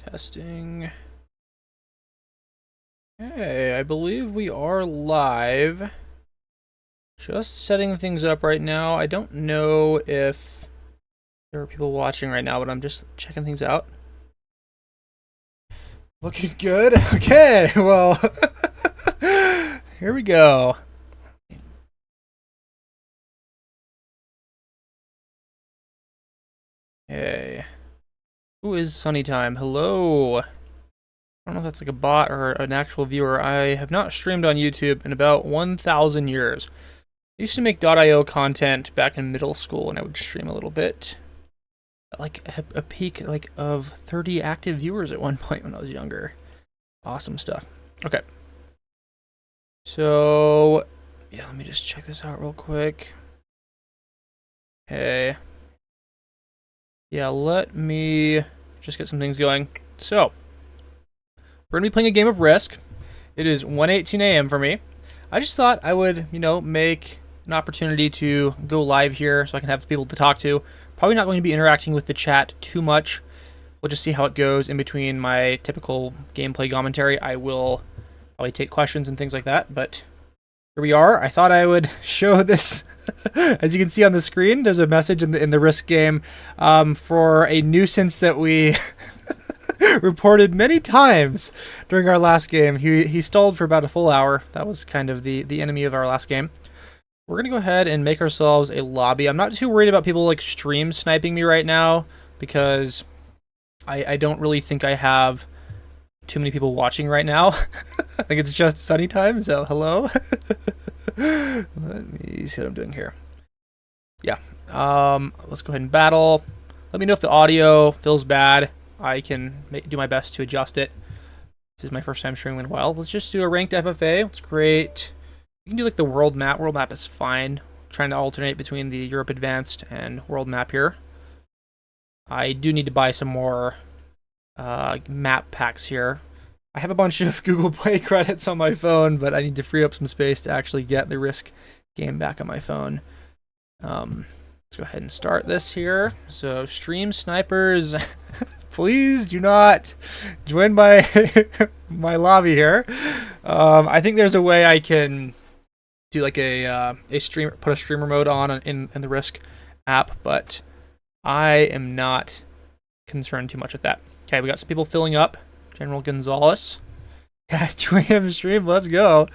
Testing. Hey, I believe we are live. Just setting things up right now. I don't know if there are people watching right now, but I'm just checking things out. Looking good. Okay, well, here we go. Hey. Who is Sunny Time? Hello. I don't know if that's like a bot or an actual viewer. I have not streamed on YouTube in about 1,000 years. I used to make .io content back in middle school, and I would stream a little bit. Like a peak of 30 active viewers at one point when I was younger. Awesome stuff. Okay. So, yeah, let me just check this out real quick. Okay. Yeah, let me just get some things going. So, we're going to be playing a game of Risk. It is 1:18 a.m. for me. I just thought I would, make an opportunity to go live here so I can have people to talk to. Probably not going to be interacting with the chat too much. We'll just see how it goes in between my typical gameplay commentary. I will probably take questions and things like that, but here we are. I thought I would show this. As you can see on the screen, there's a message in the Risk game for a nuisance that we reported many times during our last game. He stalled for about a full hour. That was kind of the enemy of our last game. We're going to go ahead and make ourselves a lobby. I'm not too worried about people like stream sniping me right now because I don't really think I have too many people watching right now. I think it's just Sunny Time, so hello. Let me see what I'm doing here. Yeah, let's go ahead and battle. Let me know if the audio feels bad. I can do my best to adjust it. This is my first time streaming in a while. Let's just do a ranked FFA. Let's create. You can do like the world map. World map is fine. Trying to alternate between the Europe Advanced and world map here. I do need to buy some more map packs here. I have a bunch of Google Play credits on my phone, but I need to free up some space to actually get the Risk game back on my phone. Let's go ahead and start this here. So, stream snipers, please do not join my my lobby here. I think there's a way I can do like a stream, put a streamer mode on in the Risk app, but I am not concerned too much with that. Okay, we got some people filling up. General Gonzalez. Yeah, 2 a.m. stream, let's go.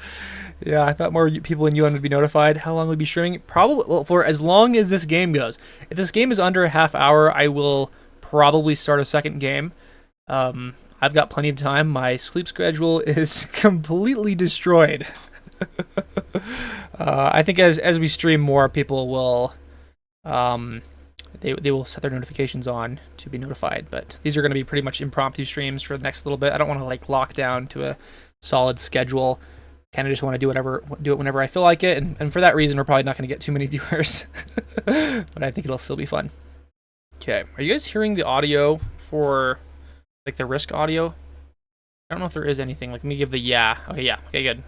Yeah, I thought more people in UN would be notified. How long will we be streaming? Probably, well, for as long as this game goes. If this game is under a half hour, I will probably start a second game. I've got plenty of time. My sleep schedule is completely destroyed. I think as we stream more, people will they will set their notifications on to be notified, but these are going to be pretty much impromptu streams for the next little bit. I don't want to like lock down to a solid schedule. Kind of just want to do it whenever I feel like it, and for that reason, we're probably not going to get too many viewers, but I think it'll still be fun. Okay, are you guys hearing the audio for like the Risk audio? I don't know if there is anything. Like, let me give the yeah. Okay, yeah. Okay, good.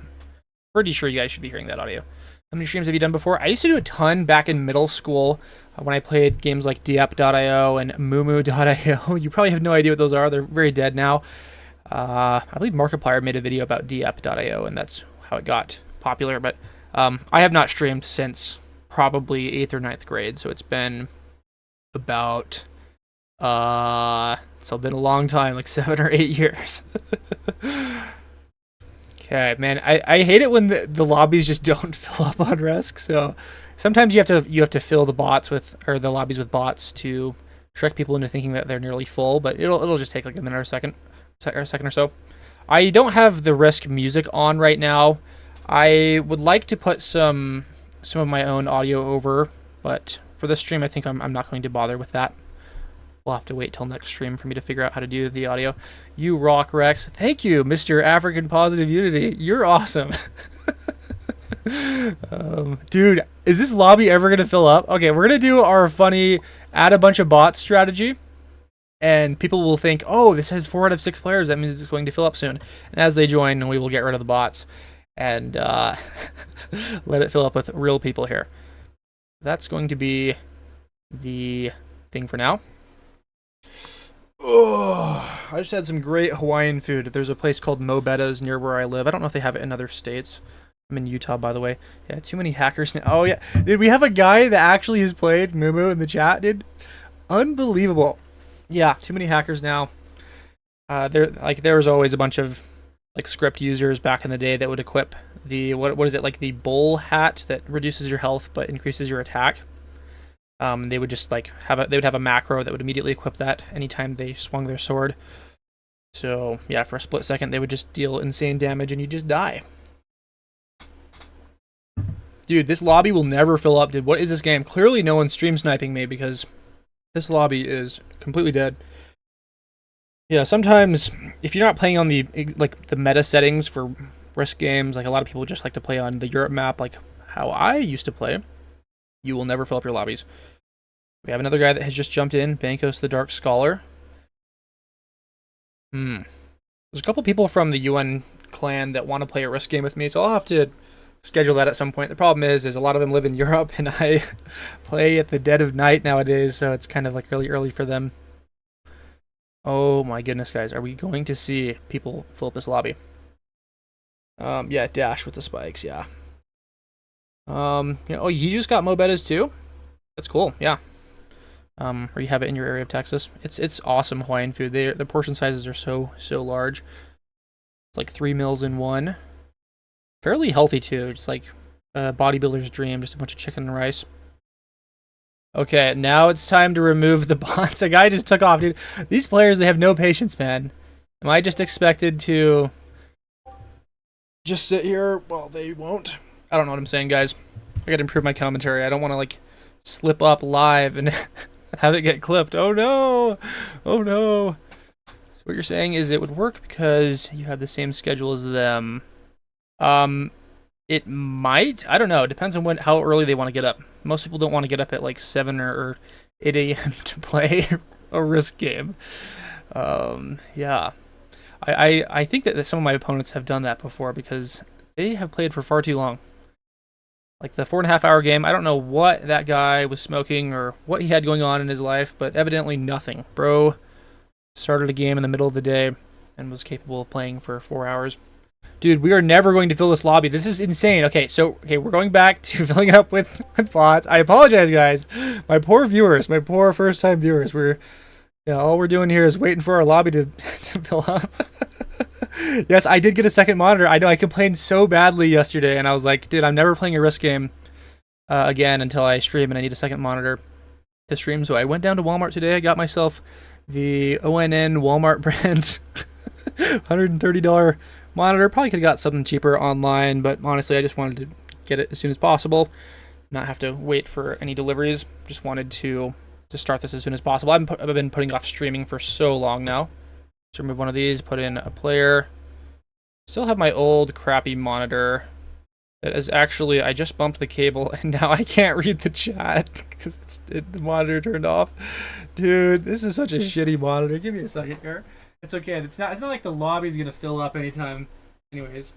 Pretty sure you guys should be hearing that audio. How many streams have you done before? I used to do a ton back in middle school when I played games like diep.io and mumu.io. You probably have no idea what those are. They're very dead now. I believe Markiplier made a video about diep.io, and that's how it got popular. But I have not streamed since probably 8th or 9th grade, so it's been about it's been a long time, like 7 or 8 years. Okay, man, I hate it when the lobbies just don't fill up on Risk. So sometimes you have to fill the lobbies with bots to trick people into thinking that they're nearly full. But it'll just take like a minute or a second or so. I don't have the Risk music on right now. I would like to put some of my own audio over, but for this stream, I think I'm not going to bother with that. We'll have to wait till next stream for me to figure out how to do the audio. You rock, Rex. Thank you, Mr. African Positive Unity. You're awesome. Dude, is this lobby ever going to fill up? Okay, we're going to do our funny add a bunch of bots strategy. And people will think, oh, this has 4 out of 6 players. That means it's going to fill up soon. And as they join, we will get rid of the bots and let it fill up with real people here. That's going to be the thing for now. Oh. I just had some great Hawaiian food. There's a place called Mo Betta's near where I live. I don't know if they have it in other states. I'm in Utah, by the way. Yeah, too many hackers now. Oh, yeah. Dude, we have a guy that actually has played Moo in the chat, dude. Unbelievable. Yeah, too many hackers now. There was always a bunch of like script users back in the day that would equip the what is it, like the bull hat that reduces your health but increases your attack. They would just like they would have a macro that would immediately equip that anytime they swung their sword. So yeah, for a split second they would just deal insane damage and you just die. Dude, this lobby will never fill up, dude. What is this game? Clearly no one's stream sniping me because this lobby is completely dead. Yeah, sometimes if you're not playing on the meta settings for risk games, like a lot of people just like to play on the Europe map, like how I used to play, you will never fill up your lobbies. We have another guy that has just jumped in, Bankos the Dark Scholar. There's a couple people from the UN clan that want to play a risk game with me, so I'll have to schedule that at some point. The problem is a lot of them live in Europe, and I play at the dead of night nowadays, so it's kind of like really early for them. Oh my goodness, guys, are we going to see people fill up this lobby? Yeah, Dash with the spikes, yeah. Oh, you just got Mo Betta's too? That's cool, yeah. Or you have it in your area of Texas. It's awesome Hawaiian food. The portion sizes are so large. It's like 3 meals in one. Fairly healthy too. It's like a bodybuilder's dream, just a bunch of chicken and rice. Okay, now it's time to remove the bots. A guy just took off, dude. These players, they have no patience, man. Am I just expected to just sit here? Well, they won't. I don't know what I'm saying, guys. I gotta improve my commentary. I don't want to like slip up live and have it get clipped. Oh no! Oh no! So what you're saying is it would work because you have the same schedule as them. It might. I don't know. It depends on how early they want to get up. Most people don't want to get up at like 7 or 8 a.m. to play a risk game. Yeah. I think that some of my opponents have done that before because they have played for far too long. Like the 4.5-hour game, I don't know what that guy was smoking or what he had going on in his life, but evidently nothing. Bro started a game in the middle of the day and was capable of playing for 4 hours. Dude, we are never going to fill this lobby. This is insane. Okay, we're going back to filling up with bots. I apologize, guys. My poor viewers, my poor first-time viewers. All we're doing here is waiting for our lobby to fill up. Yes, I did get a second monitor. I know I complained so badly yesterday, and I was like, dude, I'm never playing a risk game again until I stream, and I need a second monitor to stream. So I went down to Walmart today. I got myself the ONN Walmart brand $130 monitor. Probably could have got something cheaper online, but honestly, I just wanted to get it as soon as possible, not have to wait for any deliveries. Just wanted to start this as soon as possible. I've been putting off streaming for so long now. So remove one of these, put in a player. Still have my old crappy monitor that is actually, I just bumped the cable and now I can't read the chat because the monitor turned off. Dude, this is such a shitty monitor. Give me a second here. It's okay. It's not like the lobby's gonna fill up anytime. Anyways,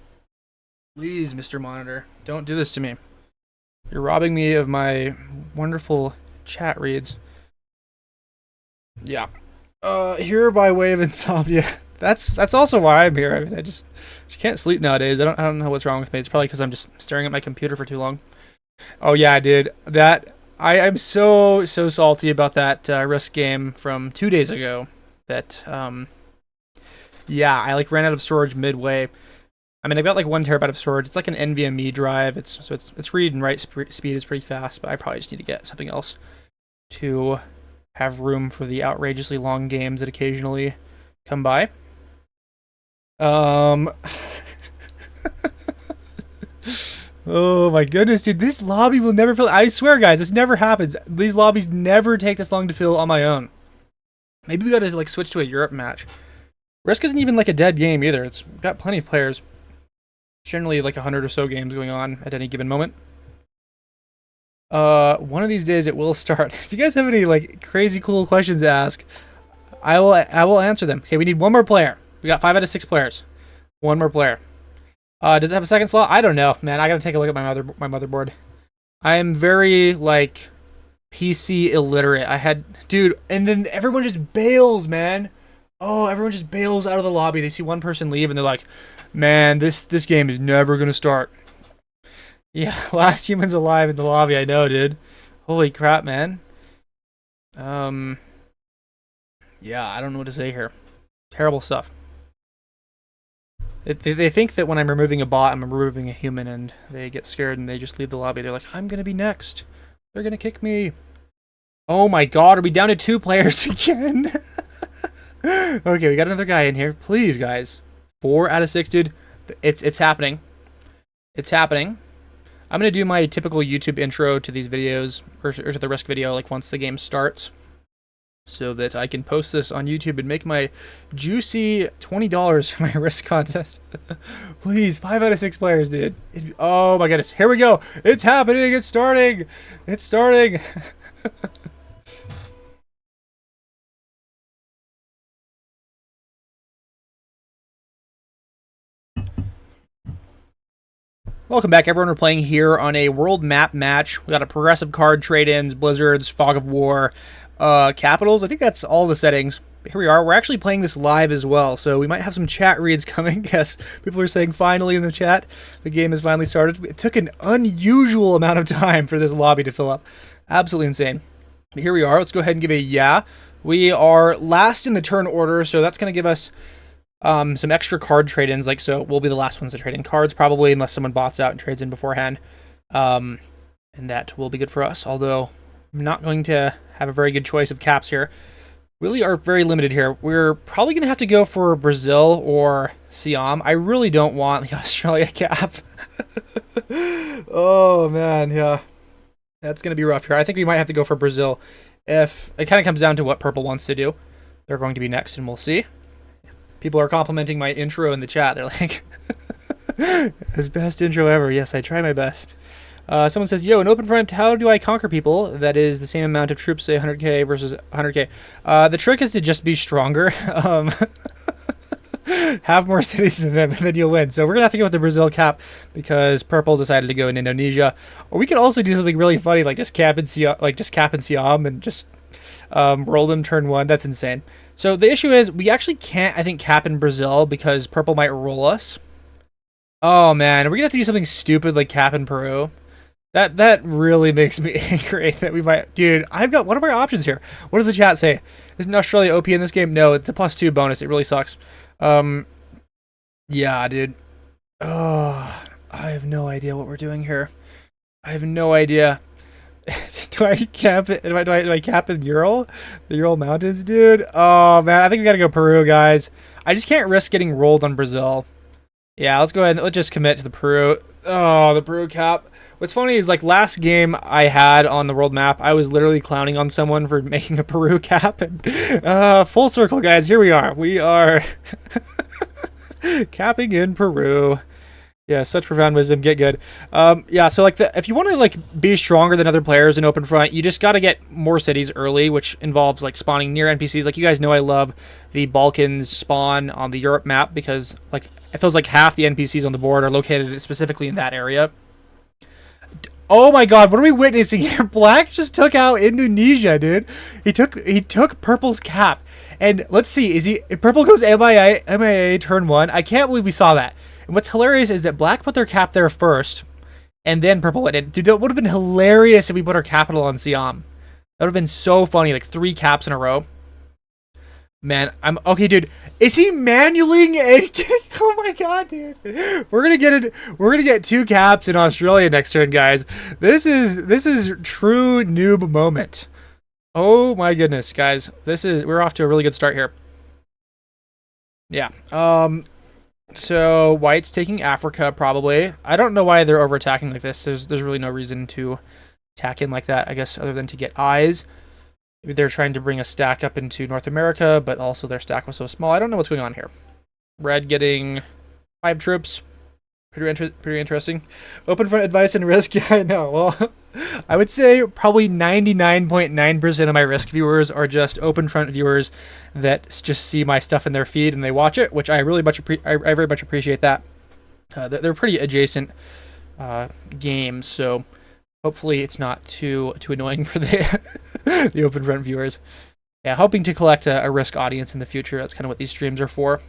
please, Mr. Monitor, don't do this to me. You're robbing me of my wonderful chat reads. Yeah. Here by way of insomnia. That's also why I'm here. I mean, I just can't sleep nowadays. I don't know what's wrong with me. It's probably because I'm just staring at my computer for too long. Oh yeah, dude. I'm so salty about that risk game from 2 days ago. That yeah, I like ran out of storage midway. I mean, I've got like 1 terabyte of storage. It's like an NVMe drive. It's read and write speed is pretty fast, but I probably just need to get something else to have room for the outrageously long games that occasionally come by. Oh my goodness, dude, this lobby will never fill. I swear, guys, this never happens. These lobbies never take this long to fill on my own. Maybe we gotta like switch to a Europe match. Risk isn't even like a dead game either. It's got plenty of players. Generally like 100 or so games going on at any given moment. One of these days it will start. If you guys have any like crazy cool questions to ask, I will answer them. Okay, we need 1 more player. We got 5 out of 6 players. 1 more player. Does it have a second slot? I don't know, man. I gotta take a look at my motherboard. I am very like PC illiterate. Dude, and then everyone just bails, man. Oh, everyone just bails out of the lobby. They see one person leave, and they're like, man, this game is never going to start. Yeah, last humans alive in the lobby, I know, dude. Holy crap, man. Yeah, I don't know what to say here. Terrible stuff. They think that when I'm removing a bot, I'm removing a human, and they get scared and they just leave the lobby. They're like, I'm gonna be next. They're gonna kick me. Oh my god, are we down to 2 players again? Okay, we got another guy in here. Please, guys. 4 out of 6, dude. It's happening. It's happening. I'm gonna do my typical YouTube intro to these videos, or to the Risk video, like once the game starts, so that I can post this on YouTube and make my juicy $20 for my Risk contest. Please, 5 out of 6 players, dude. Oh my goodness, here we go. It's happening. It's starting. It's starting. Welcome back, everyone. We're playing here on a world map match. We got a progressive card, trade-ins, blizzards, fog of war, capitals. I think that's all the settings. But here we are. We're actually playing this live as well, so we might have some chat reads coming. Yes, people are saying finally in the chat. The game has finally started. It took an unusual amount of time for this lobby to fill up. Absolutely insane. But here we are. Let's go ahead and give a yeah. We are last in the turn order, so that's going to give us some extra card trade-ins, so we'll be the last ones to trade in cards probably, unless someone bots out and trades in beforehand. And that will be good for us, although I'm not going to have a very good choice of caps here. Really are very limited here. We're probably going to have to go for Brazil or Siam. I really don't want the Australia cap. Oh, man, yeah. That's going to be rough here. I think we might have to go for Brazil. If it kind of comes down to what Purple wants to do. They're going to be next, and we'll see. People are complimenting my intro in the chat. They're like, "It's best intro ever." Yes, I try my best. Someone says, "Yo, in OpenFront, how do I conquer people that is the same amount of troops, say 100k versus 100k?" The trick is to just be stronger. Have more cities than them, and then you'll win. So we're gonna have to go with the Brazil cap because Purple decided to go in Indonesia. Or we could also do something really funny, like just cap in Siam, and just roll them turn 1. That's insane. So the issue is we actually can't, I think, cap in Brazil because Purple might roll us. Oh man, are we gonna have to do something stupid like cap in Peru? That really makes me angry that we might. Dude, I've got one of our options here. What does the chat say? Isn't Australia OP in this game? No, it's a +2 bonus. It really sucks. Yeah, dude. Oh, I have no idea what we're doing here. I have no idea. Do I cap it? Do I cap in Ural? The Ural Mountains, dude? Oh, man. I think we gotta go Peru, guys. I just can't risk getting rolled on Brazil. Yeah, let's go ahead and let's just commit to the Peru. Oh, the Peru cap. What's funny is, like, last game I had on the world map, I was literally clowning on someone for making a Peru cap. And full circle, guys. Here we are. We are capping in Peru. Yeah, such profound wisdom. Get good. Yeah, so if you want to be stronger than other players in OpenFront, you just got to get more cities early, which involves spawning near NPCs. Like, you guys know I love the Balkans spawn on the Europe map because it feels like half the NPCs on the board are located specifically in that area. Oh my god, what are we witnessing here? Black just took out Indonesia, dude. He took Purple's cap. And let's see, if Purple goes MIA turn 1, I can't believe we saw that. And what's hilarious is that Black put their cap there first, and then Purple went in. Dude, it would have been hilarious if we put our capital on Siam. That would have been so funny, 3 caps in a row. Man, okay, dude. Is he manualing? Oh my god, dude. We're gonna get 2 caps in Australia next turn, guys. This is true noob moment. Oh my goodness, guys. We're off to a really good start here. Yeah. So White's taking Africa probably. I don't know why they're over attacking like this. There's really no reason to attack in like that, I guess, other than to get eyes. Maybe they're trying to bring a stack up into North America, but also their stack was so small. I don't know what's going on here. Red getting 5 troops. Pretty interesting. OpenFront advice and Risk. Yeah, I know. Well, I would say probably 99.9% of my Risk viewers are just OpenFront viewers that just see my stuff in their feed and they watch it, which I very much appreciate that. They're pretty adjacent games, so hopefully it's not too annoying for the the OpenFront viewers. Yeah, hoping to collect a risk audience in the future. That's kind of what these streams are for.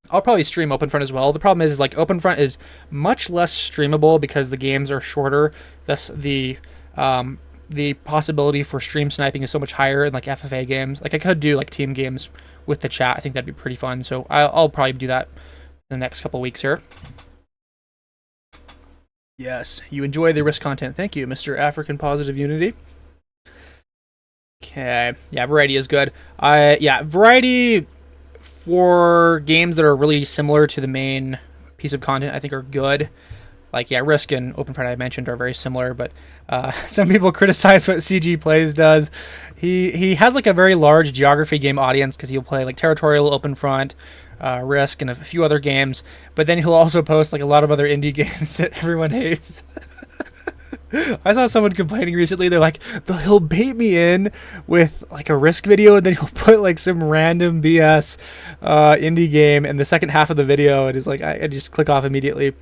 I'll probably stream OpenFront as well. The problem is like OpenFront is much less streamable because the games are shorter. Thus, the possibility for stream sniping is so much higher in like FFA games. Like I could do like team games with the chat. I think that'd be pretty fun. So I'll probably do that in the next couple weeks here. Yes, you enjoy the risk content. Thank you, Mr. African Positive Unity. Okay, yeah, variety is good. Yeah, variety for games that are really similar to the main piece of content, I think are good. Like, yeah, Risk and OpenFront I mentioned are very similar, but some people criticize what CG Plays does. He has like a very large geography game audience because he'll play like Territorial, OpenFront, Risk, and a few other games, but then he'll also post like a lot of other indie games that everyone hates. I saw someone complaining recently. They're like, he'll bait me in with like a Risk video, and then he'll put like some random BS indie game in the second half of the video, and it's like I just click off immediately.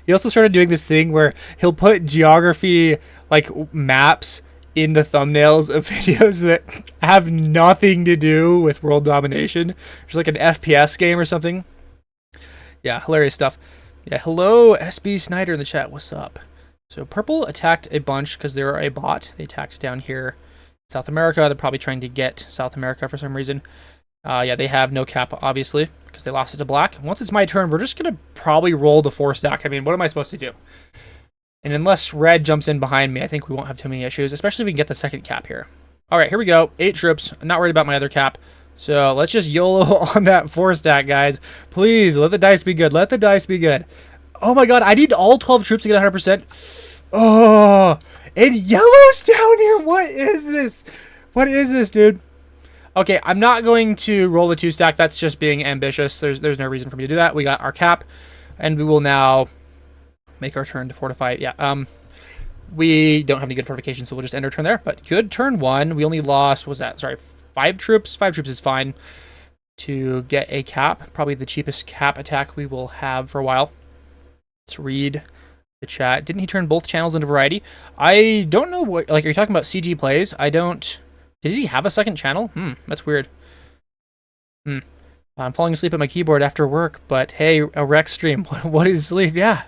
He also started doing this thing where he'll put geography like maps in the thumbnails of videos that have nothing to do with world domination. There's like an FPS game or something. Yeah, hilarious stuff. Yeah, hello SB Snyder in the chat. What's up? So Purple attacked a bunch because they're a bot. They attacked down here in South America. They're probably trying to get South America for some reason. Yeah, they have no cap, obviously, because they lost it to Black. Once it's my turn, we're just going to probably roll the 4 stack. I mean, what am I supposed to do? And unless Red jumps in behind me, I think we won't have too many issues, especially if we can get the second cap here. All right, here we go. 8 troops. I'm not worried about my other cap. So let's just YOLO on that 4 stack, guys. Please, let the dice be good. Let the dice be good. Oh my god, I need all 12 troops to get 100%. Oh, and yellow's down here. What is this? What is this, dude? Okay, I'm not going to roll the 2 stack. That's just being ambitious. There's no reason for me to do that. We got our cap, and we will now make our turn to fortify. Yeah, we don't have any good fortifications, so we'll just end our turn there. But good turn 1. We only lost, what was that? Sorry, 5 troops. 5 troops is fine to get a cap. Probably the cheapest cap attack we will have for a while. Let's read the chat. Didn't he turn both channels into variety? I don't know what, like, are you talking about CG Plays? I don't, did he have a second channel? That's weird. I'm falling asleep at my keyboard after work, but hey, a rec stream, what is sleep? Yeah,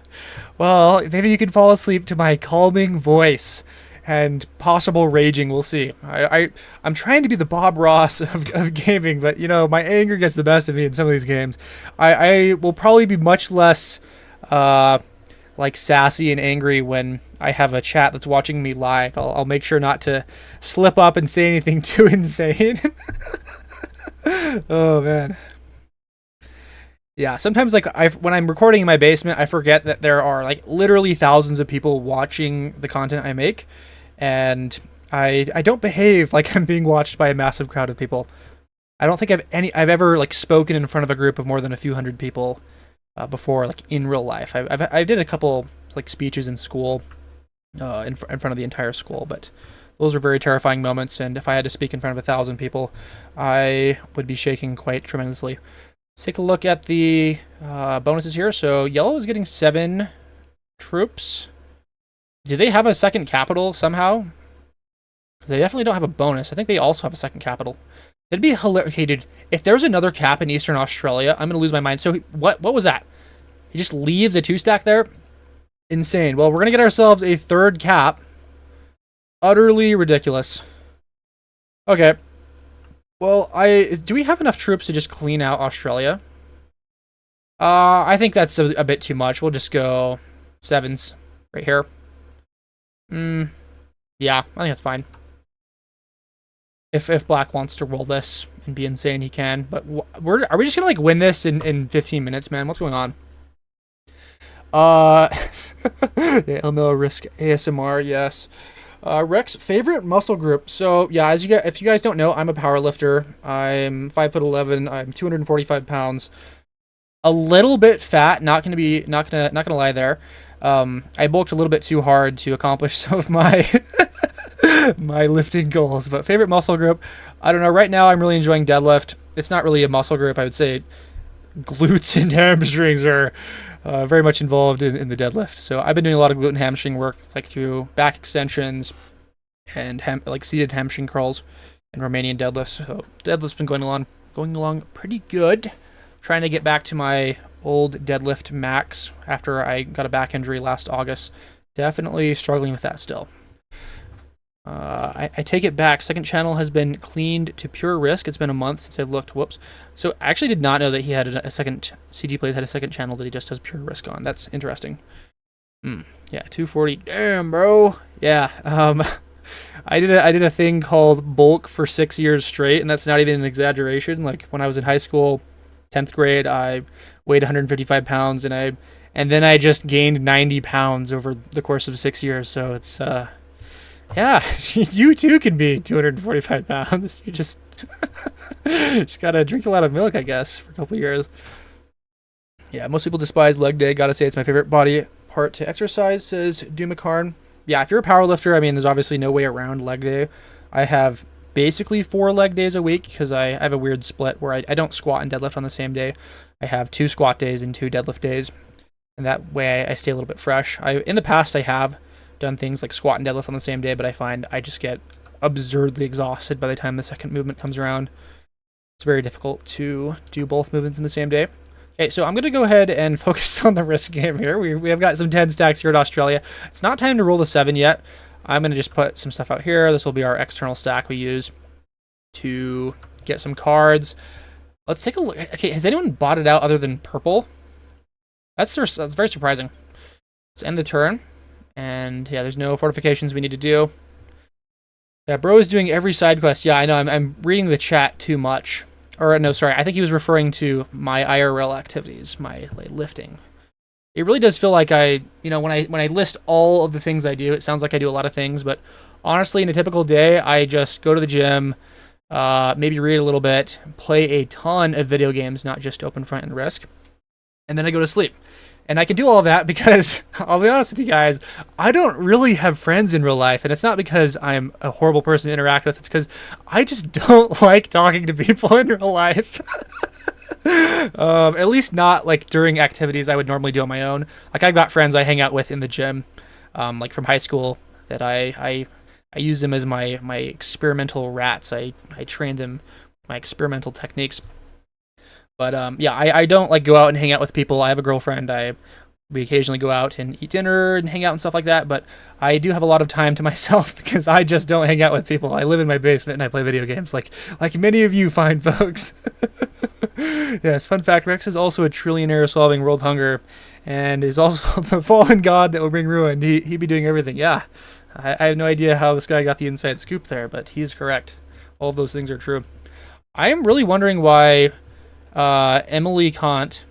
well, maybe you can fall asleep to my calming voice and possible raging, we'll see. I'm trying to be the Bob Ross of gaming, but, you know, my anger gets the best of me in some of these games. I will probably be much less like sassy and angry when I have a chat that's watching me live. I'll make sure not to slip up and say anything too insane. Oh man. Yeah, sometimes like when I'm recording in my basement, I forget that there are like literally thousands of people watching the content I make, and I don't behave like I'm being watched by a massive crowd of people. I don't think I've ever like spoken in front of a group of more than a few hundred people before, like in real life. I did a couple like speeches in school, in front of the entire school, but those are very terrifying moments. And if I had to speak in front of 1,000 people, I would be shaking quite tremendously. Let's take a look at the bonuses here. So yellow is getting 7 troops. Do they have a second capital somehow? They definitely don't have a bonus. I think they also have a second capital. That'd be hilarious. Okay, dude, if there's another cap in Eastern Australia, I'm going to lose my mind. So what was that? He just leaves a 2 stack there? Insane. Well, we're going to get ourselves a 3rd cap. Utterly ridiculous. Okay. Well, do we have enough troops to just clean out Australia? I think that's a bit too much. We'll just go 7s right here. Yeah, I think that's fine. If Black wants to roll this and be insane, he can. But are we just gonna like win this in 15 minutes, man? What's going on? Yeah, Elmil Risk ASMR, yes. Rex favorite muscle group. So yeah, if you guys don't know, I'm a power lifter. I'm 5'11". I'm 245 pounds. A little bit fat. Not gonna lie there. I bulked a little bit too hard to accomplish some of my my lifting goals. But favorite muscle group, I don't know. Right now, I'm really enjoying deadlift. It's not really a muscle group. I would say glutes and hamstrings are very much involved in the deadlift. So I've been doing a lot of glute and hamstring work, like through back extensions and like seated hamstring curls. and Romanian deadlifts. So deadlift's been going along pretty good. Trying to get back to my old deadlift max after I got a back injury last August. Definitely struggling with that still. I take it back. Second channel has been cleaned to pure risk. It's been a month since I've looked. Whoops. So I actually did not know that he had a second, CG Plays had a second channel that he just does pure risk on. That's interesting. Yeah, 240. Damn, bro. Yeah. I did a thing called bulk for 6 years straight, and that's not even an exaggeration. Like when I was in high school, 10th grade, I weighed 155 pounds, and then I just gained 90 pounds over the course of 6 years. So it's yeah, you too can be 245 pounds. You just gotta drink a lot of milk, I guess, for a couple of years. Yeah, most people despise leg day. Gotta say it's my favorite body part to exercise, says Dumacarn. Yeah, if you're a power lifter, I mean, there's obviously no way around leg day. I have basically 4 leg days a week because I have a weird split where I don't squat and deadlift on the same day. I have 2 squat days and 2 deadlift days, and that way I stay a little bit fresh. In the past, I have done things like squat and deadlift on the same day, but I find I just get absurdly exhausted by the time the second movement comes around. It's very difficult to do both movements in the same day. Okay, so I'm going to go ahead and focus on the risk game here. We have got some 10 stacks here at Australia. It's not time to roll the 7 yet. I'm going to just put some stuff out here. This will be our external stack we use to get some cards. Let's take a look. Okay, has anyone bought it out other than purple? That's very surprising. Let's end the turn. And yeah, there's no fortifications we need to do. Yeah, bro is doing every side quest. Yeah, I know. I'm reading the chat too much. Or no, sorry. I think he was referring to my IRL activities, my lifting. It really does feel like when I list all of the things I do, it sounds like I do a lot of things. But honestly, in a typical day, I just go to the gym, maybe read a little bit, play a ton of video games, not just OpenFront and Risk, and then I go to sleep. And I can do all of that because, I'll be honest with you guys, I don't really have friends in real life. And it's not because I'm a horrible person to interact with. It's because I just don't like talking to people in real life. At least not like during activities I would normally do on my own. Like I've got friends I hang out with in the gym, like from high school, that I use them as my experimental rats. I train them my experimental techniques. But yeah, I don't like go out and hang out with people. I have a girlfriend. We occasionally go out and eat dinner and hang out and stuff like that. But I do have a lot of time to myself because I just don't hang out with people. I live in my basement and I play video games, like many of you fine folks. Yes, fun fact: Rex is also a trillionaire solving world hunger, and is also the fallen god that will bring ruin. He be doing everything. Yeah, I have no idea how this guy got the inside scoop there, but he's correct. All of those things are true. I am really wondering why Emily Kant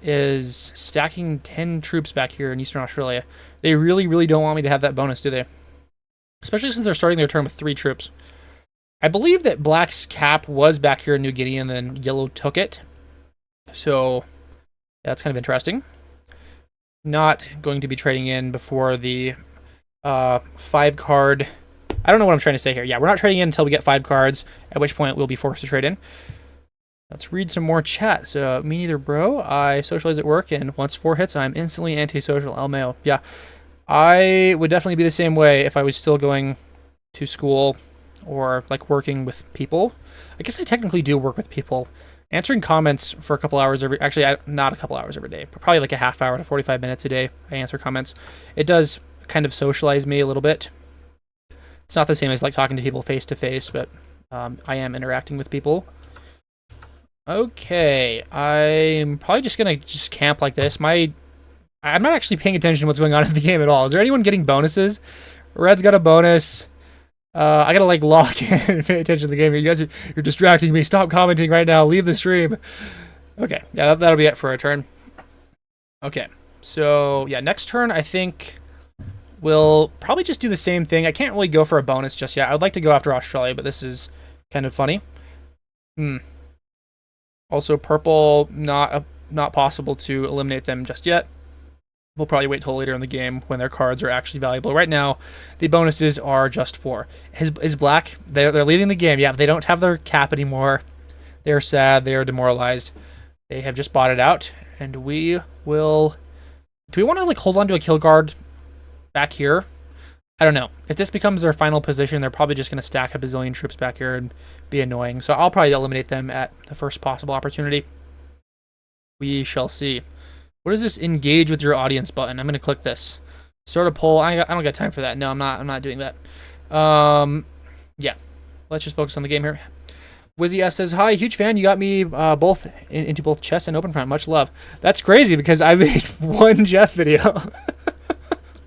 is stacking 10 troops back here in Eastern Australia. They really, really don't want me to have that bonus, do they? Especially since they're starting their turn with 3 troops. I believe that Black's cap was back here in New Guinea and then Yellow took it. So, yeah, that's kind of interesting. Not going to be trading in before the 5 card. I don't know what I'm trying to say here. Yeah, we're not trading in until we get 5 cards, at which point we'll be forced to trade in. Let's read some more chat. So, me neither, bro. I socialize at work, and once 4 hits, I'm instantly antisocial. LMAO. Yeah, I would definitely be the same way if I was still going to school or like working with people. I guess I technically do work with people. Answering comments for a couple hours actually not a couple hours every day, but probably like a half hour to 45 minutes a day. I answer comments. It does kind of socialize me a little bit. It's not the same as like talking to people face to face, but I am interacting with people. Okay, I'm probably just gonna camp like this. I'm not actually paying attention to what's going on in the game at all. Is there anyone getting bonuses? Red's got a bonus. I gotta like lock in and pay attention to the game. You guys you're distracting me. Stop commenting right now. Leave the stream. Okay, yeah, that'll be it for our turn. Okay, so yeah, next turn I think we'll probably just do the same thing. I can't really go for a bonus just yet. I would like to go after Australia, but this is kind of funny. Also, purple, not possible to eliminate them just yet. We'll probably wait till later in the game when their cards are actually valuable. Right now, the bonuses are just 4. Is black? They're leaving the game. Yeah, they don't have their cap anymore. They're sad. They are demoralized. They have just bought it out, and we will. Do we want to like hold on to a kill guard back here? I don't know. If this becomes their final position, they're probably just going to stack a bazillion troops back here and be annoying. So I'll probably eliminate them at the first possible opportunity. We shall see. What is this engage with your audience button? I'm going to click this. Start a poll. I don't got time for that. No, I'm not doing that. Yeah. Let's just focus on the game here. Wizzy S says, hi, huge fan. You got me into both chess and OpenFront. Much love. That's crazy because I made one chess video.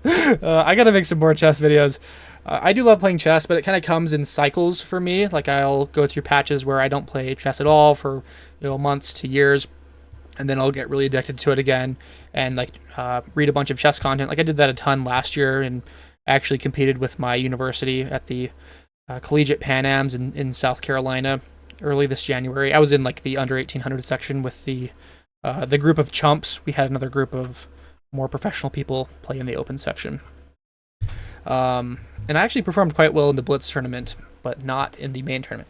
I got to make some more chess videos. I do love playing chess, but it kind of comes in cycles for me. Like I'll go through patches where I don't play chess at all for months to years, and then I'll get really addicted to it again and like read a bunch of chess content. Like I did that a ton last year, and I actually competed with my university at the Collegiate Pan Ams in South Carolina early this January. I was in like the under 1800 section with the group of chumps. We had another group of more professional people play in the open section. And I actually performed quite well in the Blitz tournament, but not in the main tournament.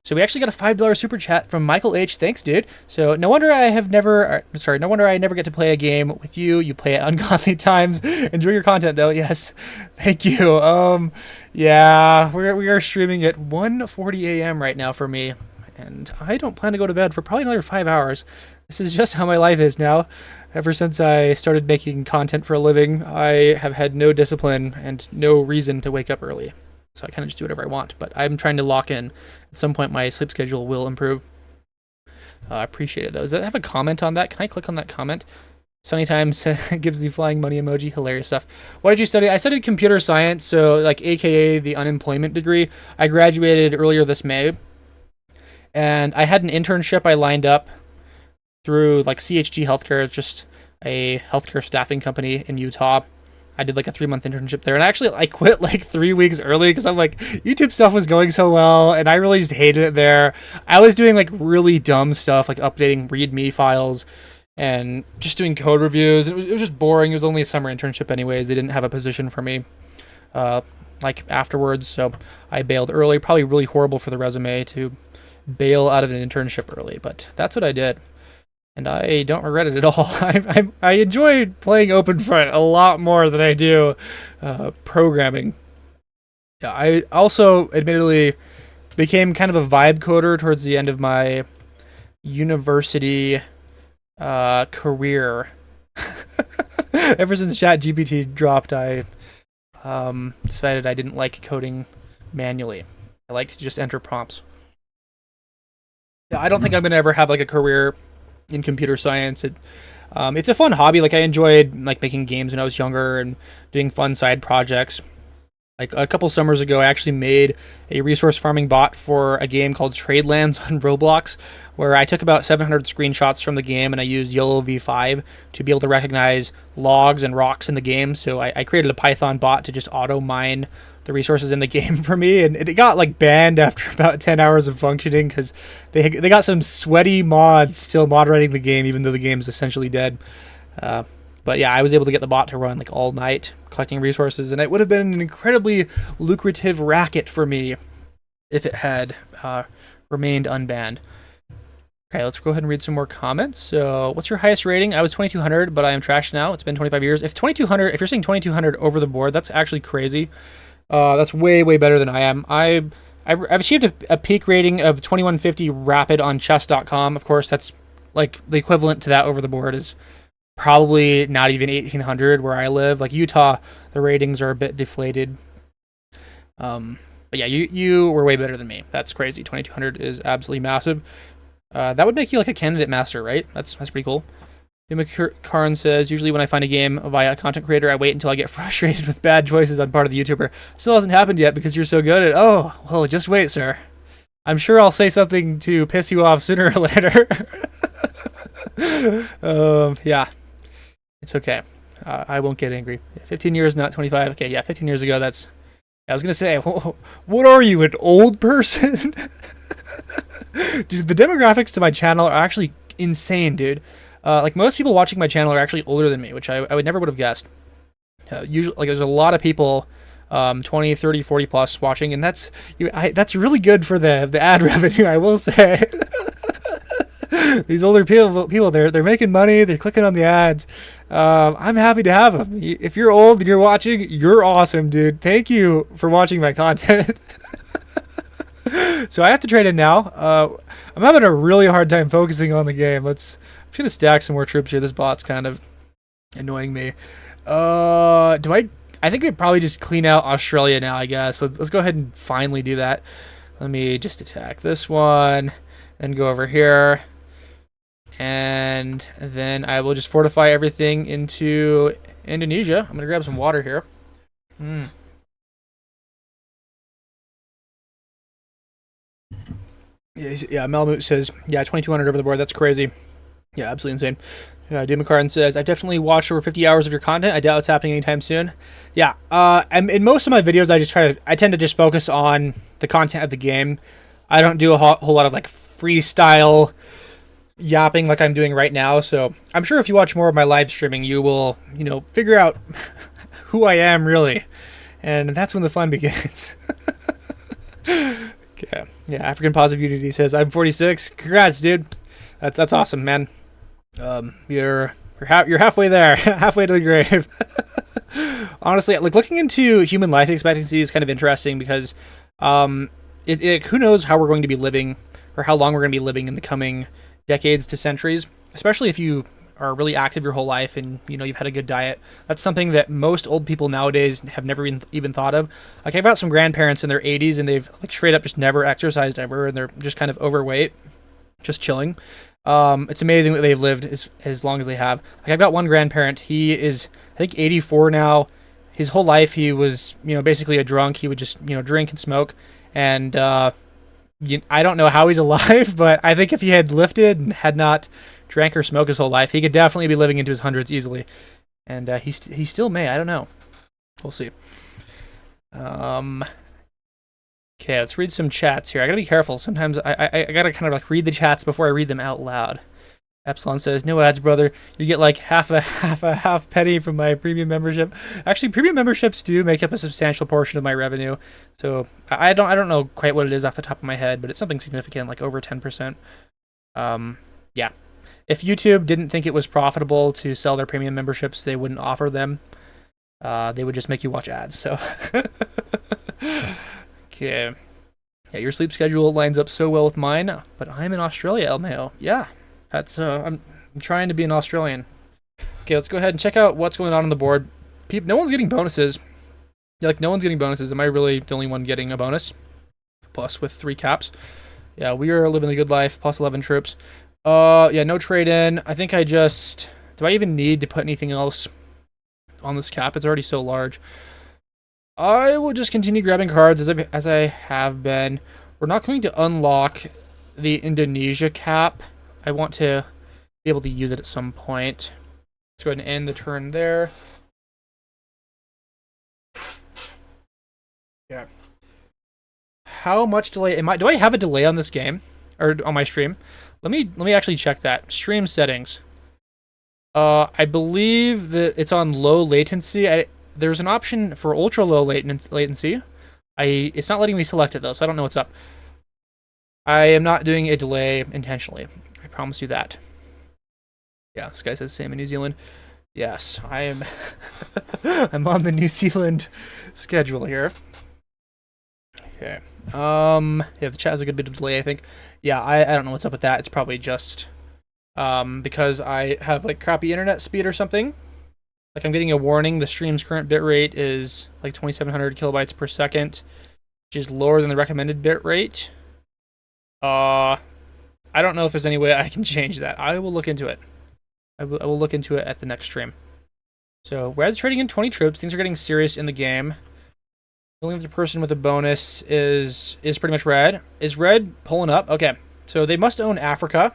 So we actually got a $5 super chat from Michael H. Thanks, dude. So no wonder I never get to play a game with you. You play at ungodly times. Enjoy your content, though. Yes, thank you. Yeah, we are streaming at 1:40 a.m. right now for me, and I don't plan to go to bed for probably another 5 hours. This is just how my life is now. Ever since I started making content for a living, I have had no discipline and no reason to wake up early. So I kind of just do whatever I want, but I'm trying to lock in. At some point, my sleep schedule will improve. I appreciate it, though. Does that have a comment on that? Can I click on that comment? Sunny Times gives the flying money emoji. Hilarious stuff. What did you study? I studied computer science, so like AKA the unemployment degree. I graduated earlier this May, and I had an internship I lined up through like CHG Healthcare. It's just a healthcare staffing company in Utah. I did like a 3-month internship there, and actually I quit like 3 weeks early because I'm like, YouTube stuff was going so well, and I really just hated it there. I was doing like really dumb stuff, like updating README files and just doing code reviews. It was just boring. It was only a summer internship anyways. They didn't have a position for me like afterwards, so I bailed early. Probably really horrible for the resume to bail out of an internship early, but that's what I did. And I don't regret it at all. I enjoy playing OpenFront a lot more than I do programming. Yeah, I also admittedly became kind of a vibe coder towards the end of my university career. Ever since ChatGPT dropped, I decided I didn't like coding manually. I like to just enter prompts. Yeah, I don't think I'm going to ever have like a career in computer science. It's a fun hobby. Like I enjoyed like making games when I was younger and doing fun side projects. Like a couple summers ago, I actually made a resource farming bot for a game called Tradelands on Roblox, where I took about 700 screenshots from the game and I used YOLO v5 to be able to recognize logs and rocks in the game. So I created a Python bot to just auto mine the resources in the game for me, and it got like banned after about 10 hours of functioning because they got some sweaty mods still moderating the game even though the game's essentially dead. But yeah, I was able to get the bot to run like all night collecting resources, and it would have been an incredibly lucrative racket for me if it had remained unbanned. Okay, let's go ahead and read some more comments. So, what's your highest rating? I was 2200, but I am trashed now. It's been 25 years. If you're saying 2200 over the board, that's actually crazy. That's way better than I am. I've achieved a peak rating of 2150 rapid on chess.com. Of course, that's like the equivalent to that over the board is probably not even 1800 where I live. Like Utah, the ratings are a bit deflated. But yeah, you were way better than me. That's crazy. 2200 is absolutely massive. That would make you like a candidate master, right? That's pretty cool. Karn says, usually when I find a game via a content creator, I wait until I get frustrated with bad choices on part of the YouTuber. Still hasn't happened yet because you're so good at it. Oh, well, just wait, sir. I'm sure I'll say something to piss you off sooner or later. Yeah. It's okay. I won't get angry. 15 years, not 25. Okay, yeah, 15 years ago, that's... I was going to say, what are you, an old person? Dude, the demographics to my channel are actually insane, dude. Like most people watching my channel are actually older than me, which I would never would have guessed. Usually, like there's a lot of people, 20, 30, 40 plus watching, and that's really good for the ad revenue, I will say. These older people, they're making money. They're clicking on the ads. I'm happy to have them. If you're old and you're watching, you're awesome, dude. Thank you for watching my content. So I have to trade in now. I'm having a really hard time focusing on the game. I'm just gonna stack some more troops here. This bot's kind of annoying me. I think we'd probably just clean out Australia now, I guess. Let's go ahead and finally do that. Let me just attack this one, then go over here. And then I will just fortify everything into Indonesia. I'm going to grab some water here. Yeah, Malamute says, yeah, 2,200 over the board. That's crazy. Yeah, absolutely insane. Doomakaran says, I've definitely watched over 50 hours of your content. I doubt it's happening anytime soon. Yeah, and in most of my videos, I tend to just focus on the content of the game. I don't do a whole lot of like freestyle yapping like I'm doing right now. So I'm sure if you watch more of my live streaming, you will, figure out who I am really. And that's when the fun begins. Okay. Yeah, African Positive Unity says, I'm 46. Congrats, dude. That's awesome, man. You're halfway there, halfway to the grave. Honestly, like looking into human life expectancy is kind of interesting because, who knows how we're going to be living or how long we're going to be living in the coming decades to centuries, especially if you are really active your whole life and you've had a good diet. That's something that most old people nowadays have never even thought of. Like I've got some grandparents in their 80s and they've like straight up just never exercised ever and they're just kind of overweight, just chilling. It's amazing that they've lived as long as they have. Like I've got one grandparent, he is I think 84 now. His whole life he was basically a drunk. He would just drink and smoke, and I don't know how he's alive, but I think if he had lifted and had not drank or smoked his whole life, he could definitely be living into his hundreds easily. And he still may. I don't know. We'll see. Okay, let's read some chats here. I gotta be careful. Sometimes I gotta kind of like read the chats before I read them out loud. Epsilon says, "No ads, brother. You get like half penny from my premium membership." Actually, premium memberships do make up a substantial portion of my revenue. So I don't know quite what it is off the top of my head, but it's something significant, like over 10%. Yeah. If YouTube didn't think it was profitable to sell their premium memberships, they wouldn't offer them. They would just make you watch ads. So. Okay. Yeah, your sleep schedule lines up so well with mine, but I'm in Australia, El Mayo. Yeah, that's I'm trying to be an Australian. Okay, let's go ahead and check out what's going on the board. No one's getting bonuses. Yeah, like no one's getting bonuses. Am I really the only one getting a bonus? Plus with 3 caps. Yeah, we are living a good life. Plus 11 troops. Yeah, no trade in. I think do I even need to put anything else on this cap? It's already so large. I will just continue grabbing cards as I have been. We're not going to unlock the Indonesia cap. I want to be able to use it at some point. Let's go ahead and end the turn there. Yeah. How much delay do I have a delay on this game or on my stream? Let me actually check that. Stream settings. I believe that it's on low latency. There's an option for ultra low latency. It's not letting me select it though, so I don't know what's up. I am not doing a delay intentionally. I promise you that. Yeah, this guy says same in New Zealand. Yes, I am. I'm on the New Zealand schedule here. Okay. Yeah, the chat has a good bit of delay, I think. Yeah, I don't know what's up with that. It's probably just because I have like crappy internet speed or something. Like I'm getting a warning, the stream's current bitrate is like 2,700 kilobytes per second, which is lower than the recommended bitrate. I don't know if there's any way I can change that. I will look into it. I will look into it at the next stream. So Red's trading in 20 troops. Things are getting serious in the game. The only other person with a bonus is pretty much Red. Is Red pulling up? Okay, so they must own Africa.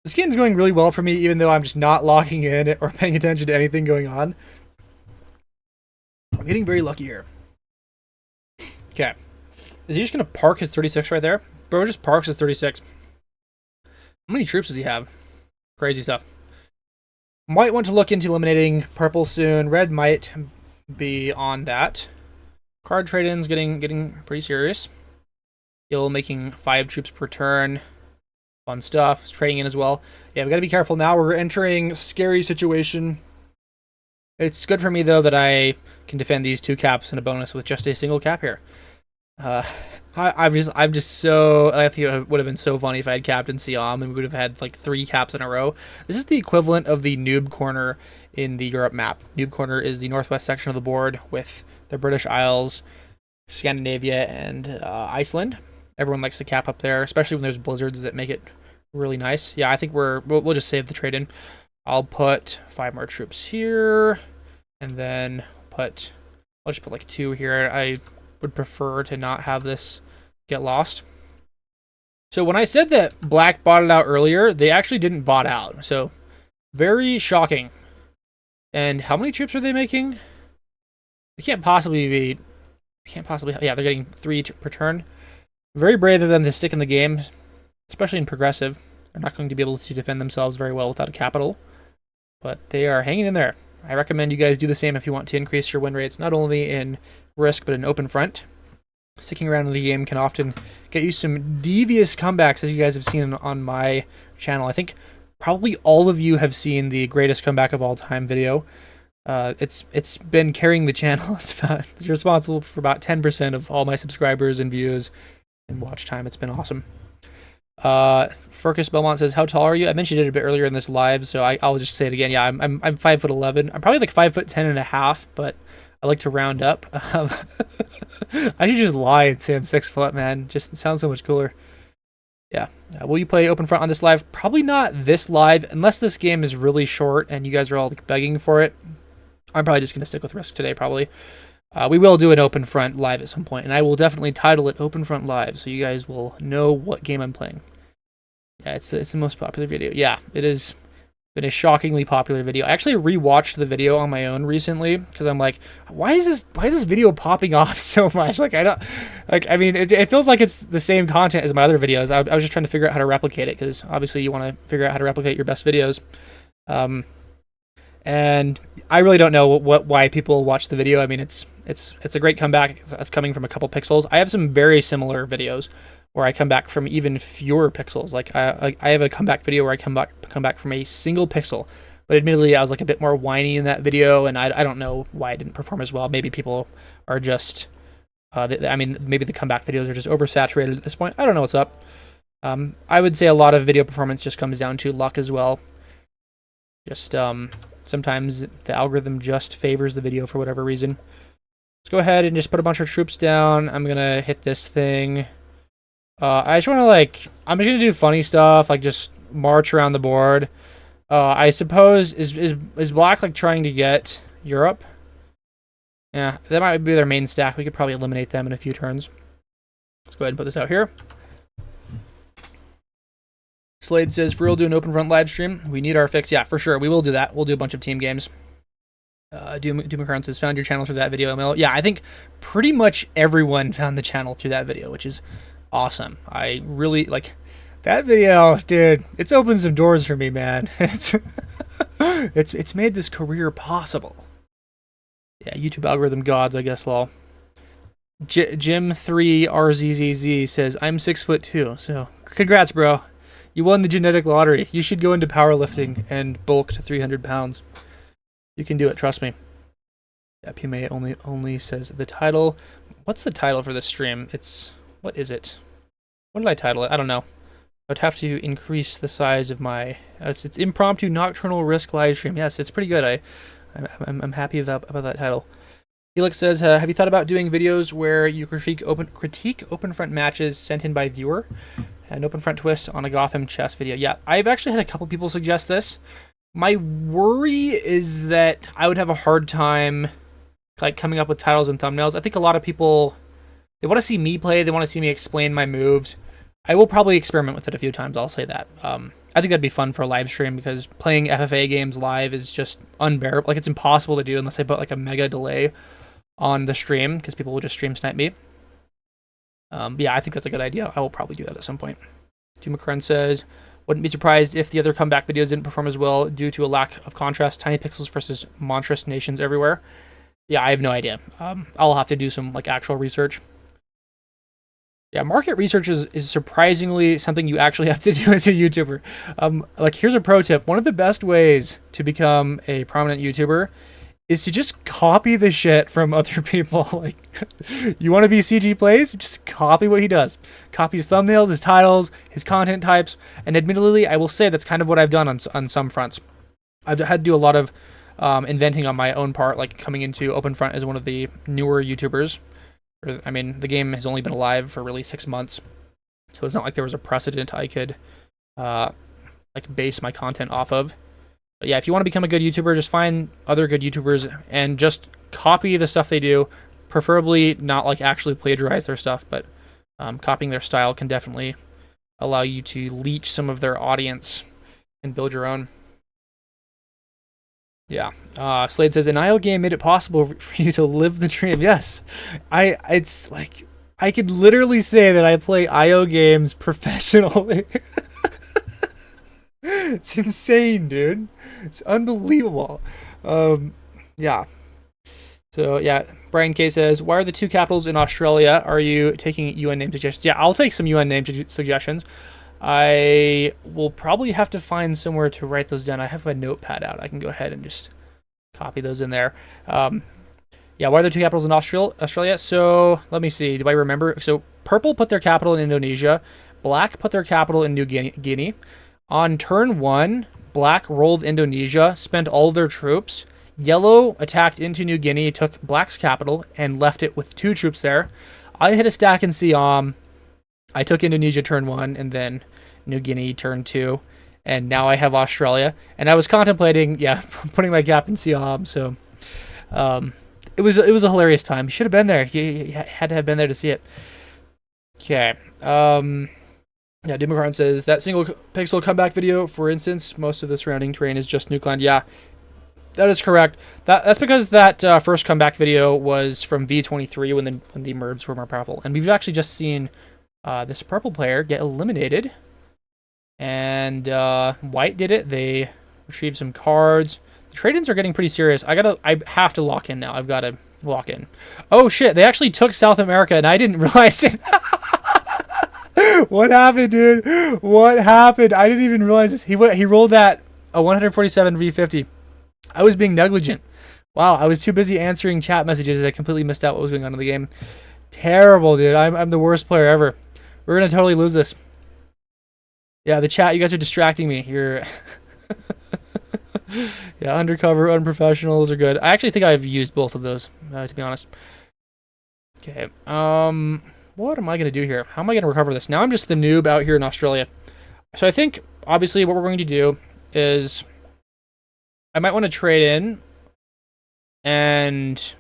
This game's going really well for me, even though I'm just not logging in or paying attention to anything going on. I'm getting very lucky here. Okay. Is he just going to park his 36 right there? Bro just parks his 36. How many troops does he have? Crazy stuff. Might want to look into eliminating purple soon. Red might be on that. Card trade-in's getting pretty serious. Still making 5 troops per turn. Fun stuff. It's trading in as well. Yeah, we got to be careful now. We're entering scary situation. It's good for me, though, that I can defend these 2 caps and a bonus with just a single cap here. I'm just so... I think it would have been so funny if I had captaincy on and we would have had like 3 caps in a row. This is the equivalent of the noob corner in the Europe map. Noob corner is the northwest section of the board with the British Isles, Scandinavia, and Iceland. Everyone likes to cap up there, especially when there's blizzards that make it really nice. Yeah, I think we'll just save the trade in. I'll put 5 more troops here, and then I'll just put like 2 here. I would prefer to not have this get lost. So when I said that black botted out earlier, they actually didn't bot out. So very shocking. And how many troops are they making? They can't possibly be... Yeah, they're getting 3 per turn. Very brave of them to stick in the game, especially in progressive. They're not going to be able to defend themselves very well without a capital. But they are hanging in there. I recommend you guys do the same if you want to increase your win rates, not only in Risk, but in OpenFront. Sticking around in the game can often get you some devious comebacks, as you guys have seen on my channel. I think probably all of you have seen the greatest comeback of all time video. It's been carrying the channel. It's responsible for about 10% of all my subscribers and views and watch time. It's been awesome. Furcus Belmont says, "How tall are you?" I mentioned it a bit earlier in this live, so I'll just say it again. Yeah, I'm 5'11". I'm probably like 5'10.5", but I like to round up. I should just lie and say I'm 6 foot, man. Just sounds so much cooler. Yeah. Will you play OpenFront on this live? Probably not this live, unless this game is really short and you guys are all like begging for it. I'm probably just gonna stick with Risk today, probably. We will do an OpenFront live at some point, and I will definitely title it OpenFront Live, so you guys will know what game I'm playing. Yeah, it's the most popular video. Yeah, it has been a shockingly popular video. I actually rewatched the video on my own recently because I'm like, why is this video popping off so much? Like, I mean, it feels like it's the same content as my other videos. I was just trying to figure out how to replicate it because obviously you want to figure out how to replicate your best videos. And I really don't know why people watch the video. I mean, it's a great comeback. It's coming from a couple pixels. I have some very similar videos where I come back from even fewer pixels. Like I have a comeback video where I come back from a single pixel. But admittedly, I was like a bit more whiny in that video, and I don't know why it didn't perform as well. Maybe people are just, I mean, maybe the comeback videos are just oversaturated at this point. I don't know what's up. I would say a lot of video performance just comes down to luck as well. Just sometimes the algorithm just favors the video for whatever reason. Let's go ahead and just put a bunch of troops down. I'm gonna hit this thing. I just want to I'm just gonna do funny stuff, like just march around the board. I suppose is black like trying to get Europe? Yeah, that might be their main stack. We could probably eliminate them in a few turns. Let's go ahead and put this out here. Slade says, "For real, do an OpenFront live stream. We need our fix." Yeah, for sure. We will do that. We'll do a bunch of team games. Doom says, "Found your channel through that video, ML." Yeah, I think pretty much everyone found the channel through that video, which is awesome. I really like that video, dude. It's opened some doors for me, man. It's made this career possible. Yeah, YouTube algorithm gods, I guess, lol. Jim3RZZZ says, "I'm 6'2", so congrats, bro. You won the genetic lottery. You should go into powerlifting and bulk to 300 pounds. You can do it, trust me." Yeah, PMA only says the title. What's the title for this stream? What is it? What did I title it? I don't know. I'd have to increase the size of my... It's Impromptu Nocturnal Risk live stream. Yes, it's pretty good. I'm happy about that title. Felix says, "Have you thought about doing videos where you critique OpenFront matches sent in by viewer? An OpenFront twist on a Gotham chess video?" Yeah, I've actually had a couple people suggest this. My worry is that I would have a hard time like coming up with titles and thumbnails. I think a lot of people, they want to see me play. They want to see me explain my moves. I will probably experiment with it a few times. I'll say that. I think that'd be fun for a live stream because playing FFA games live is just unbearable. Like, it's impossible to do unless I put like a mega delay on the stream because people will just stream snipe me. Yeah, I think that's a good idea. I will probably do that at some point. Macron says, "Wouldn't be surprised if the other comeback videos didn't perform as well due to a lack of contrast. Tiny pixels versus monstrous nations everywhere." Yeah, I have no idea. I'll have to do some like actual research. Yeah, market research is surprisingly something you actually have to do as a YouTuber. Like, here's a pro tip. One of the best ways to become a prominent YouTuber is to just copy the shit from other people. Like, you want to be CG Plays? Just copy what he does. Copy his thumbnails, his titles, his content types. And admittedly, I will say that's kind of what I've done on some fronts. I've had to do a lot of inventing on my own part, like coming into OpenFront as one of the newer YouTubers. I mean, the game has only been alive for really 6 months, so it's not like there was a precedent I could like base my content off of. But yeah, if you want to become a good YouTuber, just find other good YouTubers and just copy the stuff they do. Preferably not like actually plagiarize their stuff, but copying their style can definitely allow you to leech some of their audience and build your own. Yeah. Slade says, an IO game made it possible for you to live the dream. Yes. It's like, I could literally say that I play IO games professionally. It's insane, dude. It's unbelievable. Yeah. So, yeah. Brian K says, why are the 2 capitals in Australia? Are you taking UN name suggestions? Yeah, I'll take some UN name suggestions. I will probably have to find somewhere to write those down. I have my notepad out. I can go ahead and just copy those in there. Yeah, why are there 2 capitals in Australia? So let me see. Do I remember? So purple put their capital in Indonesia. Black put their capital in New Guinea. On turn 1, black rolled Indonesia, spent all of their troops. Yellow attacked into New Guinea, took black's capital, and left it with 2 troops there. I hit a stack in Siam. I took Indonesia turn 1, and then New Guinea turn 2, and now I have Australia. And I was contemplating, yeah, putting my cap in Siam. So, it was a hilarious time. You should have been there. You had to have been there to see it. Okay. Yeah, Democrat says that single pixel comeback video, for instance, most of the surrounding terrain is just nuke land. Yeah, that is correct. That's because that first comeback video was from V23 when the merds were more powerful, and we've actually just seen this purple player get eliminated, and white did it. They retrieved some cards. The trade-ins are getting pretty serious. I have to lock in now. I've got to lock in. Oh shit! They actually took South America, and I didn't realize it. What happened, dude? What happened? I didn't even realize this. He rolled that a 147 V50. I was being negligent. Wow, I was too busy answering chat messages. I completely missed out what was going on in the game. Terrible, dude. I'm the worst player ever. We're gonna totally lose this. Yeah, the chat, you guys are distracting me. You're yeah, undercover, unprofessional, those are good. I actually think I've used both of those, to be honest. Okay, what am I gonna do here? How am I gonna recover this? Now I'm just the noob out here in Australia. So I think, obviously, what we're going to do is I might want to trade in, and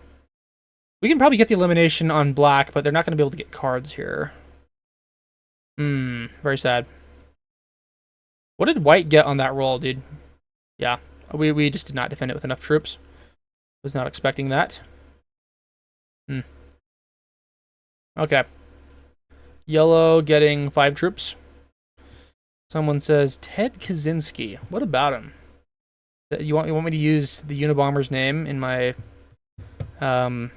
we can probably get the elimination on black, but they're not going to be able to get cards here. Very sad. What did white get on that roll, dude? Yeah, we just did not defend it with enough troops. Was not expecting that. Okay. Yellow getting 5 troops. Someone says Ted Kaczynski. What about him? You want me to use the Unabomber's name in my OpenFront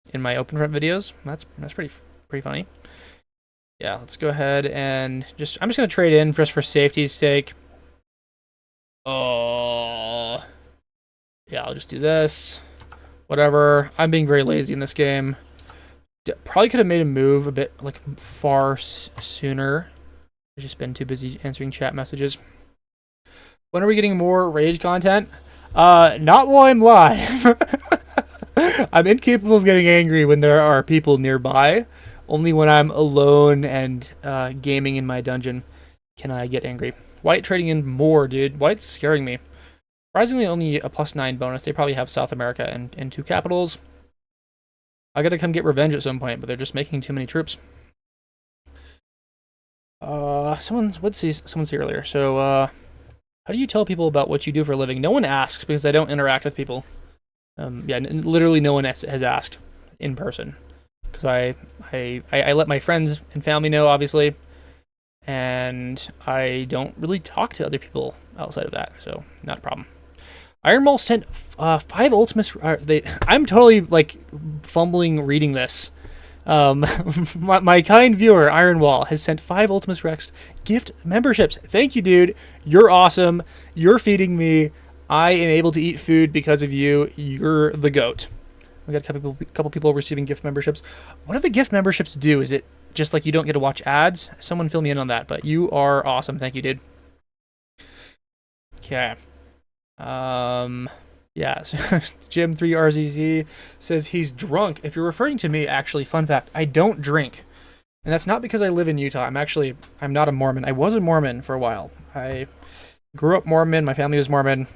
videos? That's pretty funny. Yeah, let's go ahead and I'm just gonna trade in just for safety's sake. Oh, yeah, I'll just do this. Whatever. I'm being very lazy in this game. Probably could have made a move a bit like far sooner. I've just been too busy answering chat messages. When are we getting more rage content? Not while I'm live. I'm incapable of getting angry when there are people nearby. Only when I'm alone and gaming in my dungeon can I get angry. White trading in more, dude. White's scaring me. Surprisingly, only a +9 bonus. They probably have South America and 2 capitals. I gotta come get revenge at some point, but they're just making too many troops. Someone say earlier. So, how do you tell people about what you do for a living? No one asks because I don't interact with people. Yeah, literally no one has asked in person because I let my friends and family know, obviously, and I don't really talk to other people outside of that, so not a problem. Iron Mall sent 5 ultimates. I'm totally like fumbling reading this. My kind viewer, Ironwall, has sent 5 Ultimus Rex gift memberships. Thank you, dude. You're awesome. You're feeding me. I am able to eat food because of you. You're the GOAT. We got a couple people receiving gift memberships. What do the gift memberships do? Is it just like you don't get to watch ads? Someone fill me in on that, but you are awesome. Thank you, dude. Okay. Yeah, so Jim3RZZ says he's drunk. If you're referring to me, actually, fun fact, I don't drink. And that's not because I live in Utah. I'm not a Mormon. I was a Mormon for a while. I grew up Mormon. My family was Mormon.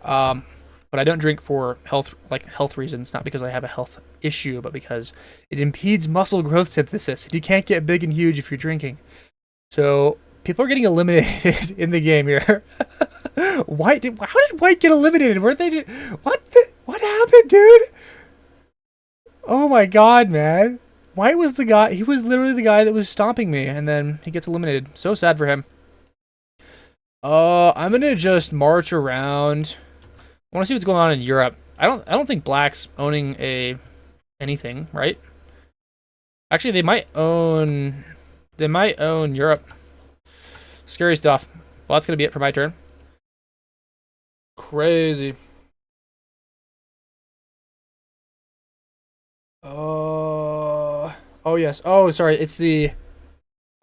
But I don't drink for health reasons, not because I have a health issue, but because it impedes muscle growth synthesis. And you can't get big and huge if you're drinking. So people are getting eliminated in the game here. How did White get eliminated? Weren't they? What happened, dude? Oh my god, man. White was the guy. He was literally the guy that was stomping me, and then he gets eliminated. So sad for him. I'm gonna just march around. I want to see what's going on in Europe. I don't think Black's owning anything, right? Actually, they might own Europe. Scary stuff. Well, that's gonna be it for my turn. Crazy. Oh yes. Oh, sorry. It's the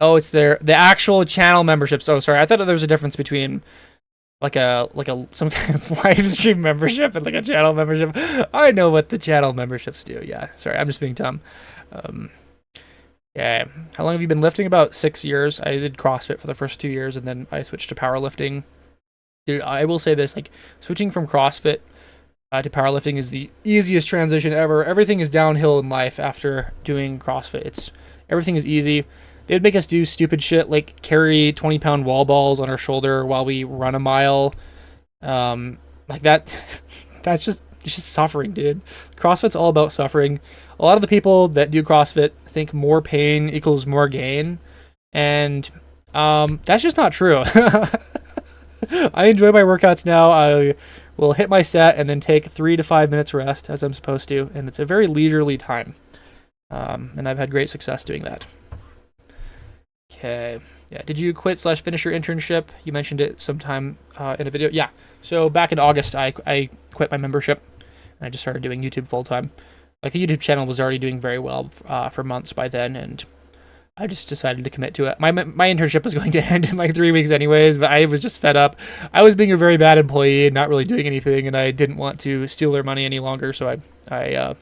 actual channel memberships. Oh, sorry. I thought there was a difference between some kind of live stream membership and like a channel membership. I know what the channel memberships do. Yeah. Sorry, I'm just being dumb. Yeah. How long have you been lifting? About 6 years. I did CrossFit for the first 2 years, and then I switched to powerlifting. Dude, I will say this, like, switching from CrossFit to powerlifting is the easiest transition ever. Everything is downhill in life after doing CrossFit. Everything is easy. They'd make us do stupid shit like carry 20-pound wall balls on our shoulder while we run a mile. Like that. It's just suffering, dude. CrossFit's all about suffering. A lot of the people that do CrossFit think more pain equals more gain. And that's just not true. I enjoy my workouts now. I will hit my set and then take 3 to 5 minutes rest as I'm supposed to, and it's a very leisurely time. And I've had great success doing that. Okay. Yeah. Did you quit/finish your internship? You mentioned it sometime in a video. Yeah. So back in August, I quit my membership and I just started doing YouTube full time. Like the YouTube channel was already doing very well for months by then, and I just decided to commit to it. My internship was going to end in like 3 weeks anyways, but I was just fed up. I was being a very bad employee and not really doing anything, and I didn't want to steal their money any longer, so I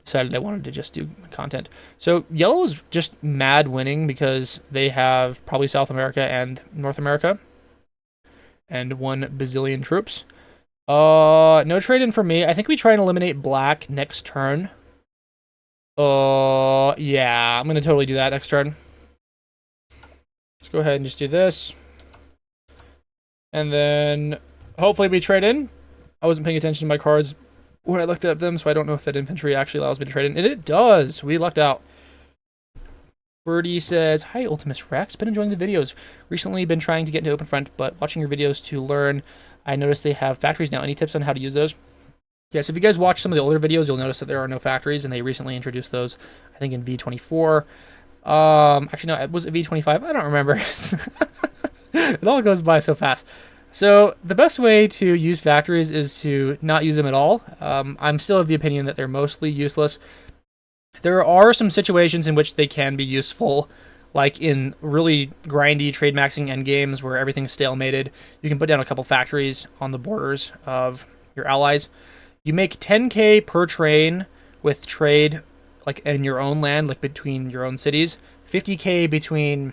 decided I wanted to just do content. So Yellow's just mad winning because they have probably South America and North America and 1 bazillion troops. No trade-in for me. I think we try and eliminate Black next turn. Yeah, I'm gonna totally do that next turn. Let's go ahead and just do this. And then hopefully we trade in. I wasn't paying attention to my cards when I looked at them, so I don't know if that infantry actually allows me to trade in. And it does. We lucked out. Birdie says, "Hi, Ultimus Rex. Been enjoying the videos. Recently been trying to get into OpenFront, but watching your videos to learn. I noticed they have factories now. Any tips on how to use those?" Yes, if you guys watch some of the older videos, you'll notice that there are no factories, and they recently introduced those, I think, in V24. Actually, no, was it V25? I don't remember. It all goes by so fast. So the best way to use factories is to not use them at all. I'm still of the opinion that they're mostly useless. There are some situations in which they can be useful, like in really grindy trade maxing endgames where everything's stalemated. You can put down a couple factories on the borders of your allies. You make 10k per train with trade, like in your own land, like between your own cities. 50k between,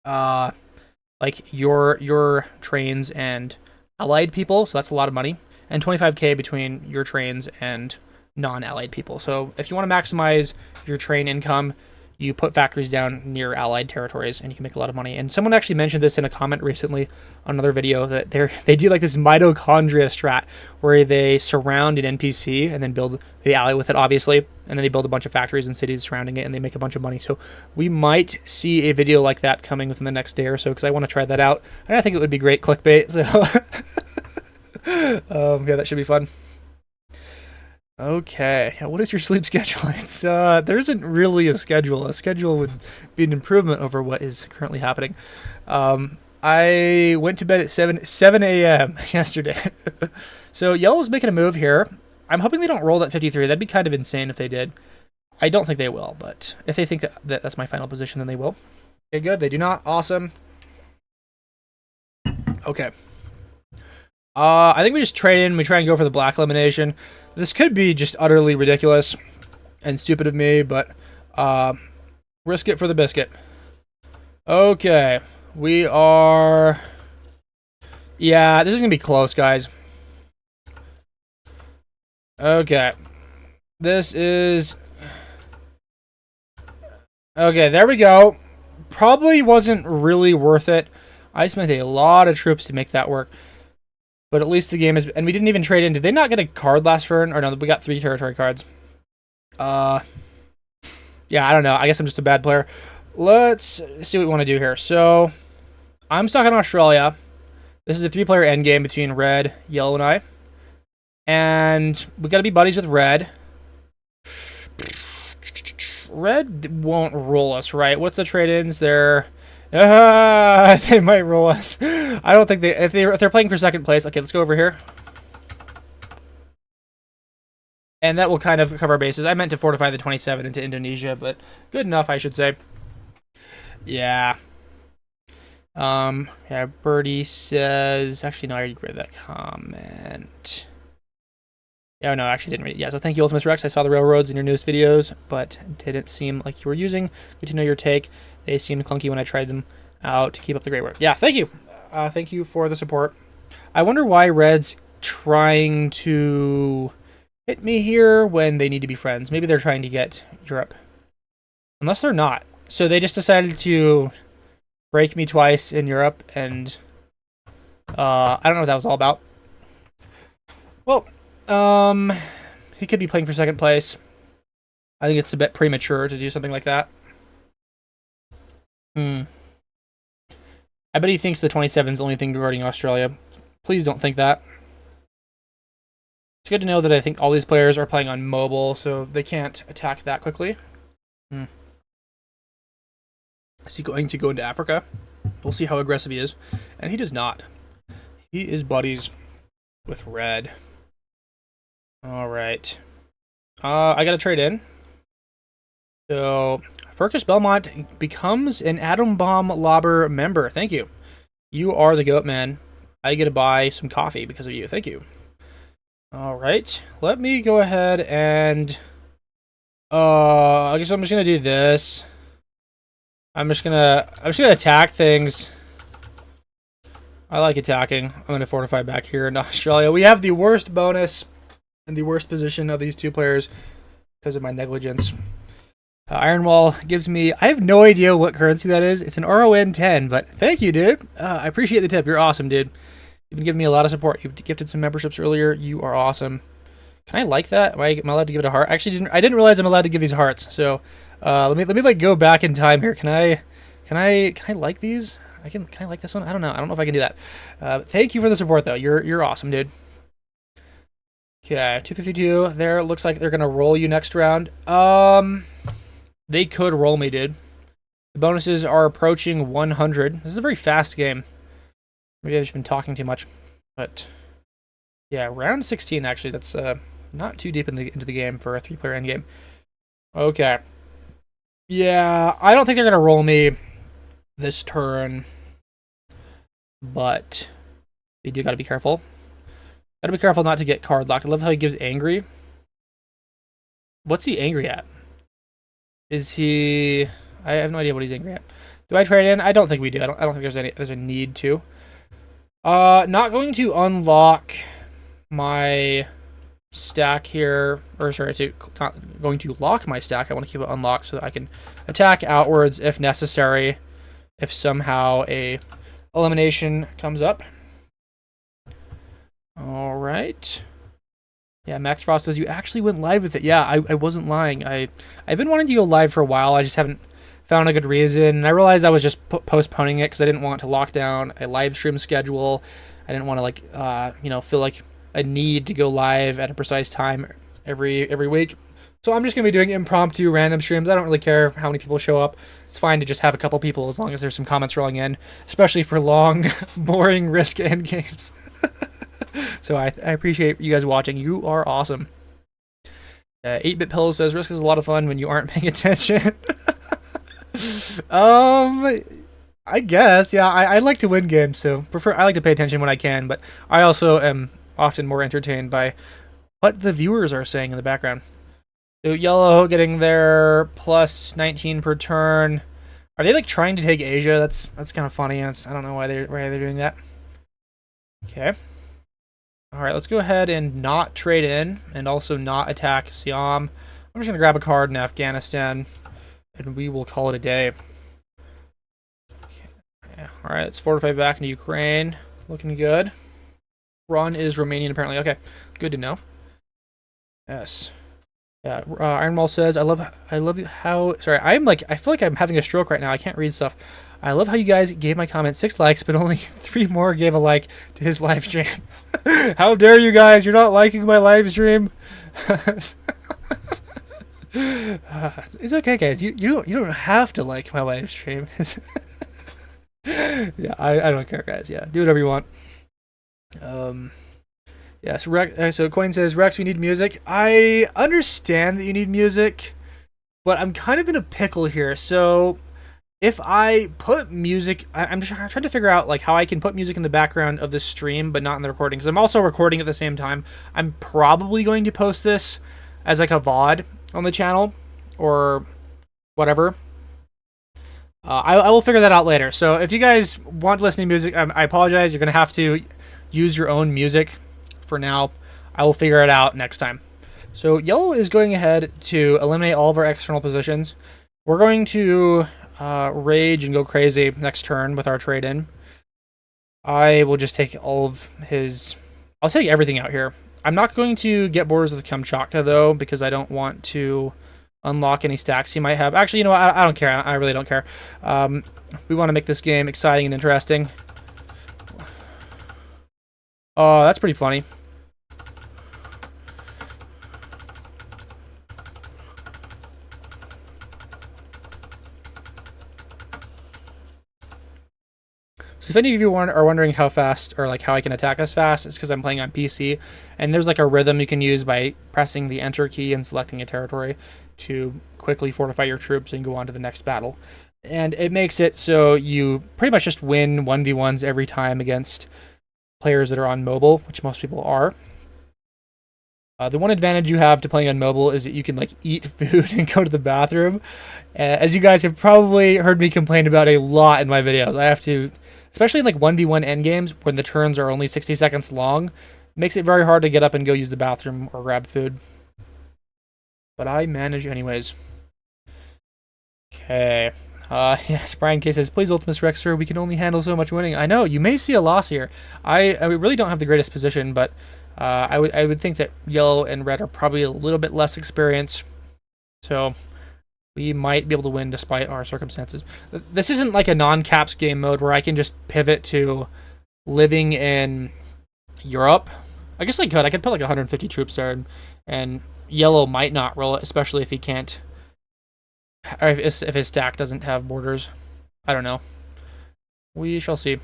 like your trains and allied people, so that's a lot of money. And 25k between your trains and non-allied people. So if you want to maximize your train income, you put factories down near allied territories and you can make a lot of money. And someone actually mentioned this in a comment recently on another video, that they do like this mitochondria strat where they surround an NPC and then build the ally with it, obviously, and then they build a bunch of factories and cities surrounding it and they make a bunch of money. So we might see a video like that coming within the next day or so, because I want to try that out and I think it would be great clickbait. So yeah, that should be fun. Okay, what is your sleep schedule? It's there isn't really a schedule. A schedule would be an improvement over what is currently happening. I went to bed at 7 a.m. yesterday. So yellow's making a move here. I'm hoping they don't roll that 53. That'd be kind of insane if they did. I don't think they will, but if they think that that's my final position, then they will. Okay, good. They do not. Awesome. Okay. I think we just trade in. We try and go for the black elimination. This could be just utterly ridiculous and stupid of me, but risk it for the biscuit. Okay. We are... Yeah, this is going to be close, guys. Okay. This is... Okay, there we go. Probably wasn't really worth it. I spent a lot of troops to make that work. But at least the game is... And we didn't even trade in. Did they not get a card last turn? Or no, we got 3 territory cards. Yeah, I don't know. I guess I'm just a bad player. Let's see what we want to do here. So, I'm stuck in Australia. This is a 3-player endgame between red, yellow, and I. And we got to be buddies with red. Red won't roll us, right? What's the trade-ins? They might roll us. I don't think if they're playing for second place. Okay, let's go over here. And that will kind of cover our bases. I meant to fortify the 27 into Indonesia, but good enough, I should say. Yeah. Yeah, Birdie says... Actually, no, I already read that comment. Yeah, no, I actually didn't read it. Yeah, so thank you, Ultimus Rex. I saw the railroads in your newest videos, but didn't seem like you were using. Good to know your take. They seemed clunky when I tried them out. Keep up the great work. Yeah, thank you. Thank you for the support. I wonder why Red's trying to hit me here when they need to be friends. Maybe they're trying to get Europe. Unless they're not. So they just decided to break me twice in Europe, and I don't know what that was all about. Well, he could be playing for second place. I think it's a bit premature to do something like that. I bet he thinks the 27 is the only thing regarding Australia. Please don't think that. It's good to know that I think all these players are playing on mobile, so they can't attack that quickly. Is he going to go into Africa? We'll see how aggressive he is. And he does not. He is buddies with red. Alright. I gotta trade in. So, Furcus Belmont becomes an Atom Bomb Lobber member. Thank you. You are the goat, man. I get to buy some coffee because of you. Thank you. Alright. Let me go ahead and... I guess I'm just gonna do this. I'm just gonna attack things. I like attacking. I'm gonna fortify back here in Australia. We have the worst bonus and the worst position of these two players because of my negligence. Ironwall gives me... I have no idea what currency that is. It's an RON 10, but thank you, dude. I appreciate the tip. You're awesome, dude. You've been giving me a lot of support. You've gifted some memberships earlier. You are awesome. Can I like that? Am I allowed to give it a heart? Actually, I didn't realize I'm allowed to give these hearts. So let me like go back in time here. Can I like these? Can I like this one? I don't know. I don't know if I can do that. Thank you for the support though. You're awesome, dude. Okay, 252. There looks like they're gonna roll you next round. They could roll me, dude. The bonuses are approaching 100. This is a very fast game. Maybe I've just been talking too much, but yeah, round 16 actually. That's not too deep into the game for a 3-player endgame. Okay. Yeah, I don't think they're gonna roll me this turn, but you do gotta be careful. Gotta be careful not to get card locked. I love how he gives angry. What's he angry at? Is he... I have no idea what he's angry at. Do I trade in? I don't think we do. I don't think there's a need to. Not going to unlock my stack here, or sorry, not going to lock my stack. I want to keep it unlocked so that I can attack outwards if necessary, if somehow a elimination comes up. All right. Yeah, Max Frost says you actually went live with it. Yeah, I wasn't lying. I've been wanting to go live for a while. I just haven't found a good reason. And I realized I was just postponing it because I didn't want to lock down a live stream schedule. I didn't want to feel like a need to go live at a precise time every week. So I'm just gonna be doing impromptu random streams. I don't really care how many people show up. It's fine to just have a couple people as long as there's some comments rolling in, especially for long, boring Risk end games. So I appreciate you guys watching. You are awesome. 8-Bit Pillow says Risk is a lot of fun when you aren't paying attention. I guess, yeah. I like to win games, so I like to pay attention when I can, but I also am often more entertained by what the viewers are saying in the background. So Yellow getting their plus 19 per turn. Are they like trying to take Asia? That's kind of funny. I don't know why they're doing that. Okay. All right, let's go ahead and not trade in and also not attack Siam. I'm just gonna grab a card in Afghanistan, and we will call it a day. Okay. All right, let's fortify back into Ukraine. Looking good. Ron is Romanian apparently. Okay, good to know. Yes. Yeah. Ironwall says, I love you how. Sorry, I feel like I'm having a stroke right now. I can't read stuff. I love how you guys gave my comment 6 likes, but only 3 more gave a like to his live stream. How dare you guys? You're not liking my live stream. It's okay, guys. You don't have to like my live stream. Yeah, I don't care, guys. Yeah, do whatever you want. Yeah, so Coin says, Rex, we need music. I understand that you need music, but I'm kind of in a pickle here. So if I put music, I'm trying to figure out like how I can put music in the background of the stream, but not in the recording, because I'm also recording at the same time. I'm probably going to post this as like a VOD on the channel or whatever. I will figure that out later. So if you guys want to listen to music, I apologize. You're going to have to use your own music for now. I will figure it out next time. So Yellow is going ahead to eliminate all of our external positions. We're going to rage and go crazy next turn with our trade-in. I will just take all of his... I'll take everything out here. I'm not going to get borders with Kamchatka, though, because I don't want to unlock any stacks he might have. Actually, you know what? I don't care. I really don't care. We want to make this game exciting and interesting. Oh, that's pretty funny. So if any of you are wondering how fast or like how I can attack this fast, it's because I'm playing on PC, and there's like a rhythm you can use by pressing the Enter key and selecting a territory to quickly fortify your troops and go on to the next battle. And it makes it so you pretty much just win 1v1s every time against players that are on mobile, which most people are. The one advantage you have to playing on mobile is that you can like eat food and go to the bathroom. As you guys have probably heard me complain about a lot in my videos, I have to, especially in like 1v1 endgames when the turns are only 60 seconds long, makes it very hard to get up and go use the bathroom or grab food. But I manage anyways. Okay. Yes, Brian K says, please Ultimus Rex, sir, we can only handle so much winning. I know, you may see a loss here. I really don't have the greatest position, but I would think that yellow and red are probably a little bit less experienced. So we might be able to win despite our circumstances. This isn't like a non-caps game mode where I can just pivot to living in Europe. I guess I could put like 150 troops there, and yellow might not roll it, especially if he can't, or if his stack doesn't have borders. I don't know. We shall see.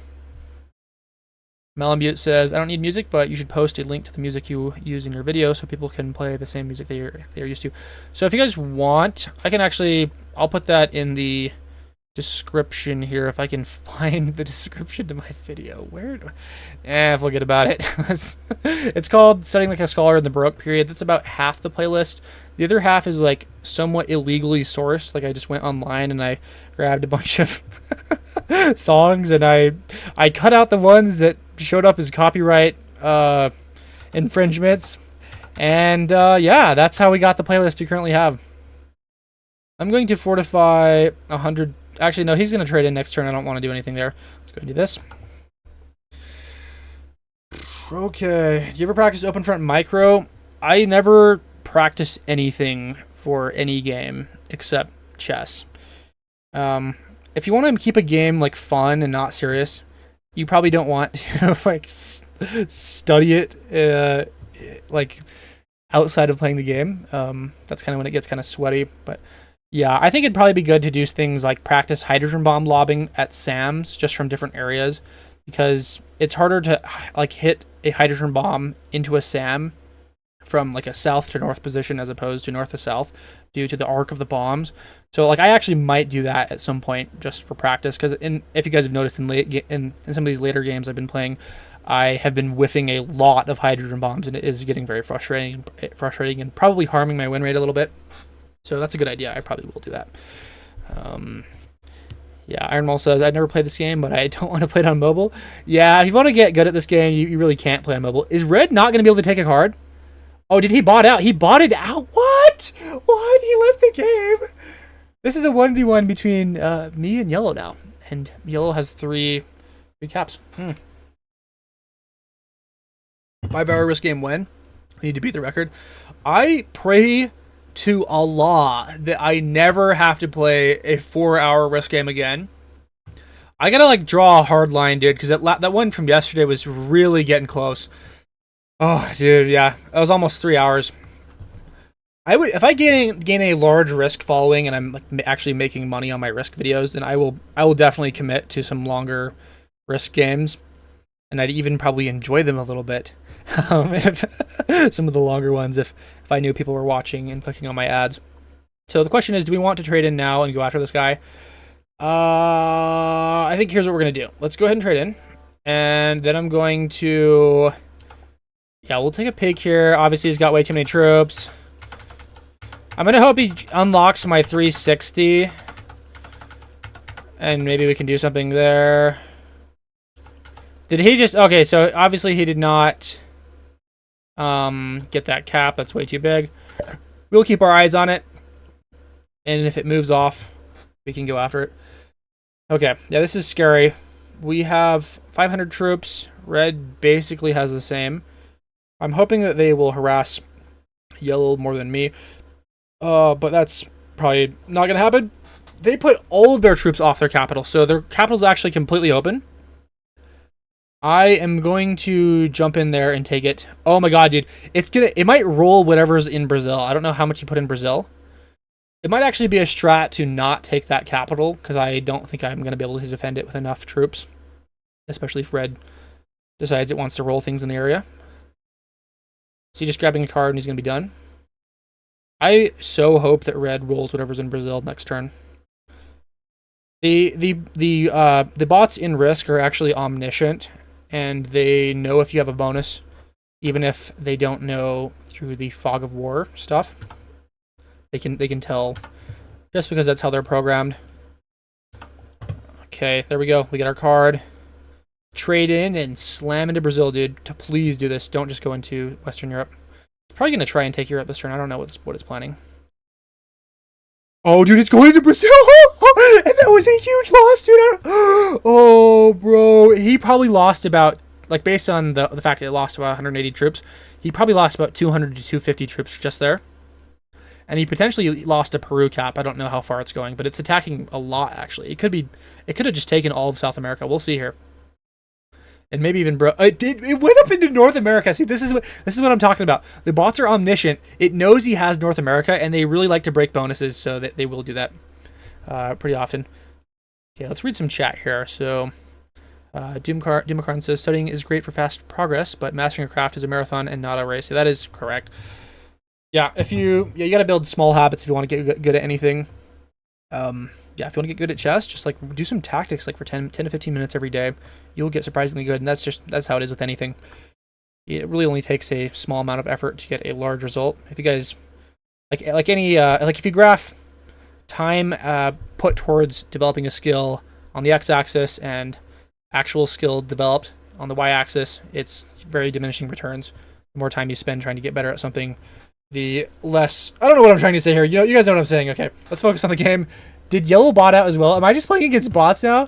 Melambute says, I don't need music, but you should post a link to the music you use in your video so people can play the same music they're used to. So if you guys want, I'll put that in the description here if I can find the description to my video. Forget about it. It's called Studying Like a Scholar in the Baroque Period. That's about half the playlist. The other half is like somewhat illegally sourced. Like I just went online and I grabbed a bunch of songs and I cut out the ones that showed up as copyright infringements. And yeah, that's how we got the playlist we currently have. I'm going to fortify 100. Actually, no, he's going to trade in next turn. I don't want to do anything there. Let's go and do this. Okay. Do you ever practice OpenFront Micro? I never practice anything for any game except chess. If you want to keep a game like fun and not serious, you probably don't want to like study it. Like, outside of playing the game. That's kind of when it gets kind of sweaty. But yeah, I think it'd probably be good to do things like practice hydrogen bomb lobbing at SAMs just from different areas, because it's harder to like hit a hydrogen bomb into a SAM from like a south to north position as opposed to north to south due to the arc of the bombs. So like I actually might do that at some point just for practice, because if you guys have noticed in some of these later games I've been playing, I have been whiffing a lot of hydrogen bombs, and it is getting very frustrating and probably harming my win rate a little bit. So that's a good idea. I probably will do that. Yeah, Iron Mall says, I've never played this game, but I don't want to play it on mobile. Yeah, if you want to get good at this game, you really can't play on mobile. Is Red not going to be able to take a card? Oh, did he bot out? He botted out? What? What? He left the game? This is a 1v1 between me and Yellow now. And Yellow has three caps. 5-hour risk game win. We need to beat the record. I pray to Allah that I never have to play a 4-hour risk game again. I gotta like draw a hard line, dude, because that one from yesterday was really getting close. Oh, dude, yeah, that was almost 3 hours. I would, if I gain a large risk following and I'm like actually making money on my risk videos, then I will definitely commit to some longer risk games, and I'd even probably enjoy them a little bit. If some of the longer ones, if I knew people were watching and clicking on my ads. So the question is, do we want to trade in now and go after this guy? I think here's what we're gonna do. Let's go ahead and trade in, and then I'm going to, yeah, we'll take a pig here. Obviously he's got way too many troops. I'm gonna hope he unlocks my 360, and maybe we can do something there. Did he just, okay, so obviously he did not get that cap. That's way too big. We'll keep our eyes on it, and if it moves off, we can go after it. Okay, yeah, this is scary. We have 500 troops. Red basically has the same. I'm hoping that they will harass Yellow more than me, but that's probably not gonna happen. They put all of their troops off their capital, so their capital's actually completely open. I am going to jump in there and take it. Oh my god, dude. It might roll whatever's in Brazil. I don't know how much you put in Brazil. It might actually be a strat to not take that capital, because I don't think I'm going to be able to defend it with enough troops. Especially if Red decides it wants to roll things in the area. Is he just grabbing a card and he's going to be done? I so hope that Red rolls whatever's in Brazil next turn. The bots in Risk are actually omniscient, and they know if you have a bonus, even if they don't know through the Fog of War stuff. They can tell just because that's how they're programmed. Okay, there we go. We get our card. Trade in and slam into Brazil, dude. Please do this. Don't just go into Western Europe. It's probably gonna try and take Europe this turn. I don't know what it's planning. Oh, dude, it's going to Brazil! And that was a huge loss, dude! Oh, bro. He probably lost about, like, based on the fact that it lost about 180 troops, he probably lost about 200 to 250 troops just there. And he potentially lost a Peru cap. I don't know how far it's going, but it's attacking a lot, actually. It could have just taken all of South America. We'll see here. And maybe even it went up into North America. See, this is what I'm talking about. The bots are omniscient. It knows he has North America, and they really like to break bonuses, so that they will do that pretty often. Okay, let's read some chat here. So, Doomacron says, studying is great for fast progress, but mastering a craft is a marathon and not a race. So that is correct. Yeah, you got to build small habits if you want to get good at anything. Yeah, if you want to get good at chess, just like do some tactics like for 10 to 15 minutes every day. You'll get surprisingly good, and that's how it is with anything. It really only takes a small amount of effort to get a large result. If you guys like if you graph time put towards developing a skill on the x-axis and actual skill developed on the y-axis, it's very diminishing returns. The more time you spend trying to get better at something, the less. I don't know what I'm trying to say here. You guys know what I'm saying. Okay, let's focus on the game. Did Yellow bot out as well? Am I just playing against bots now?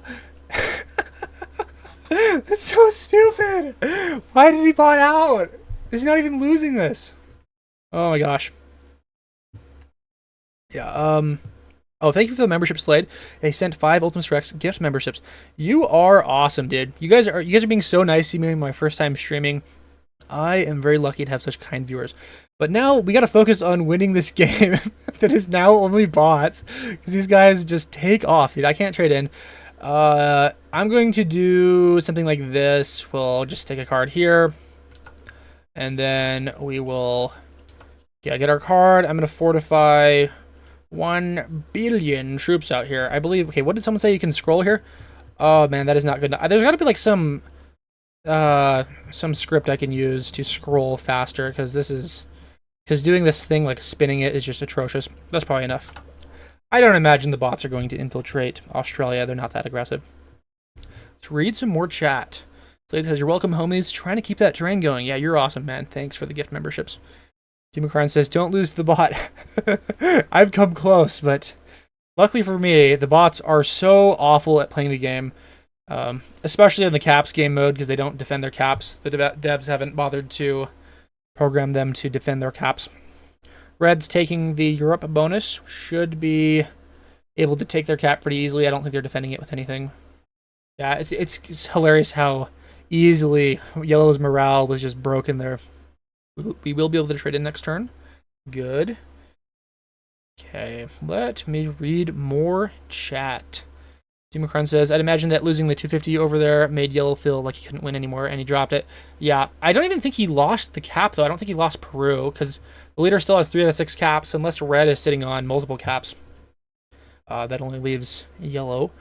That's so stupid. Why did he bot out? He's not even losing this. Oh my gosh. Yeah. Oh, thank you for the membership, Slade. They sent 5 Ultimus Rex gift memberships. You are awesome, dude. You guys are being so nice to me my first time streaming. I am very lucky to have such kind viewers. But now we got to focus on winning this game that is now only bots, because these guys just take off, dude. I can't trade in. I'm going to do something like this. We'll just take a card here, and then we will get our card. I'm going to fortify 1 billion troops out here, I believe. Okay, what did someone say? You can scroll here? Oh man, that is not good. There's got to be like some script I can use to scroll faster, because doing this thing like spinning it is just atrocious. That's probably enough. I don't imagine the bots are going to infiltrate Australia. They're not that aggressive. Let's read some more chat. Slade says, "You're welcome, homies. Trying to keep that train going." Yeah, you're awesome, man. Thanks for the gift memberships. Jim McCarn says, "Don't lose to the bot." I've come close, but luckily for me, the bots are so awful at playing the game. Especially in the caps game mode, because they don't defend their caps. The devs haven't bothered to program them to defend their caps. Reds taking the Europe bonus should be able to take their cap pretty easily. I don't think they're defending it with anything. Yeah, it's hilarious how easily Yellow's morale was just broken there. We will be able to trade in next turn. Good. Okay, let me read more chat. Democron says, "I'd imagine that losing the 250 over there made Yellow feel like he couldn't win anymore, and he dropped it." Yeah, I don't even think he lost the cap, though. I don't think he lost Peru, because the leader still has 3 out of 6 caps, unless Red is sitting on multiple caps. That only leaves Yellow.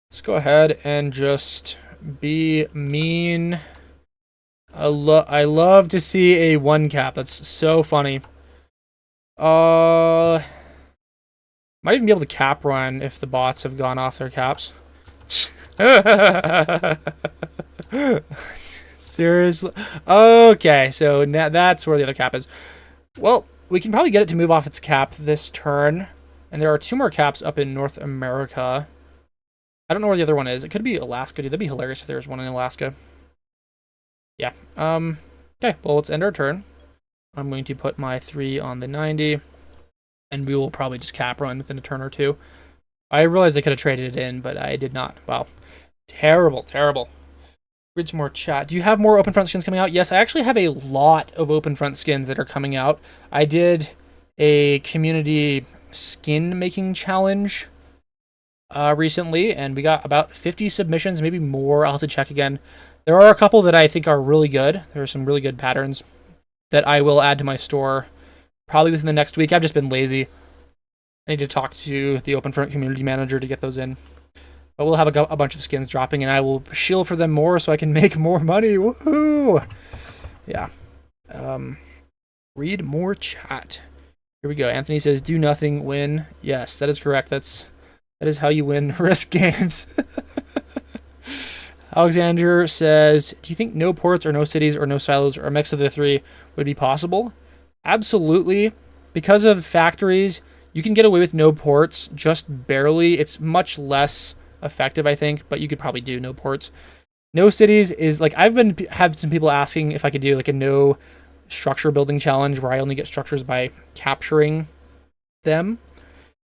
Let's go ahead and just be mean. I love to see a 1 cap. That's so funny. Might even be able to cap run if the bots have gone off their caps. Seriously? Okay, so now that's where the other cap is. Well, we can probably get it to move off its cap this turn. And there are 2 more caps up in North America. I don't know where the other one is. It could be Alaska, dude. That'd be hilarious if there was one in Alaska. Yeah. Okay, well, let's end our turn. I'm going to put my 3 on the 90. And we will probably just cap run within a turn or 2. I realized I could have traded it in, but I did not. Wow. Terrible, terrible. Read some more chat. Do you have more OpenFront skins coming out? Yes, I actually have a lot of OpenFront skins that are coming out. I did a community skin making challenge recently, and we got about 50 submissions, maybe more. I'll have to check again. There are a couple that I think are really good. There are some really good patterns that I will add to my store probably within the next week. I've just been lazy. I need to talk to the OpenFront community manager to get those in. But we'll have a bunch of skins dropping, and I will shield for them more so I can make more money. Woohoo! Yeah. Read more chat. Here we go. Anthony says, "Do nothing, win." Yes, that is correct. That is how you win risk games. Alexander says, "Do you think no ports or no cities or no silos or a mix of the 3 would be possible?" Absolutely. Because of factories, you can get away with no ports, just barely. It's much less effective, I think, but you could probably do no ports. No cities is like, had some people asking if I could do like a no structure building challenge where I only get structures by capturing them.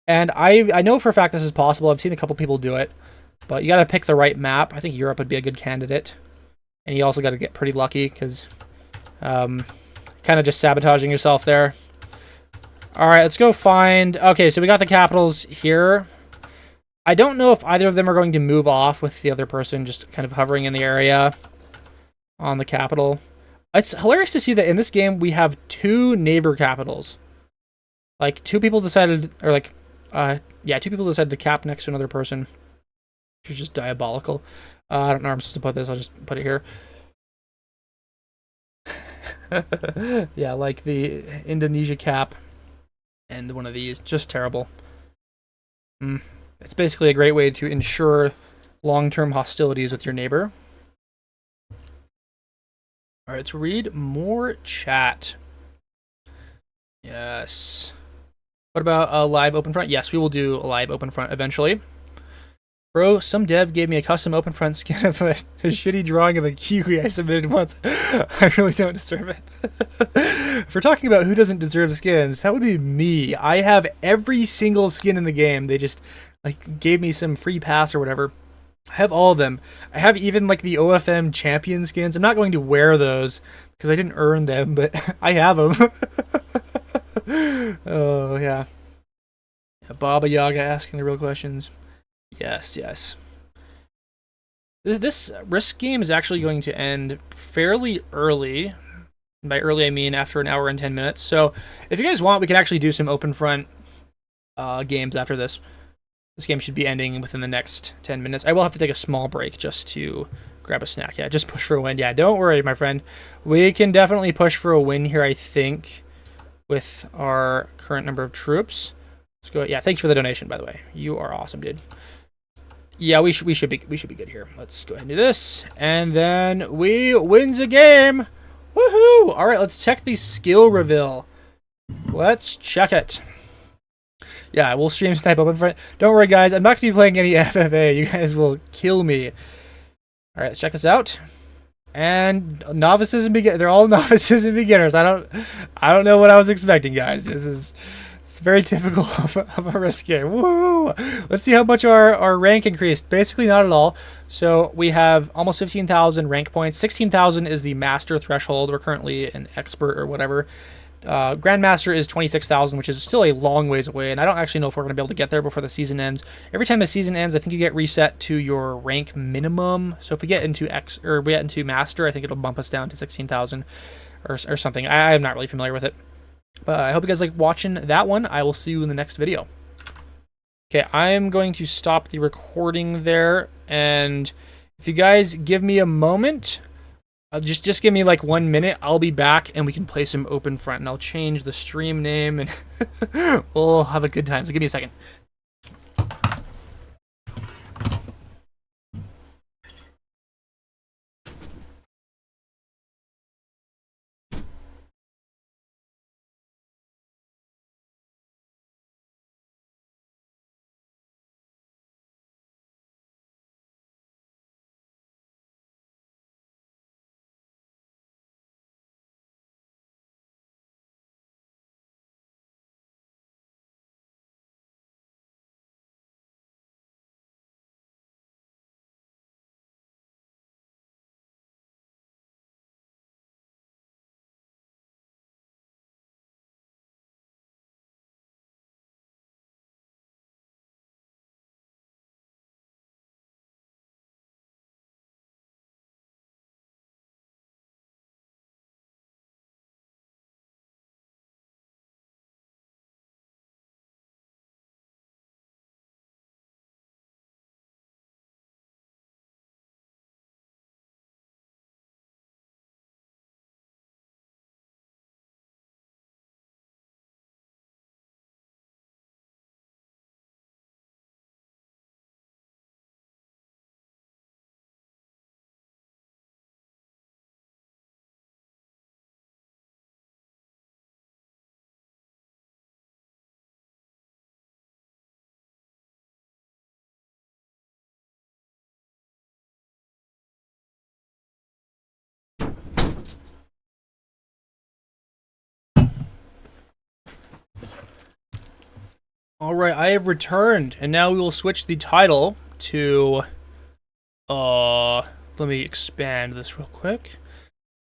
And I know for a fact this is possible. I've seen a couple people do it, but you got to pick the right map. I think Europe would be a good candidate. And you also got to get pretty lucky, because kind of just sabotaging yourself there. All right, let's go find... Okay, so we got the capitals here. I don't know if either of them are going to move off with the other person just kind of hovering in the area on the capital. It's hilarious to see that in this game we have 2 neighbor capitals. Like, 2 people decided... Or like... yeah, 2 people decided to cap next to another person. Which is just diabolical. I don't know where I'm supposed to put this. I'll just put it here. Yeah, like the Indonesia cap and one of these. Just terrible. It's basically a great way to ensure long-term hostilities with your neighbor. All right, let's read more chat. Yes. What about a live OpenFront? Yes, we will do a live OpenFront eventually. Bro, some dev gave me a custom OpenFront skin of a shitty drawing of a kiwi I submitted once. I really don't deserve it. If we're talking about who doesn't deserve skins, that would be me. I have every single skin in the game. They just like gave me some free pass or whatever. I have all of them. I have even like the OFM champion skins. I'm not going to wear those because I didn't earn them, but I have them. Oh, yeah. Baba Yaga asking the real questions. Yes, yes. This risk game is actually going to end fairly early. By early, I mean after an hour and 10 minutes. So if you guys want, we can actually do some OpenFront games after this. This game should be ending within the next 10 minutes. I will have to take a small break just to grab a snack. Yeah, just push for a win. Yeah, don't worry, my friend. We can definitely push for a win here, I think, with our current number of troops. Let's go. Yeah, thanks for the donation, by the way. You are awesome, dude. Yeah, we should be good here. Let's go ahead and do this, and then we wins a game. Woohoo! All right, let's check the skill reveal. Let's check it. Yeah, we'll stream Snipe OpenFront. Don't worry, guys. I'm not going to be playing any FFA. You guys will kill me. All right, let's check this out. And novices and beginners. They're all novices and beginners. I don't know what I was expecting, guys. It's very typical of a risk game. Woo! Let's see how much our rank increased. Basically, not at all. So we have almost 15,000 rank points. 16,000 is the master threshold. We're currently an expert or whatever. Grandmaster is 26,000, which is still a long ways away, and I don't actually know if we're going to be able to get there before the season ends. Every time the season ends, I think you get reset to your rank minimum. So if we get into Master, I think it'll bump us down to 16,000 or something. I'm not really familiar with it. But I hope you guys like watching that one. I will see you in the next video. Okay, I'm going to stop the recording there, and if you guys give me a moment, just give me like 1 minute. I'll be back, and we can play some OpenFront, and I'll change the stream name, and we'll have a good time. So give me a second. All right, I have returned, and now we will switch the title to, let me expand this real quick.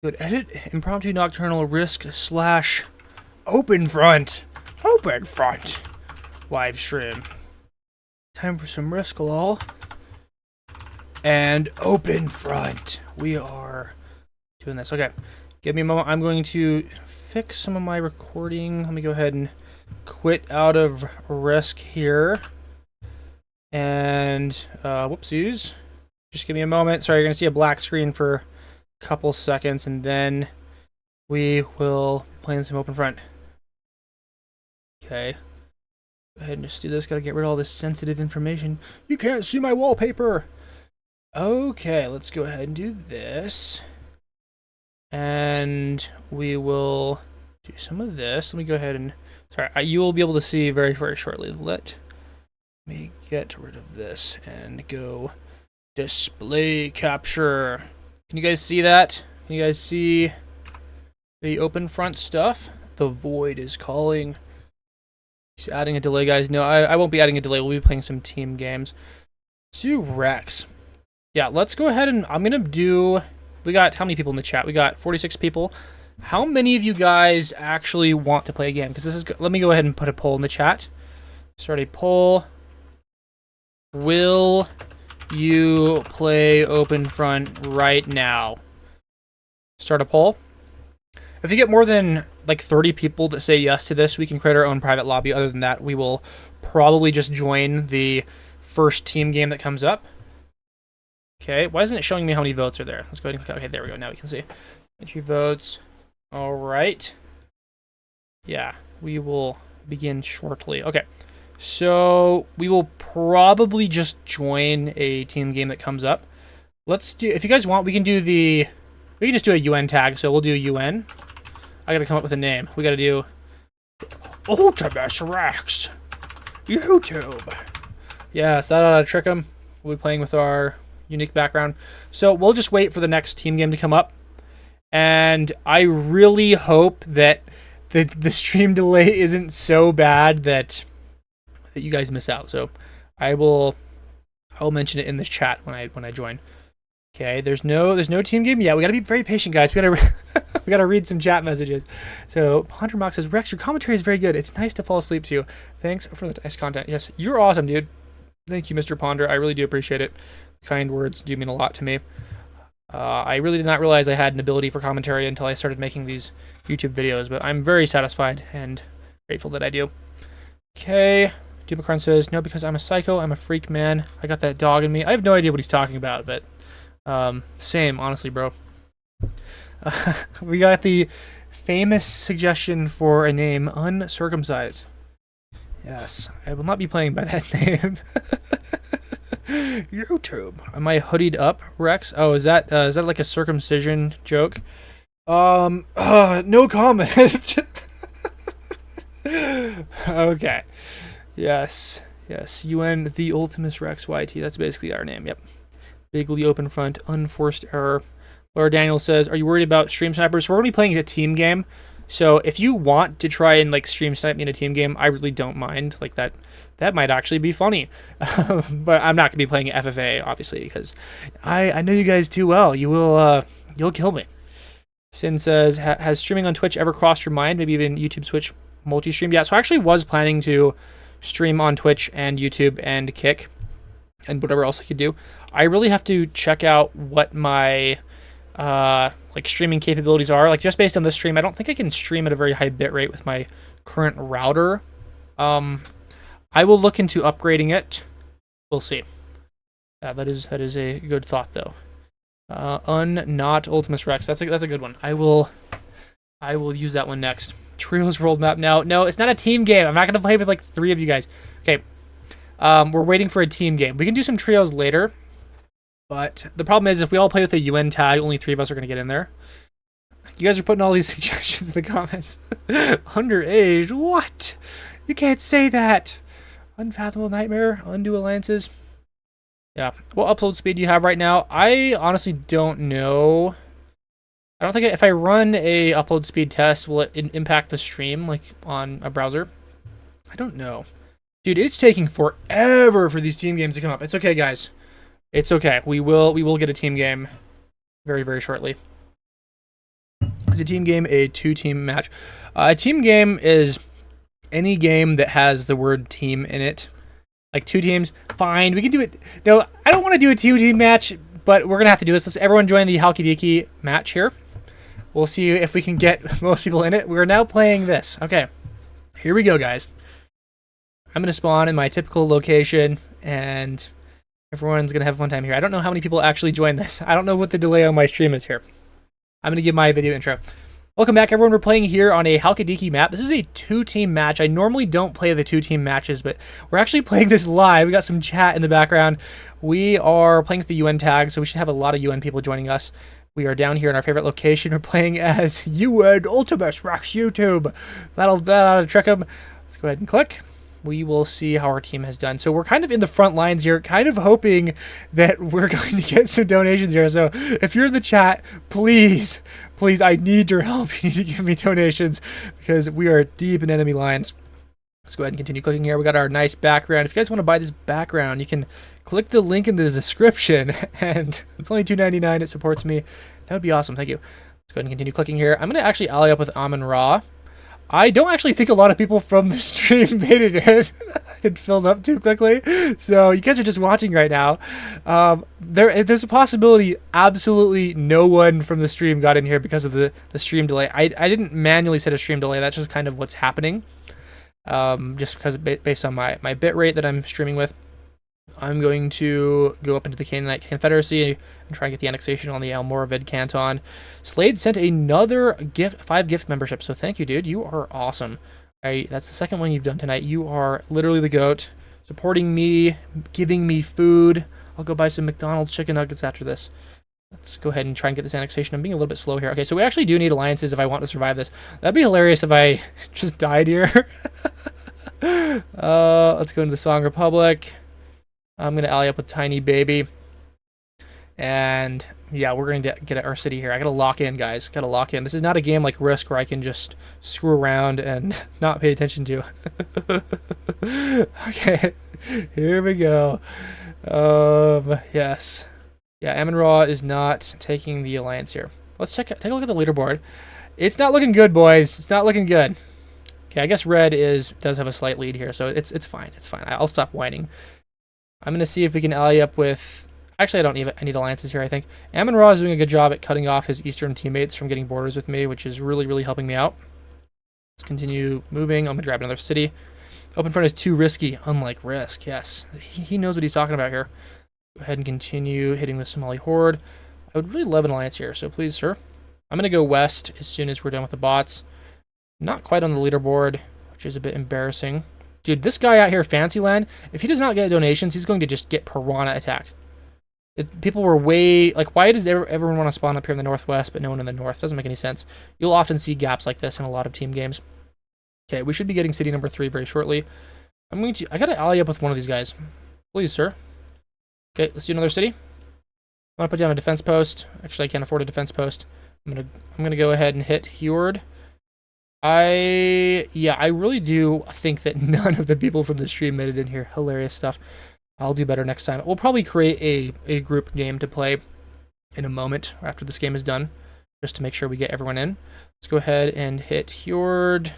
Go to edit, Impromptu Nocturnal Risk / OpenFront. OpenFront. Live stream. Time for some Risk lol. And OpenFront. We are doing this. Okay, give me a moment. I'm going to fix some of my recording. Let me go ahead and quit out of Risk here. And, whoopsies. Just give me a moment. Sorry, you're going to see a black screen for a couple seconds, and then we will play in some OpenFront. Okay. Go ahead and just do this. Got to get rid of all this sensitive information. You can't see my wallpaper! Okay, let's go ahead and do this. And we will do some of this. Let me go ahead and... Sorry, you will be able to see very, very shortly. Let me get rid of this and go display capture. Can you guys see that? Can you guys see the OpenFront stuff? The void is calling. He's adding a delay, guys. No, I won't be adding a delay. We'll be playing some team games. To Rex. Yeah, let's go ahead and I'm going to do... We got how many people in the chat? We got 46 people. How many of you guys actually want to play a game? Because this is... Let me go ahead and put a poll in the chat. Start a poll. Will you play OpenFront right now? Start a poll. If you get more than like 30 people that say yes to this, we can create our own private lobby. Other than that, we will probably just join the first team game that comes up. Okay, why isn't it showing me how many votes are there? Let's go ahead and click. Okay, there we go. Now we can see 3 votes. All right. Yeah, we will begin shortly. Okay, so we will probably just join a team game that comes up. Let's do. If you guys want, we can do the. We can just do a UN tag. So we'll do UN. I gotta come up with a name. We gotta do Ultimus Rex YouTube. Yes, that ought to trick them. We'll be playing with our unique background. So we'll just wait for the next team game to come up. And I really hope that the stream delay isn't so bad that you guys miss out. So I will mention it in the chat when I join. Okay, there's no team game. Yeah, we gotta be very patient, guys. We gotta read some chat messages. So Hunter Mox says, Rex, your commentary is very good. It's nice to fall asleep to you. Thanks for the nice content. Yes, you're awesome, dude. Thank you, Mr. Ponder. I really do appreciate it. Kind words do mean a lot to me. I really did not realize I had an ability for commentary until I started making these YouTube videos, but I'm very satisfied and grateful that I do. Okay, Dubacron says, no, because I'm a psycho. I'm a freak, man. I got that dog in me. I have no idea what he's talking about, but same, honestly, bro. We got the famous suggestion for a name, Uncircumcised. Yes, I will not be playing by that name. YouTube. Am I hoodied up, Rex? Oh, is that like a circumcision joke? No comment. Okay. Yes. UN the Ultimus Rex YT. That's basically our name. Yep. Bigly OpenFront. Unforced error. Laura Daniel says, "Are you worried about stream snipers?" We're gonna be playing a team game. So if you want to try and like stream snipe me in a team game, I really don't mind. Like that might actually be funny. But I'm not gonna be playing FFA obviously because I know you guys too well. You'll kill me. Sin says, has streaming on Twitch ever crossed your mind? Maybe even YouTube Switch multi-stream? Yeah, so I actually was planning to stream on Twitch and YouTube and Kick and whatever else I could do. I really have to check out what my like streaming capabilities are. Like just based on this stream, I don't think I can stream at a very high bit rate with my current router. I will look into upgrading it. We'll see. That is a good thought though. Not Ultimus Rex. That's a good one. I will use that one next. Trios world map now. No, it's not a team game. I'm not gonna play with like 3 of you guys. Okay. We're waiting for a team game. We can do some trios later. But the problem is, if we all play with a UN tag, only 3 of us are going to get in there. You guys are putting all these suggestions in the comments. Underage? What? You can't say that. Unfathomable nightmare. Undo alliances. Yeah. What upload speed do you have right now? I honestly don't know. I don't think if I run a upload speed test, will it impact the stream like on a browser? I don't know. Dude, it's taking forever for these team games to come up. It's okay, guys. It's okay. We will get a team game very, very shortly. Is a team game a 2-team match? A team game is any game that has the word team in it. Like 2 teams, fine. We can do it. No, I don't want to do a 2-team match, but we're going to have to do this. Let's everyone join the Halkidiki match here. We'll see if we can get most people in it. We're now playing this. Okay. Here we go, guys. I'm going to spawn in my typical location, and everyone's going to have a fun time here. I don't know how many people actually joined this. I don't know what the delay on my stream is here. I'm going to give my video intro. Welcome back, everyone. We're playing here on a Halkidiki map. This is a 2-team match. I normally don't play the 2-team matches, but we're actually playing this live. We got some chat in the background. We are playing with the UN tag, so we should have a lot of UN people joining us. We are down here in our favorite location. We're playing as UN Ultimus Rex YouTube. That ought to trick them. Let's go ahead and click. We will see how our team has done. So we're kind of in the front lines here, kind of hoping that we're going to get some donations here. So if you're in the chat, please, I need your help. You need to give me donations because we are deep in enemy lines. Let's go ahead and continue clicking here. We got our nice background. If you guys want to buy this background, you can click the link in the description, and it's only $2.99. It supports me. That would be awesome. Thank you. Let's go ahead and continue clicking here. I'm going to actually ally up with Amon Ra. I don't actually think a lot of people from the stream made it in. It filled up too quickly. So you guys are just watching right now. There's a possibility absolutely no one from the stream got in here because of the stream delay. I didn't manually set a stream delay. That's just kind of what's happening. Just because based on my bit rate that I'm streaming with. I'm going to go up into the Canaanite Confederacy and try and get the annexation on the Almoravid Canton. Slade sent another 5 gift memberships, so thank you, dude. You are awesome. That's the second one you've done tonight. You are literally the GOAT. Supporting me, giving me food. I'll go buy some McDonald's chicken nuggets after this. Let's go ahead and try and get this annexation. I'm being a little bit slow here. Okay, so we actually do need alliances if I want to survive this. That'd be hilarious if I just died here. Let's go into the Song Republic. I'm going to ally up with Tiny Baby. And yeah, we're going to get our city here. I got to lock in, guys. Got to lock in. This is not a game like Risk where I can just screw around and not pay attention to. Okay, here we go. Yes. Yeah, Amon Ra is not taking the alliance here. Let's take a look at the leaderboard. It's not looking good, boys. It's not looking good. Okay, I guess Red does have a slight lead here, so it's fine. It's fine. I'll stop whining. I'm gonna see if we can ally up with. Actually, I need alliances here. I think Amon Ra is doing a good job at cutting off his eastern teammates from getting borders with me, which is really helping me out. Let's continue moving. I'm gonna grab another city. OpenFront is too risky, unlike Risk. Yes, he knows what he's talking about here. Go ahead and continue hitting the Somali horde. I would really love an alliance here, so please, sir. I'm gonna go west as soon as we're done with the bots. Not quite on the leaderboard, which is a bit embarrassing. Dude, this guy out here, Fancyland, if he does not get donations, he's going to just get piranha attacked. People were way... Like, why does everyone want to spawn up here in the northwest, but no one in the north? Doesn't make any sense. You'll often see gaps like this in a lot of team games. Okay, we should be getting city number 3 very shortly. I gotta ally up with one of these guys. Please, sir. Okay, let's do another city. I want to put down a defense post. Actually, I can't afford a defense post. I'm gonna go ahead and hit Hjord. I really do think that none of the people from the stream made it in here. Hilarious stuff. I'll do better next time. We'll probably create a group game to play in a moment after this game is done, just to make sure we get everyone in. Let's go ahead and hit Hjord.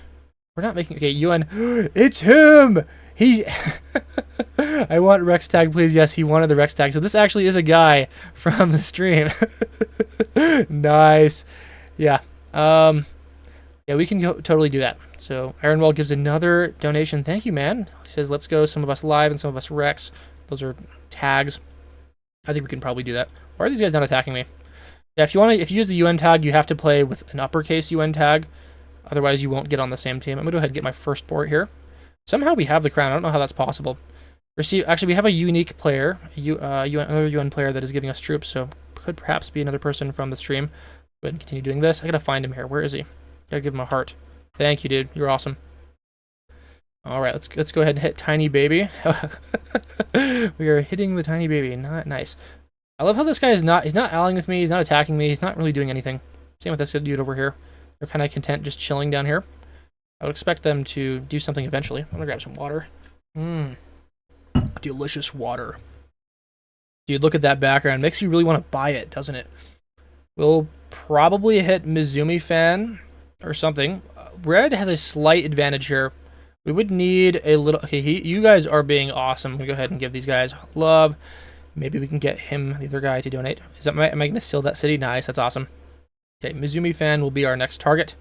We're not making... Okay, UN. It's him! He... I want Rex tag, please. Yes, he wanted the Rex tag. So this actually is a guy from the stream. Nice. Yeah. Yeah, we can totally do that. So Ironwell gives another donation. Thank you, man. He says, let's go. Some of us live and some of us Rex. Those are tags. I think we can probably do that. Why are these guys not attacking me? Yeah, if you use the UN tag, you have to play with an uppercase UN tag. Otherwise, you won't get on the same team. I'm going to go ahead and get my first port here. Somehow we have the crown. I don't know how that's possible. Actually, we have a unique player, another UN player that is giving us troops, so could perhaps be another person from the stream. Go ahead and continue doing this. I got to find him here. Where is he? Gotta give him a heart. Thank you, dude. You're awesome. All right, let's go ahead and hit Tiny Baby. We are hitting the Tiny Baby. Not nice. I love how this guy he's not allying with me. He's not attacking me. He's not really doing anything. Same with this dude over here. They're kind of content just chilling down here. I would expect them to do something eventually. I'm gonna grab some water. Delicious water. Dude, look at that background. Makes you really want to buy it, doesn't it? We'll probably hit Mizumi fan or something. Red has a slight advantage here. We would need a little... Okay, you guys are being awesome. I'm going to go ahead and give these guys love. Maybe we can get him, the other guy, to donate. Am I going to seal that city? Nice, that's awesome. Okay, Mizumi fan will be our next target.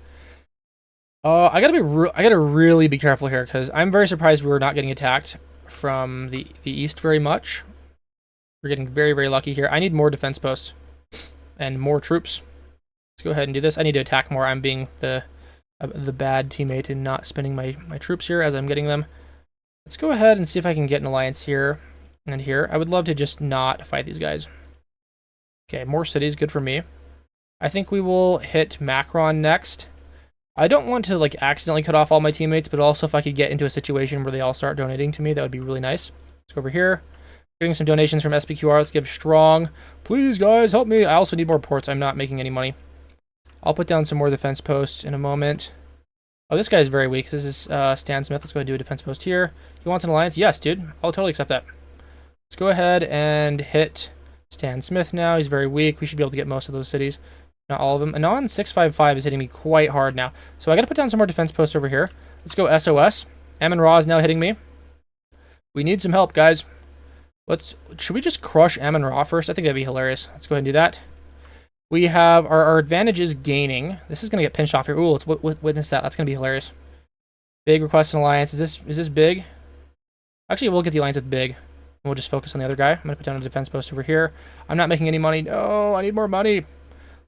I gotta really be careful here, because I'm very surprised we're not getting attacked from the east very much. We're getting very lucky here. I need more defense posts and more troops. Let's go ahead and do this. I need to attack more. I'm being the bad teammate and not spending my troops here as I'm getting them. Let's go ahead and see if I can get an alliance here and here. I would love to just not fight these guys. Okay, more cities, good for me. I think we will hit Macron next. I don't want to like accidentally cut off all my teammates, but also if I could get into a situation where they all start donating to me, that would be really nice. Let's go over here. Getting some donations from SPQR. Let's give strong. Please, guys, help me. I also need more ports. I'm not making any money. I'll put down some more defense posts in a moment. Oh, this guy's very weak. This is Stan Smith. Let's go ahead and do a defense post here. He wants an alliance? Yes, dude. I'll totally accept that. Let's go ahead and hit Stan Smith now. He's very weak. We should be able to get most of those cities. Not all of them. Anon 655 is hitting me quite hard now. So I got to put down some more defense posts over here. Let's go SOS. Ammon Ra is now hitting me. We need some help, guys. Should we just crush Ammon Ra first? I think that'd be hilarious. Let's go ahead and do that. We have our advantage is gaining. This is going to get pinched off here. Ooh, let's witness that. That's going to be hilarious. Big request an alliance. Is this big? Actually, we'll get the alliance with big. We'll just focus on the other guy. I'm going to put down a defense post over here. I'm not making any money. No, I need more money.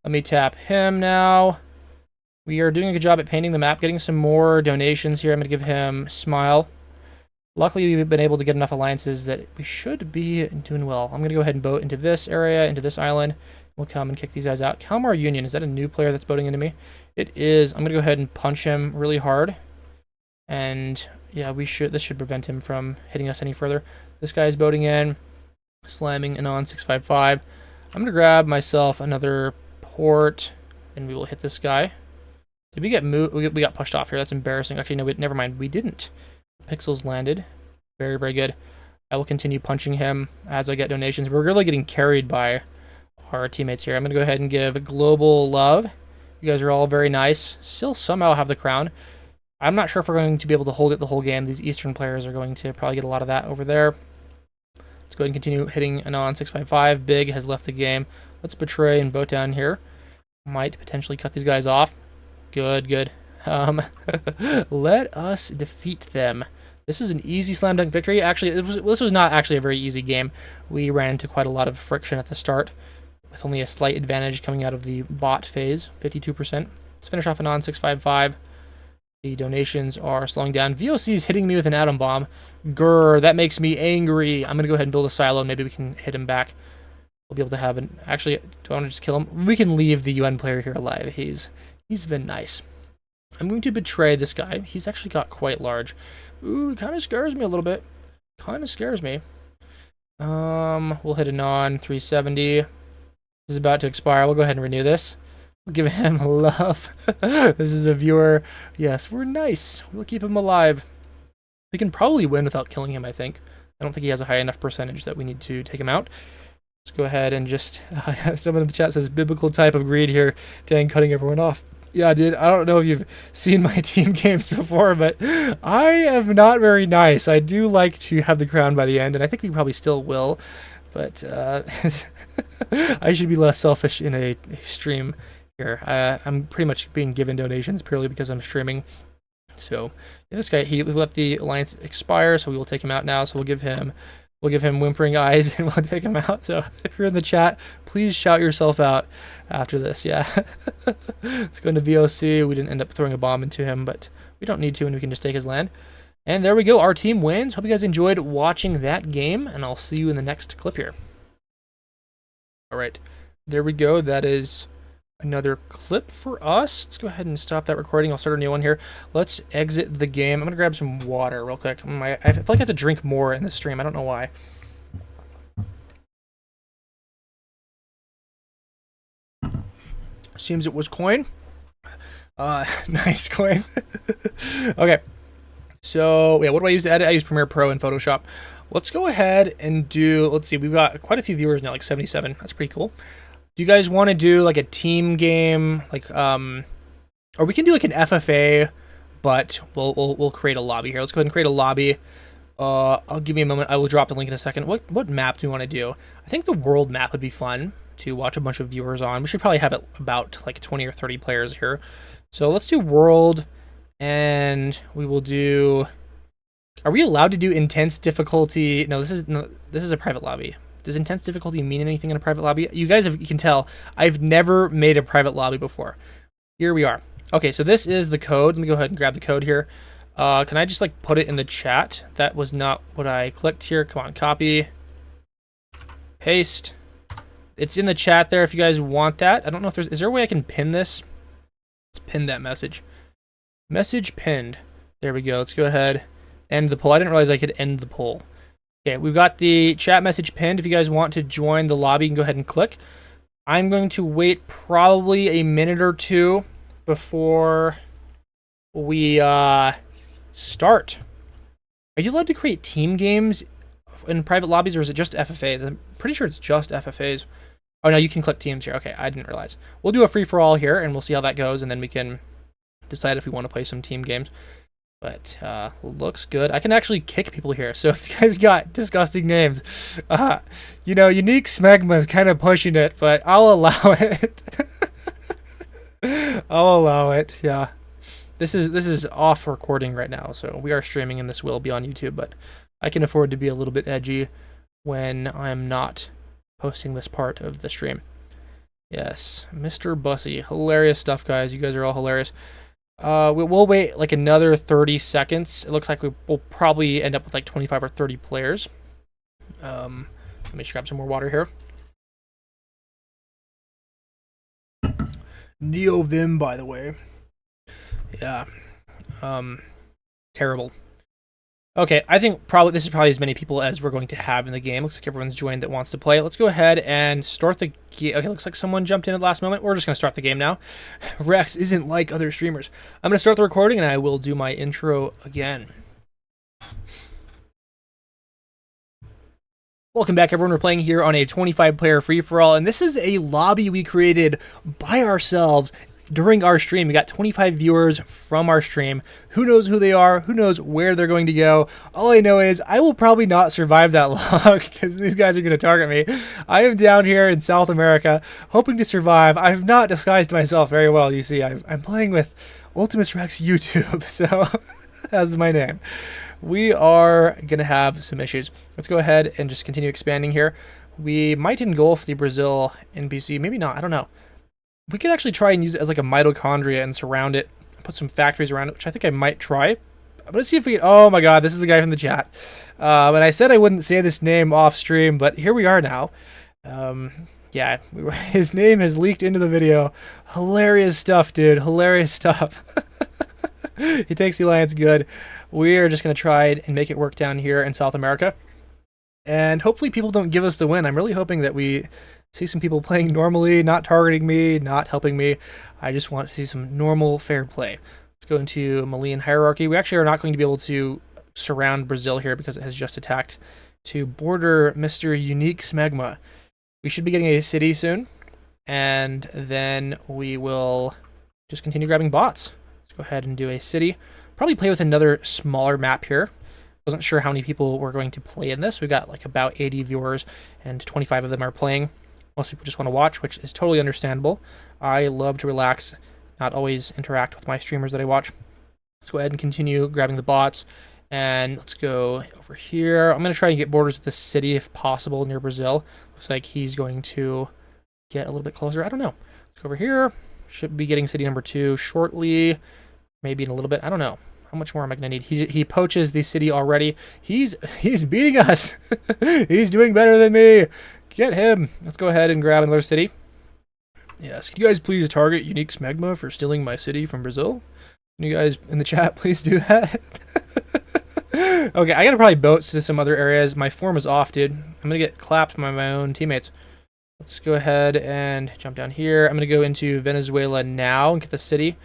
Let me tap him now. We are doing a good job at painting the map, getting some more donations here. I'm going to give him Smile. Luckily, we've been able to get enough alliances that we should be doing well. I'm going to go ahead and boat into this area, into this island. We'll come and kick these guys out. Kalmar Union, is that a new player that's boating into me? It is. I'm going to go ahead and punch him really hard. And yeah, this should prevent him from hitting us any further. This guy's boating in, slamming Anon 655. I'm going to grab myself another port, and we will hit this guy. Did we get moved? We got pushed off here. That's embarrassing. Actually, no, never mind. We didn't. Pixels landed. Very, very good. I will continue punching him as I get donations. We're really getting carried by our teammates here. I'm going to go ahead and give global love. You guys are all very nice. Still somehow have the crown. I'm not sure if we're going to be able to hold it the whole game. These Eastern players are going to probably get a lot of that over there. Let's go ahead and continue hitting Anon 655. Big has left the game. Let's betray and boat down here. Might potentially cut these guys off. Good, good. Let us defeat them. This is an easy slam dunk victory. Actually, this was not actually a very easy game. We ran into quite a lot of friction at the start, with only a slight advantage coming out of the bot phase, 52%. Let's finish off Anon 655. The donations are slowing down. VOC is hitting me with an atom bomb. Grr, that makes me angry. I'm going to go ahead and build a silo. Maybe we can hit him back. We'll be able to have an... Actually, do I want to just kill him? We can leave the UN player here alive. He's been nice. I'm going to betray this guy. He's actually got quite large. Ooh, it kind of scares me a little bit. Kind of scares me. We'll hit Anon 370. This is about to expire. We'll go ahead and renew this. We'll give him love. This is a viewer. Yes, we're nice. We'll keep him alive. We can probably win without killing him, I think. I don't think he has a high enough percentage that we need to take him out. Let's go ahead and just... someone in the chat says, biblical type of greed here. Dang, cutting everyone off. Yeah, dude, I don't know if you've seen my team games before, but I am not very nice. I do like to have the crown by the end, and I think we probably still will. But I should be less selfish in a stream here. I'm pretty much being given donations purely because I'm streaming. So yeah, this guy, he let the alliance expire, so we will take him out now. So we'll give him whimpering eyes and we'll take him out. So if you're in the chat, please shout yourself out after this. Yeah. Let's go into VOC. We didn't end up throwing a bomb into him, but we don't need to, and we can just take his land. And there we go. Our team wins. Hope you guys enjoyed watching that game, and I'll see you in the next clip here. All right. There we go. That is another clip for us. Let's go ahead and stop that recording. I'll start a new one here. Let's exit the game. I'm going to grab some water real quick. I feel like I have to drink more in this stream. I don't know why. Seems it was coin. Nice coin. Okay. So, yeah, what do I use to edit? I use Premiere Pro and Photoshop. Let's go ahead and do, let's see, we've got quite a few viewers now, like 77. That's pretty cool. Do you guys want to do like a team game, like or we can do like an FFA, but we'll create a lobby here. Let's go ahead and create a lobby. I'll give you a moment. I will drop the link in a second. What map do we want to do? I think the world map would be fun to watch a bunch of viewers on. We should probably have it about like 20 or 30 players here. So let's do world, and we will do. Are we allowed to do intense difficulty? No, this is a private lobby. Does intense difficulty mean anything in a private lobby? You guys you can tell, I've never made a private lobby before. Here we are. Okay, so this is the code. Let me go ahead and grab the code here. Can I just like put it in the chat? That was not what I clicked here. Come on, copy. Paste. It's in the chat there if you guys want that. I don't know if is there a way I can pin this? Let's pin that message. Message pinned. There we go. Let's go ahead. End the poll. I didn't realize I could end the poll. Okay, we've got the chat message pinned. If you guys want to join the lobby, you can go ahead and click. I'm going to wait probably a minute or two before we start. Are you allowed to create team games in private lobbies, or is it just FFAs? I'm pretty sure it's just FFAs. Oh, no, you can click teams here. Okay, I didn't realize. We'll do a free-for-all here, and we'll see how that goes, and then we can decide if we want to play some team games. But looks good. I can actually kick people here, so if you guys got disgusting names, you know, Unique Smegma is kind of pushing it, but I'll allow it. I'll allow it, yeah. This is off recording right now, so we are streaming, and this will be on YouTube, but I can afford to be a little bit edgy when I'm not posting this part of the stream. Yes, Mr. Bussy. Hilarious stuff, guys. You guys are all hilarious. We'll wait like another 30 seconds. It looks like we'll probably end up with like 25 or 30 players. Let me just grab some more water here. Neovim, by the way. Yeah. Terrible. Okay, I think this is probably as many people as we're going to have in the game. Looks like everyone's joined that wants to play. Let's go ahead and start the game. Okay, looks like someone jumped in at the last moment. We're just going to start the game now. Rex isn't like other streamers. I'm going to start the recording, and I will do my intro again. Welcome back, everyone. We're playing here on a 25-player free-for-all, and this is a lobby we created by ourselves during our stream. We got 25 viewers from our stream. Who knows who they are? Who knows where they're going to go? All I know is I will probably not survive that long because these guys are going to target me. I am down here in South America hoping to survive. I have not disguised myself very well, you see. I'm playing with Ultimus Rex YouTube, so that's my name. We are going to have some issues. Let's go ahead and just continue expanding here. We might engulf the Brazil NPC. Maybe not. I don't know. We could actually try and use it as like a mitochondria and surround it, put some factories around it, which I think I might try. I'm going to see if we can... Oh my god, this is the guy from the chat. But I said I wouldn't say this name off stream, but here we are now. Yeah, his name has leaked into the video. Hilarious stuff, dude. Hilarious stuff. He takes the alliance good. We are just going to try and make it work down here in South America. And hopefully people don't give us the win. I'm really hoping that we see some people playing normally, not targeting me, not helping me. I just want to see some normal, fair play. Let's go into Malian hierarchy. We actually are not going to be able to surround Brazil here because it has just attacked to border Mr. Unique Smegma. We should be getting a city soon, and then we will just continue grabbing bots. Let's go ahead and do a city. Probably play with another smaller map here. Wasn't sure how many people were going to play in this. We got like about 80 viewers, and 25 of them are playing. Most people just want to watch, which is totally understandable. I love to relax, not always interact with my streamers that I watch. Let's go ahead and continue grabbing the bots, and let's go over here. I'm going to try and get borders with the city if possible near Brazil. Looks like he's going to get a little bit closer. I don't know. Let's go over here. Should be getting city number 2 shortly, maybe in a little bit. I don't know. How much more am I going to need? He poaches the city already. He's beating us. He's doing better than me. Get him. Let's go ahead and grab another city. Yes. Can you guys please target Unique Smegma for stealing my city from Brazil? Can you guys in the chat please do that? Okay, I gotta probably boat to some other areas. My form is off, dude. I'm gonna get clapped by my own teammates. Let's go ahead and jump down here. I'm gonna go into Venezuela now and get the city.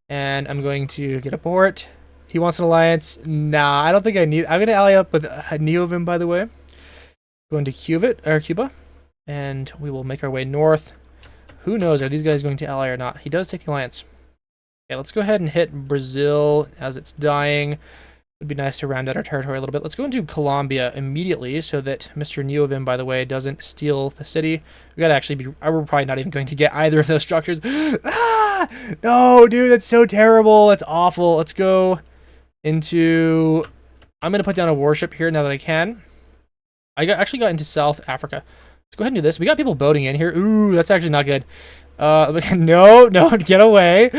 And I'm going to get a port. He wants an alliance. Nah, I don't think I need... I'm gonna ally up with Neovim, by the way. Going to Cuba, and we will make our way north. Who knows, are these guys going to ally or not? He does take the alliance. Okay, let's go ahead and hit Brazil as it's dying. It would be nice to round out our territory a little bit. Let's go into Colombia immediately so that Mr. Neovim, by the way, doesn't steal the city. We gotta actually be... We're probably not even going to get either of those structures. Ah! No, dude, that's so terrible. That's awful. Let's go into... I'm gonna put down a warship here now that I can. Actually got into South Africa. Let's go ahead and do this. We got people boating in here. Ooh, that's actually not good. No, get away.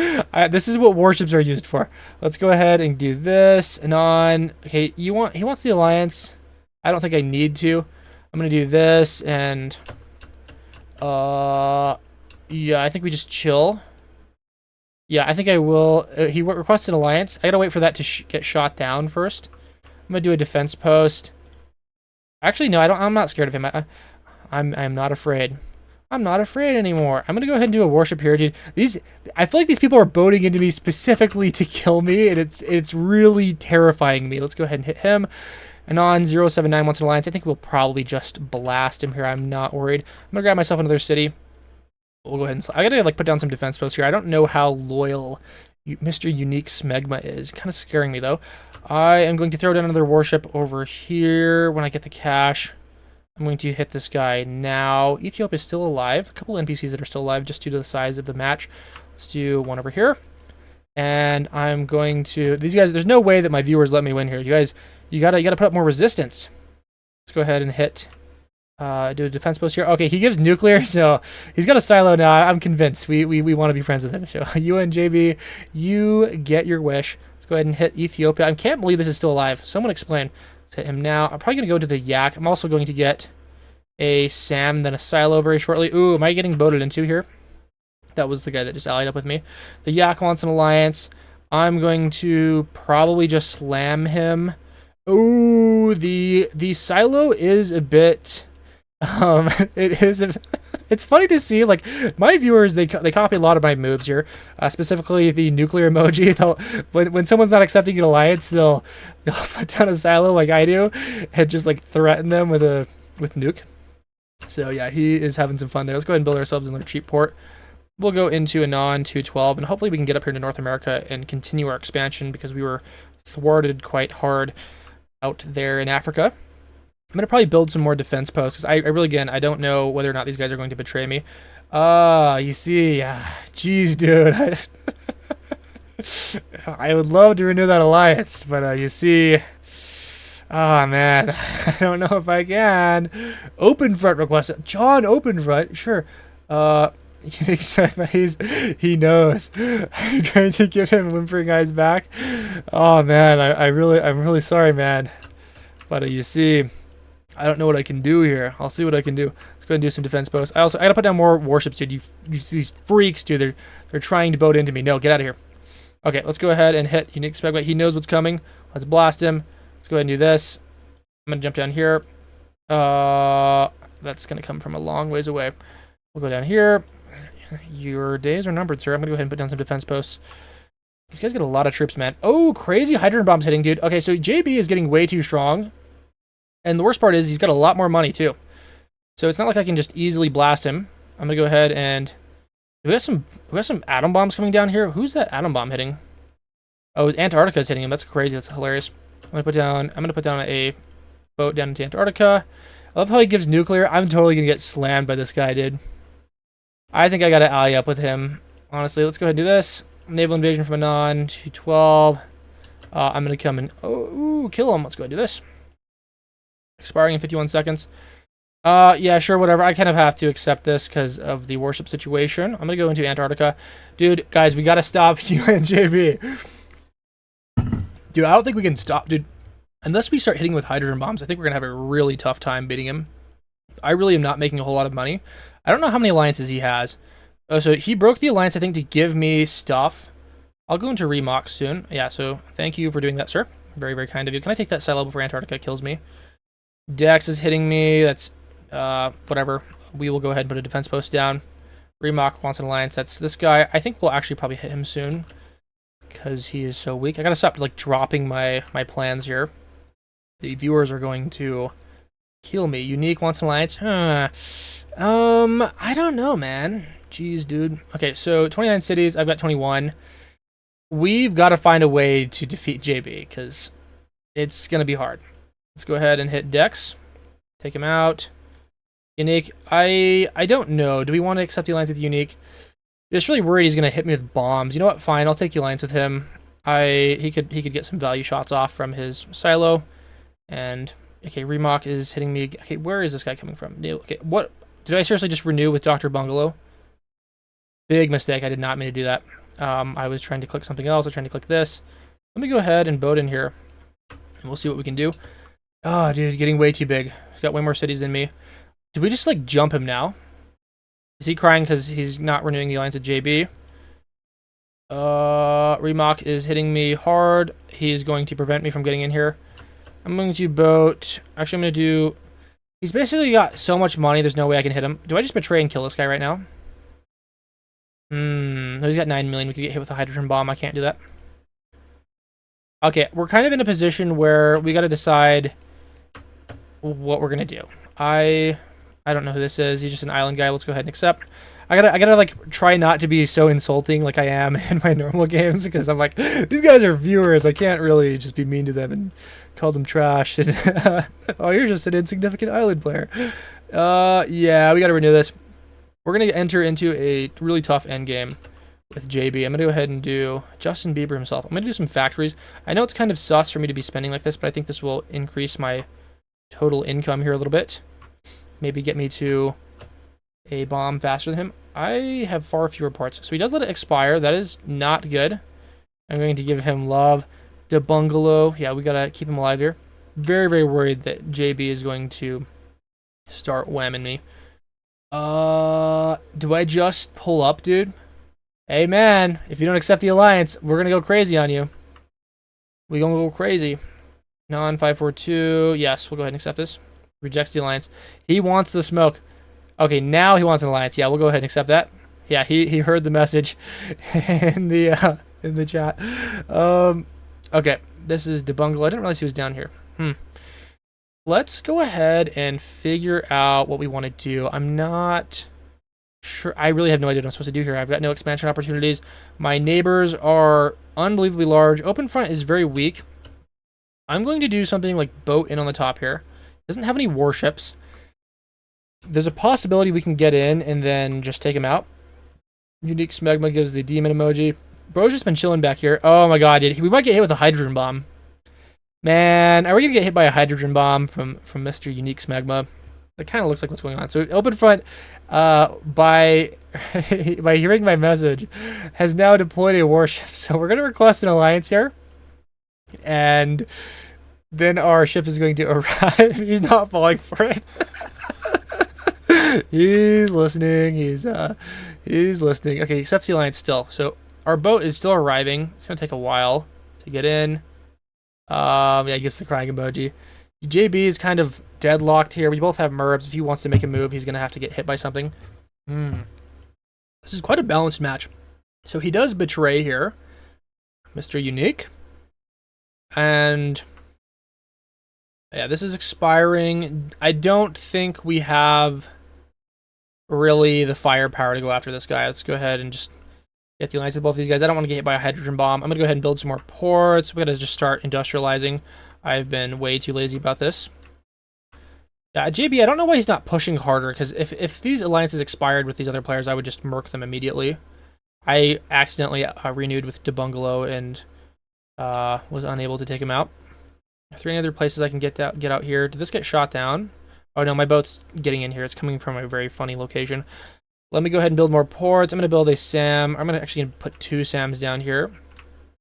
This is what warships are used for. Let's go ahead and do this. And on. Okay, he wants the alliance. I don't think I need to. I'm gonna do this and yeah, I think we just chill. Yeah, I think I will. He requested alliance. I gotta wait for that to get shot down first. I'm gonna do a defense post. Actually, no, I'm not scared of him. I'm not afraid. I'm not afraid anymore. I'm gonna go ahead and do a worship here, dude. I feel like these people are boating into me specifically to kill me, and it's really terrifying me. Let's go ahead and hit him. Anon 079 wants an alliance. I think we'll probably just blast him here. I'm not worried. I'm gonna grab myself another city. We'll go ahead and... I gotta like put down some defense posts here. I don't know how loyal Mr. Unique Smegma is. Kind of scaring me though. I am going to throw down another warship over here when I get the cash. I'm going to hit this guy now. Ethiopia is still alive. A couple NPCs that are still alive just due to the size of the match. Let's do one over here. And I'm going to... These guys... There's no way that my viewers let me win here. You guys... You gotta put up more resistance. Let's go ahead and hit... do a defense post here. Okay, he gives nuclear, so he's got a silo now. I'm convinced. We want to be friends with him. So UNJB, you get your wish. Let's go ahead and hit Ethiopia. I can't believe this is still alive. Someone explain. Let's hit him now. I'm probably going to go to the Yak. I'm also going to get a Sam, then a silo very shortly. Ooh, am I getting boated into here? That was the guy that just allied up with me. The Yak wants an alliance. I'm going to probably just slam him. Ooh, the silo is a bit... it is... It's funny to see, like, my viewers, they copy a lot of my moves here. Specifically, the nuclear emoji. When someone's not accepting an alliance, they'll put down a silo like I do, and just, like, threaten them with nuke. So, yeah, he is having some fun there. Let's go ahead and build ourselves another cheap port. We'll go into Anon 212, and hopefully we can get up here to North America and continue our expansion, because we were thwarted quite hard out there in Africa. I'm going to probably build some more defense posts, because I really, again, I don't know whether or not these guys are going to betray me. You see, jeez, dude. I would love to renew that alliance, but you see... Oh, man, I don't know if I can. OpenFront request. John OpenFront, sure. You can expect he knows. I'm going to give him whimpering eyes back. Oh man, I'm really sorry, man. But you see, I don't know what I can do here. I'll see what I can do. Let's go ahead and do some defense posts. I gotta put down more warships, dude. You see these freaks, dude. They're trying to boat into me. No, get out of here. Okay, let's go ahead and hit Unique Spec. He knows what's coming. Let's blast him. Let's go ahead and do this. I'm gonna jump down here. That's gonna come from a long ways away. We'll go down here. Your days are numbered, sir. I'm gonna go ahead and put down some defense posts. These guys get a lot of troops, man. Oh, crazy hydrogen bombs hitting, dude. Okay, so JB is getting way too strong. And the worst part is he's got a lot more money, too. So it's not like I can just easily blast him. I'm gonna go ahead and... We got some atom bombs coming down here. Who's that atom bomb hitting? Oh, Antarctica is hitting him. That's crazy. That's hilarious. I'm gonna put down a boat down into Antarctica. I love how he gives nuclear. I'm totally gonna get slammed by this guy, dude. I think I gotta ally up with him. Honestly, let's go ahead and do this. Naval invasion from Anon 212. I'm gonna come and kill him. Let's go ahead and do this. Expiring in 51 seconds. Yeah, sure, whatever. I kind of have to accept this because of the warship situation. I'm gonna go into Antarctica. Dude, guys, we gotta stop UNJB. Dude, I don't think we can stop, dude. Unless we start hitting with hydrogen bombs, I think we're gonna have a really tough time beating him. I really am not making a whole lot of money. I don't know how many alliances he has. Oh, so he broke the alliance, I think, to give me stuff. I'll go into Remock soon. Yeah, so thank you for doing that, sir. Very, very kind of you. Can I take that silo before Antarctica kills me? Dex is hitting me. That's, whatever. We will go ahead and put a defense post down. Remock wants an alliance. That's this guy. I think we'll actually probably hit him soon, because he is so weak. I gotta stop, like, dropping my plans here. The viewers are going to kill me. Unique wants an alliance. I don't know, man. Jeez, dude. Okay, so 29 cities. I've got 21. We've got to find a way to defeat JB, because it's going to be hard. Let's go ahead and hit Dex. Take him out. Unique. I don't know. Do we want to accept the alliance with Unique? Just really worried he's going to hit me with bombs. You know what? Fine. I'll take the alliance with him. He could get some value shots off from his silo. And, okay, Remock is hitting me. Okay, where is this guy coming from? Okay, what? Did I seriously just renew with Dr. Bungalow? Big mistake. I did not mean to do that. I was trying to click something else. I was trying to click this. Let me go ahead and boat in here, and we'll see what we can do. Oh, dude, getting way too big. He's got way more cities than me. Did we just, like, jump him now? Is he crying because he's not renewing the alliance with JB? Remock is hitting me hard. He's going to prevent me from getting in here. I'm going to boat... Actually, I'm going to do... He's basically got so much money, there's no way I can hit him. Do I just betray and kill this guy right now? He's got 9 million. We could get hit with a hydrogen bomb. I can't do that. Okay, we're kind of in a position where we got to decide what we're gonna do. I don't know who this is. He's just an island guy. Let's go ahead and accept. I gotta like try not to be so insulting like I am in my normal games, because I'm like, these guys are viewers. I can't really just be mean to them and call them trash. Oh, you're just an insignificant island player. Yeah, we gotta renew this. We're gonna enter into a really tough end game with JB. I'm gonna go ahead and do Justin Bieber himself. I'm gonna do some factories. I know it's kind of sus for me to be spending like this, but I think this will increase my total income here a little bit. Maybe get me to a bomb faster than him. I have far fewer parts, so he does let it expire. That is not good. I'm going to give him love. The bungalow. Yeah, we gotta keep him alive here. Very, very worried that JB is going to start whamming me. Do I just pull up, dude? Hey, man, if you don't accept the alliance, we're gonna go crazy on you. We gonna go crazy. Non-542. Yes, we'll go ahead and accept this. Rejects the alliance. He wants the smoke. Okay, now he wants an alliance. Yeah, we'll go ahead and accept that. Yeah, he heard the message in the chat. Okay, this is Debungle. I didn't realize he was down here. Let's go ahead and figure out what we want to do. I'm not sure. I really have no idea what I'm supposed to do here. I've got no expansion opportunities. My neighbors are unbelievably large. OpenFront is very weak. I'm going to do something like boat in on the top here. Doesn't have any warships. There's a possibility we can get in and then just take him out. Unique Smegma gives the demon emoji. Bro's just been chilling back here. Oh my god, dude. We might get hit with a hydrogen bomb. Man, are we going to get hit by a hydrogen bomb from Mr. Unique Smegma? That kind of looks like what's going on. So OpenFront, by hearing my message, has now deployed a warship. So we're going to request an alliance here. And then our ship is going to arrive. He's not falling for it. He's listening. He's listening. Okay, he accepts the alliance still. So our boat is still arriving. It's gonna take a while to get in. Yeah, he gives the crying emoji. JB is kind of deadlocked here. We both have MERVs. If he wants to make a move, he's gonna have to get hit by something. This is quite a balanced match. So he does betray here, Mr. Unique. And yeah, this is expiring. I don't think we have really the firepower to go after this guy. Let's go ahead and just get the alliance with both of these guys. I don't want to get hit by a hydrogen bomb. I'm going to go ahead and build some more ports. We got to just start industrializing. I've been way too lazy about this. Yeah, JB, I don't know why he's not pushing harder, because if these alliances expired with these other players, I would just murk them immediately. I accidentally renewed with Debungalow and was unable to take him out. Are there any other places I can get out here? Did this get shot down? Oh no, my boat's getting in here. It's coming from a very funny location. Let me go ahead and build more ports. I'm going to build a SAM. I'm going to actually put 2 SAMs down here.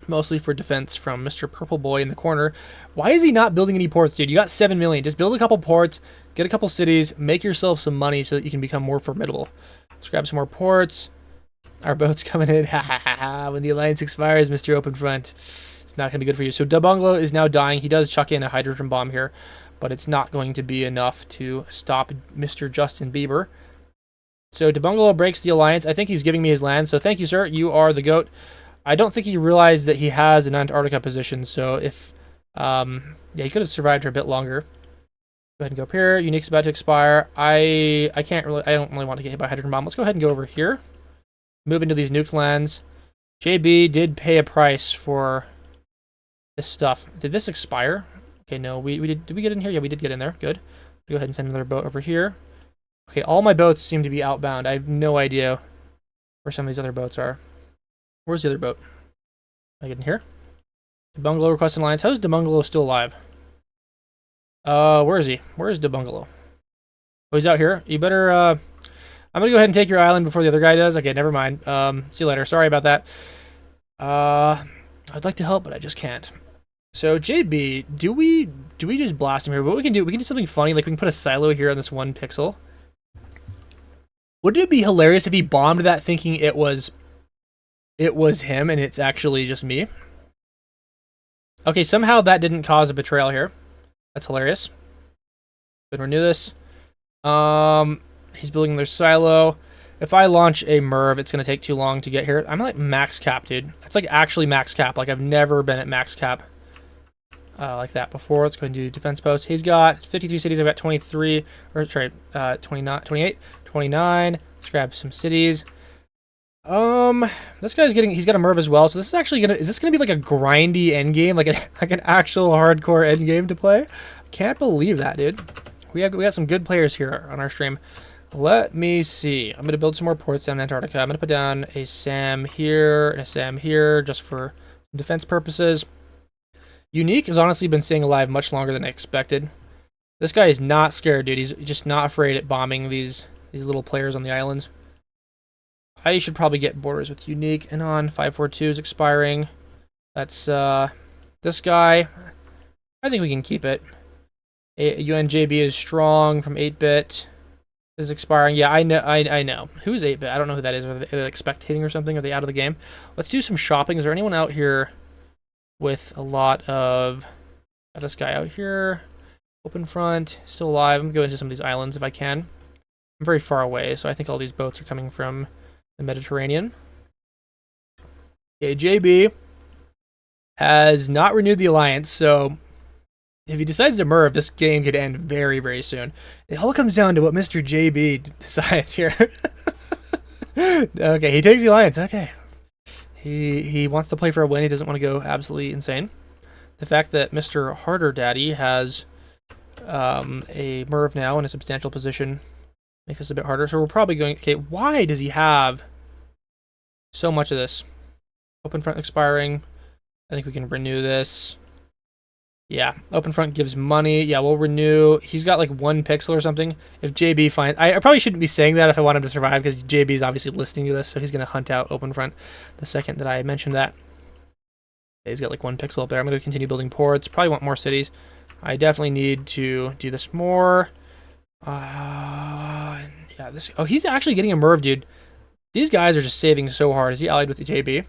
Mostly for defense from Mr. Purple Boy in the corner. Why is he not building any ports, dude? You got 7 million. Just build a couple ports, get a couple cities, make yourself some money so that you can become more formidable. Let's grab some more ports. Our boat's coming in. Ha ha ha ha. When the alliance expires, Mr. OpenFront. It's not going to be good for you. So Debungalow is now dying. He does chuck in a hydrogen bomb here, but it's not going to be enough to stop Mr. Justin Bieber. So Debungalow breaks the alliance. I think he's giving me his land. So thank you, sir. You are the GOAT. I don't think he realized that he has an Antarctica position. So if, yeah, he could have survived for a bit longer. Go ahead and go up here. Unique's about to expire. I don't really want to get hit by a hydrogen bomb. Let's go ahead and go over here. Move into these nuked lands. JB did pay a price for this stuff. Did this expire? Okay, no, we did. Did we get in here? Yeah, we did get in there. Good. Go ahead and send another boat over here. Okay, all my boats seem to be outbound. I have no idea where some of these other boats are. Where's the other boat? Can I get in here? Debungalow request an alliance. How is Debungalow still alive? Where is he? Where is Debungalow? Oh, he's out here. You better, I'm gonna go ahead and take your island before the other guy does. Okay, never mind. See you later. Sorry about that. I'd like to help, but I just can't. So, JB, do we just blast him here? What we can do something funny, like we can put a silo here on this 1 pixel. Wouldn't it be hilarious if he bombed that thinking it was him and it's actually just me? Okay, somehow that didn't cause a betrayal here. That's hilarious. But renew this. He's building their silo. If I launch a Merv, it's going to take too long to get here. I'm like max cap, dude. It's like actually max cap. Like I've never been at max cap like that before. Let's go ahead and do defense post. He's got 53 cities. I've got 23, or sorry, 29, 28, 29. Let's grab some cities. This guy's he's got a Merv as well. So this is actually is this gonna be like a grindy end game, like an actual hardcore end game to play? Can't believe that, dude. We got some good players here on our stream. Let me see. I'm gonna build some more ports down in Antarctica. I'm gonna put down a SAM here and a SAM here just for defense purposes. Unique has honestly been staying alive much longer than I expected. This guy is not scared, dude. He's just not afraid at bombing these little players on the islands. I should probably get borders with Unique and on 542 is expiring. That's this guy. I think we can keep it. UNJB is strong from 8-bit. Is expiring. Yeah, I know. Who's 8-bit? I don't know who that is. Are they like spectating or something? Are they out of the game? Let's do some shopping. Is there anyone out here with a lot of... Got this guy out here. OpenFront. Still alive. I'm going to go into some of these islands if I can. I'm very far away, so I think all these boats are coming from the Mediterranean. Okay, JB has not renewed the alliance, so if he decides to Merv, this game could end very, very soon. It all comes down to what Mr. JB decides here. Okay, he takes the alliance. Okay. He wants to play for a win. He doesn't want to go absolutely insane. The fact that Mr. Harder Daddy has a Merv now in a substantial position makes this a bit harder. So we're probably going... Okay, why does he have so much of this? OpenFront expiring. I think we can renew this. Yeah, OpenFront gives money. Yeah, we'll renew. He's got like 1 pixel or something. If JB finds... I probably shouldn't be saying that if I want him to survive, because JB is obviously listening to this, so he's going to hunt out OpenFront the second that I mention that. Yeah, he's got like 1 pixel up there. I'm going to continue building ports. Probably want more cities. I definitely need to do this more. Yeah, this... Oh, he's actually getting a Merv, dude. These guys are just saving so hard. Is he allied with the JB?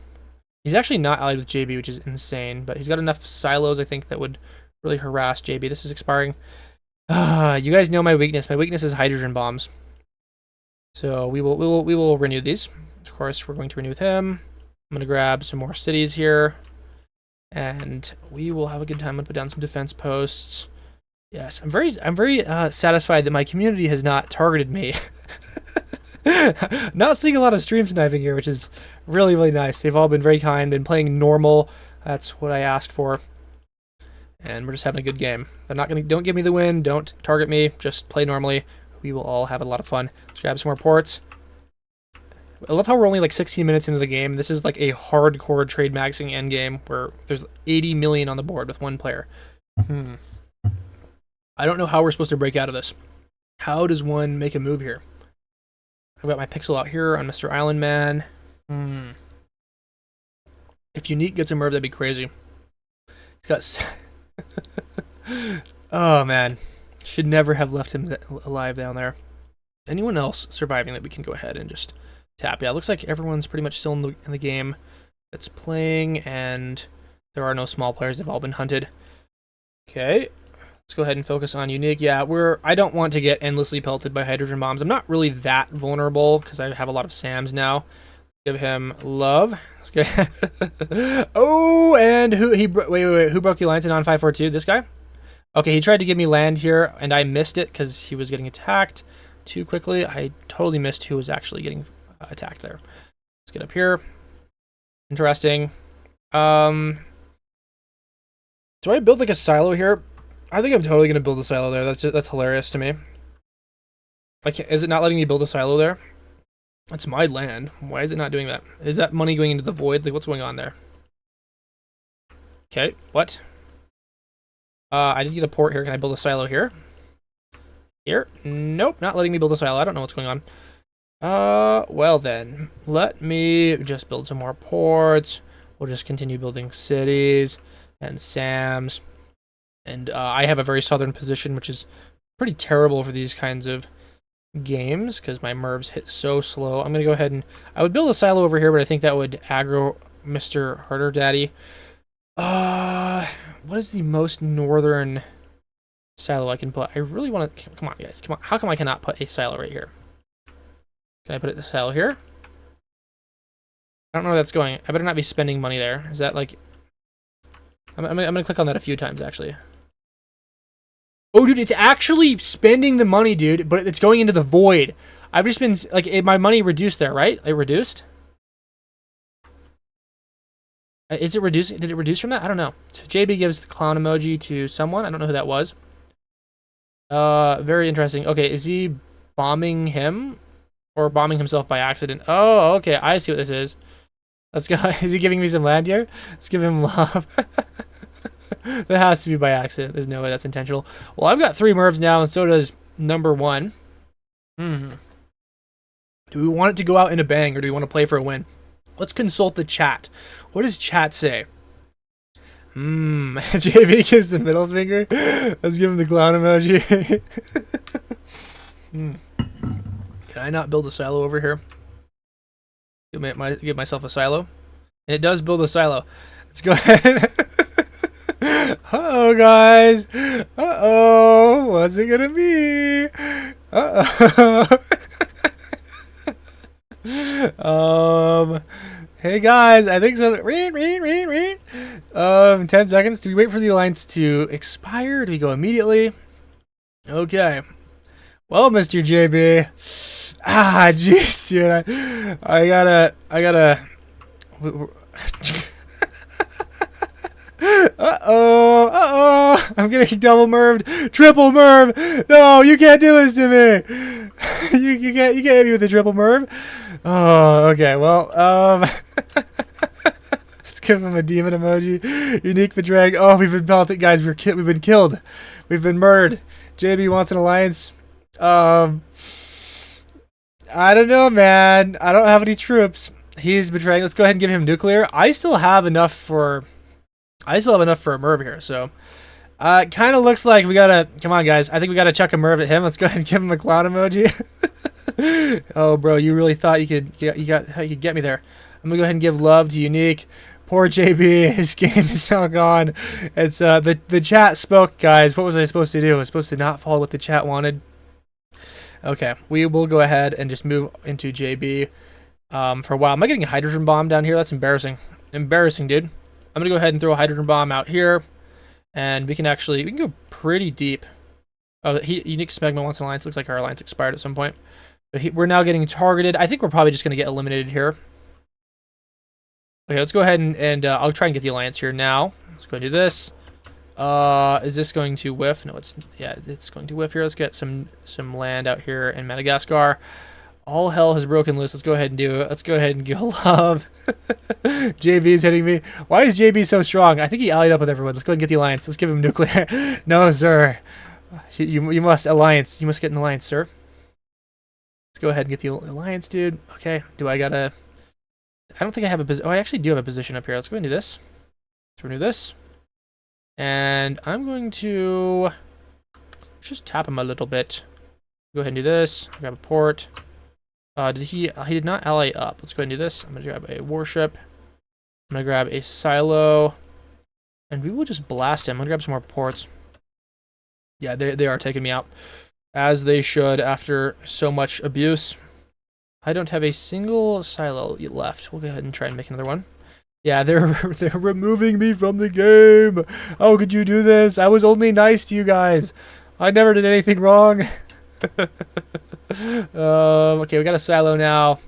He's actually not allied with JB, which is insane, but he's got enough silos, I think, that would really harass JB. This is expiring. You guys know my weakness. My weakness is hydrogen bombs. So we will renew these. Of course, we're going to renew with him. I'm going to grab some more cities here, and we will have a good time. I'm going to put down some defense posts. Yes, I'm very satisfied that my community has not targeted me. Not seeing a lot of stream sniping here, which is really, really nice. They've all been very kind and playing normal. That's what I asked for. And we're just having a good game. Don't give me the win. Don't target me. Just play normally. We will all have a lot of fun. Let's grab some more ports. I love how we're only like 16 minutes into the game. This is like a hardcore trade maxing end game where there's 80 million on the board with 1 player. I don't know how we're supposed to break out of this. How does one make a move here? I've got my pixel out here on Mr. Island Man. If Unique gets a Merv, that'd be crazy. He's got... Oh, man. Should never have left him alive down there. Anyone else surviving that we can go ahead and just tap? Yeah, it looks like everyone's pretty much still in the game that's playing, and there are no small players. They've all been hunted. Okay. Let's go ahead and focus on Unique. Yeah, I don't want to get endlessly pelted by hydrogen bombs. I'm not really that vulnerable because I have a lot of SAMs now. Give him love. Let's go. Oh, and wait, who broke the alliance in on 542? This guy? Okay, he tried to give me land here, and I missed it because he was getting attacked too quickly. I totally missed who was actually getting attacked there. Let's get up here. Interesting. Do I build like a silo here? I think I'm totally gonna build a silo there. That's hilarious to me. Is it not letting me build a silo there? That's my land. Why is it not doing that? Is that money going into the void? Like, what's going on there? Okay, what? I did get a port here. Can I build a silo here? Here? Nope, not letting me build a silo. I don't know what's going on. Well then, let me just build some more ports. We'll just continue building cities and SAMs. And I have a very southern position, which is pretty terrible for these kinds of games because my Mervs hit so slow. I'm going to go ahead and... I would build a silo over here, but I think that would aggro Mr. Harder Daddy. What is the most northern silo I can put. I really want to... Come on, guys. Come on. How come I cannot put a silo right here? Can I put the silo here? I don't know where that's going. I better not be spending money there. Is that like... I'm gonna click on that a few times, actually. Oh, dude, it's actually spending the money, dude, but it's going into the void. I've just been... Like, my money reduced there, right? It reduced? Is it reduced? Did it reduce from that? I don't know. So JB gives the clown emoji to someone. I don't know who that was. Very interesting. Okay, is he bombing him? Or bombing himself by accident? Oh, okay, I see what this is. Let's go. Is he giving me some land here? Let's give him love. That has to be by accident. There's no way that's intentional. Well, I've got 3 mervs now, and so does number 1. Do we want it to go out in a bang, or do we want to play for a win? Let's consult the chat. What does chat say? JV gives the middle finger. Let's give him the clown emoji. Can I not build a silo over here? Give myself a silo. And it does build a silo. Let's go ahead. Uh-oh, guys. Uh-oh. What's it gonna be? Uh-oh. Hey guys, I think so. 10 seconds. Do we wait for the alliance to expire? Do we go immediately? Okay. Well, Mr. JB. Ah, jeez, dude. I gotta. Uh-oh. I'm getting double merved. Triple merv. No, you can't do this to me. You can't hit me with the triple merv. Oh, okay. Well, let's give him a demon emoji. Unique betraying. Oh, we've been pelted, guys. We've been killed. We've been murdered. JB wants an alliance. I don't know, man. I don't have any troops. He's betraying. Let's go ahead and give him nuclear. I still have enough for a merv here. So, kind of looks like we gotta. Come on, guys. I think we gotta chuck a merv at him. Let's go ahead and give him a clown emoji. Oh, bro, you really thought you could get me there. I'm gonna go ahead and give love to Unique. Poor JB, his game is now gone. It's the chat spoke, guys. What was I supposed to do? I was supposed to not follow what the chat wanted. Okay, we will go ahead and just move into JB for a while. Am I getting a hydrogen bomb down here? That's embarrassing. Embarrassing, dude. I'm gonna go ahead and throw a hydrogen bomb out here, and we can go pretty deep. Oh, Unique Smegma wants an alliance. Looks like our alliance expired at some point. But we're now getting targeted. I think we're probably just going to get eliminated here. Okay, let's go ahead and I'll try and get the alliance here now. Let's go and do this. Is this going to whiff? No, it's going to whiff here. Let's get some land out here in Madagascar. All hell has broken loose. Let's go ahead and do it. Let's go ahead and go love. JB is hitting me. Why is JB so strong? I think he allied up with everyone. Let's go ahead and get the alliance. Let's give him nuclear. No, sir. You must alliance. You must get an alliance, sir. Let's go ahead and get the alliance, dude. Okay. Do I gotta... I don't think I have a position. Oh, I actually do have a position up here. Let's go ahead and do this. Let's renew this. And I'm going to just tap him a little bit. Go ahead and do this. Grab a port. He did not ally up. Let's go ahead and do this. I'm gonna grab a warship. I'm gonna grab a silo. And we will just blast him. I'm gonna grab some more ports. Yeah, they are taking me out. As they should after so much abuse. I don't have a single silo left. We'll go ahead and try and make another one. Yeah, they're removing me from the game. How could you do this? I was only nice to you guys. I never did anything wrong. Okay, we got a silo now.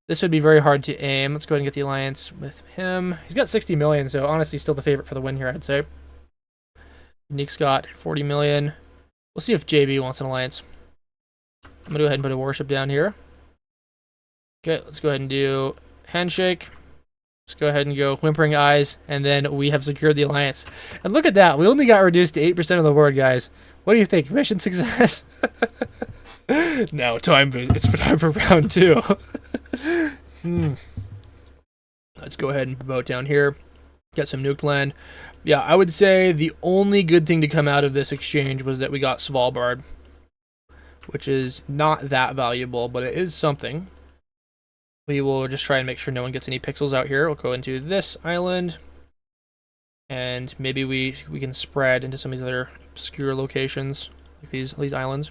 This would be very hard to aim. Let's go ahead and get the alliance with him. He's got 60 million, so honestly still the favorite for the win here, I'd say. Nick's got 40 million. We'll see if JB wants an alliance. I'm going to go ahead and put a warship down here. Okay, let's go ahead and do handshake. Let's go ahead and go whimpering eyes, and then we have secured the alliance. And look at that. We only got reduced to 8% of the board, guys. What do you think? Mission success? Now it's time for round 2. Let's go ahead and vote down here. Get some nuked land. Yeah, I would say the only good thing to come out of this exchange was that we got Svalbard, which is not that valuable, but it is something. We will just try and make sure no one gets any pixels out here. We'll go into this island. And maybe we can spread into some of these other obscure locations, like these islands.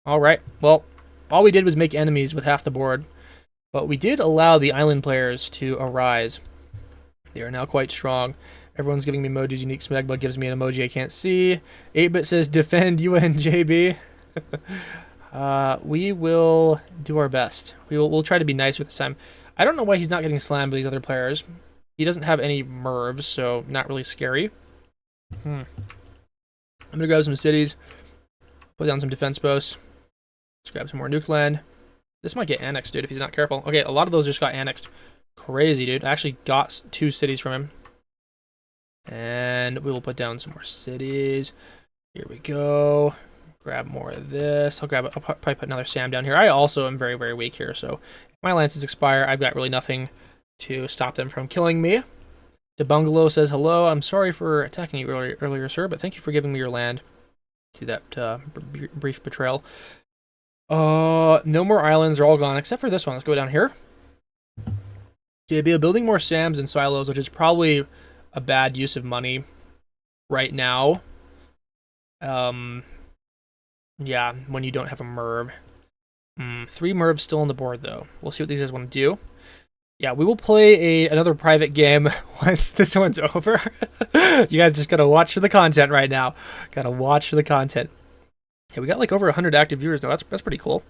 All right. Well, all we did was make enemies with half the board, but we did allow the island players to arise. They are now quite strong. Everyone's giving me emojis. Unique Smegma gives me an emoji I can't see. 8-bit says defend UNJB. We will do our best. We'll try to be nicer this time. I don't know why he's not getting slammed by these other players. He doesn't have any mervs, so not really scary. I'm gonna grab some cities, put down some defense posts. Let's grab some more nuke land. This might get annexed, dude, if he's not careful. Okay, a lot of those just got annexed. Crazy, dude. I actually got 2 cities from him. And we will put down some more cities. Here we go. Grab more of this. I'll probably put another SAM down here. I also am very, very weak here, so if my lances expire, I've got really nothing to stop them from killing me. The Bungalow says, hello, I'm sorry for attacking you earlier, sir, but thank you for giving me your land to that brief betrayal. No more islands are all gone, except for this one. Let's go down here. JB, building more SAMs and silos, which is probably a bad use of money right now. Yeah, when you don't have a MERV. 3 MERVs still on the board, though. We'll see what these guys want to do. Yeah, we will play another private game once this one's over. You guys just gotta watch for the content right now. Gotta watch for the content. Yeah, we got like over 100 active viewers now. That's pretty cool.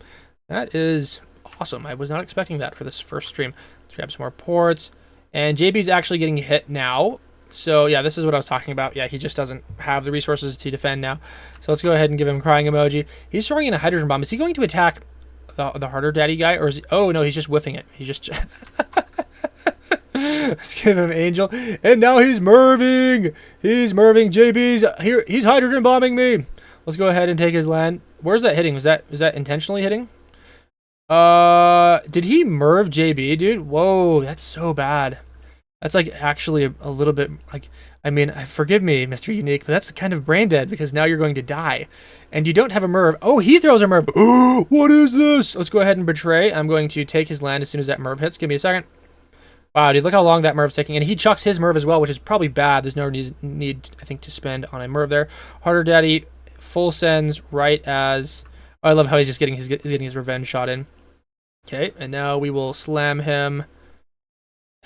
That is awesome. I was not expecting that for this first stream. Let's grab some more ports. And JB's actually getting hit now. So yeah, this is what I was talking about. Yeah, he just doesn't have the resources to defend now. So let's go ahead and give him a crying emoji. He's throwing in a hydrogen bomb. Is he going to attack the harder daddy guy, or is he... Oh no, he's just whiffing it. He's just... Let's give him Angel. And now he's merving. He's merving. JB's here. He's hydrogen bombing me. Let's go ahead and take his land. Where's that hitting? Was that intentionally hitting? Did he merv JB, dude? Whoa, that's so bad. That's like actually a little bit like, I mean, forgive me, Mr. Unique, but that's kind of brain dead because now you're going to die. And you don't have a merv. Oh, he throws a merv. Oh, what is this? Let's go ahead and betray. I'm going to take his land as soon as that merv hits. Give me a second. Wow, dude, look how long that merv's taking. And he chucks his merv as well, which is probably bad. There's no need, I think, to spend on a merv there. Harder Daddy full sends right as... Oh, I love how he's just getting his revenge shot in. Okay, and now we will slam him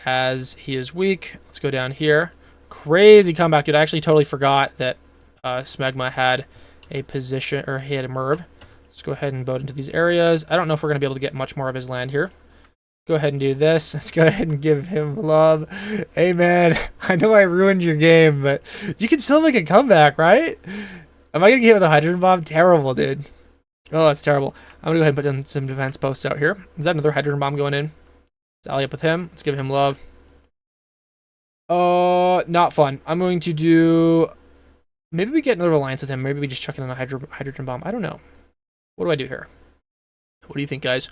as he is weak. Let's go down here. Crazy comeback, dude. I actually totally forgot that Smegma had a position, or he had a merv. Let's go ahead and boat into these areas. I don't know if we're going to be able to get much more of his land here. Go ahead and do this. Let's go ahead and give him love. Hey, man, I know I ruined your game, but you can still make a comeback, right? Am I going to get hit with a hydrogen bomb? Terrible, dude. Oh, that's terrible. I'm going to go ahead and put in some defense posts out here. Is that another hydrogen bomb going in? Let's ally up with him. Let's give him love. Not fun. I'm going to do... Maybe we get another alliance with him. Maybe we just chuck in a hydrogen bomb. I don't know. What do I do here? What do you think, guys?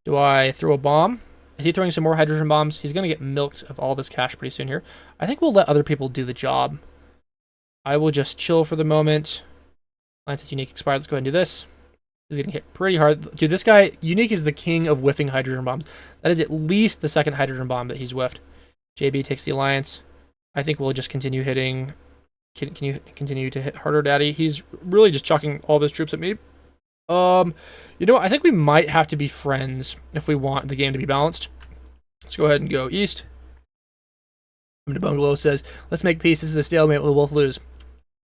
Do I throw a bomb? Is he throwing some more hydrogen bombs? He's going to get milked of all this cash pretty soon here. I think we'll let other people do the job. I will just chill for the moment. Alliance with Unique expired. Let's go ahead and do this. He's getting hit pretty hard. Dude, this guy, Unique, is the king of whiffing hydrogen bombs. That is at least the second hydrogen bomb that he's whiffed. JB takes the alliance. I think we'll just continue hitting... Can you continue to hit Harder Daddy? He's really just chucking all of his troops at me. You know what? I think we might have to be friends if we want the game to be balanced. Let's go ahead and go east. The Bungalow says, let's make peace. This is a stalemate. We'll both lose.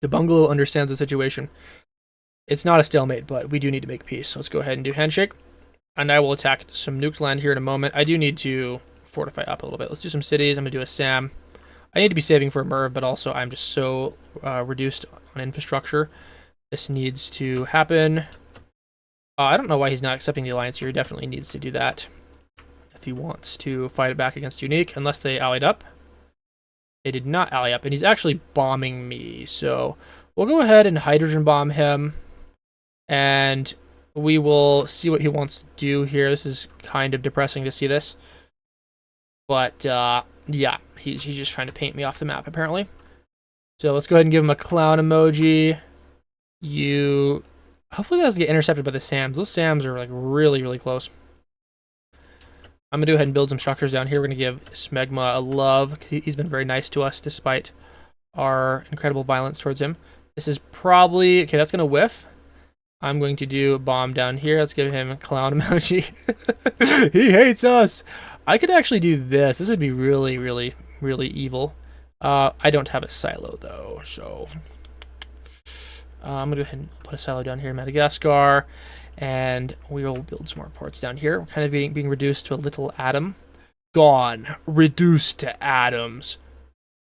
The Bungalow understands the situation. It's not a stalemate, but we do need to make peace. So let's go ahead and do handshake. And I will attack some nuked land here in a moment. I do need to fortify up a little bit. Let's do some cities. I'm going to do a SAM. I need to be saving for a MERV, but also I'm just so reduced on infrastructure. This needs to happen. I don't know why he's not accepting the alliance here. He definitely needs to do that if he wants to fight it back against Unique, unless they allied up. They did not ally up, and he's actually bombing me. So we'll go ahead and hydrogen bomb him, and we will see what he wants to do here. This is kind of depressing to see this. But, yeah, he's just trying to paint me off the map, apparently. So let's go ahead and give him a clown emoji. Hopefully that doesn't get intercepted by the SAMs. Those SAMs are, like, really, really close. I'm going to go ahead and build some structures down here. We're going to give Smegma a love. He's been very nice to us despite our incredible violence towards him. This is probably... Okay, that's going to whiff. I'm going to do a bomb down here. Let's give him a clown emoji. He hates us. I could actually do this. This would be really, really, really evil. I don't have a silo, though, so... I'm going to go ahead and put a silo down here in Madagascar, and we will build some more ports down here. We're kind of being reduced to a little atom. Gone. Reduced to atoms.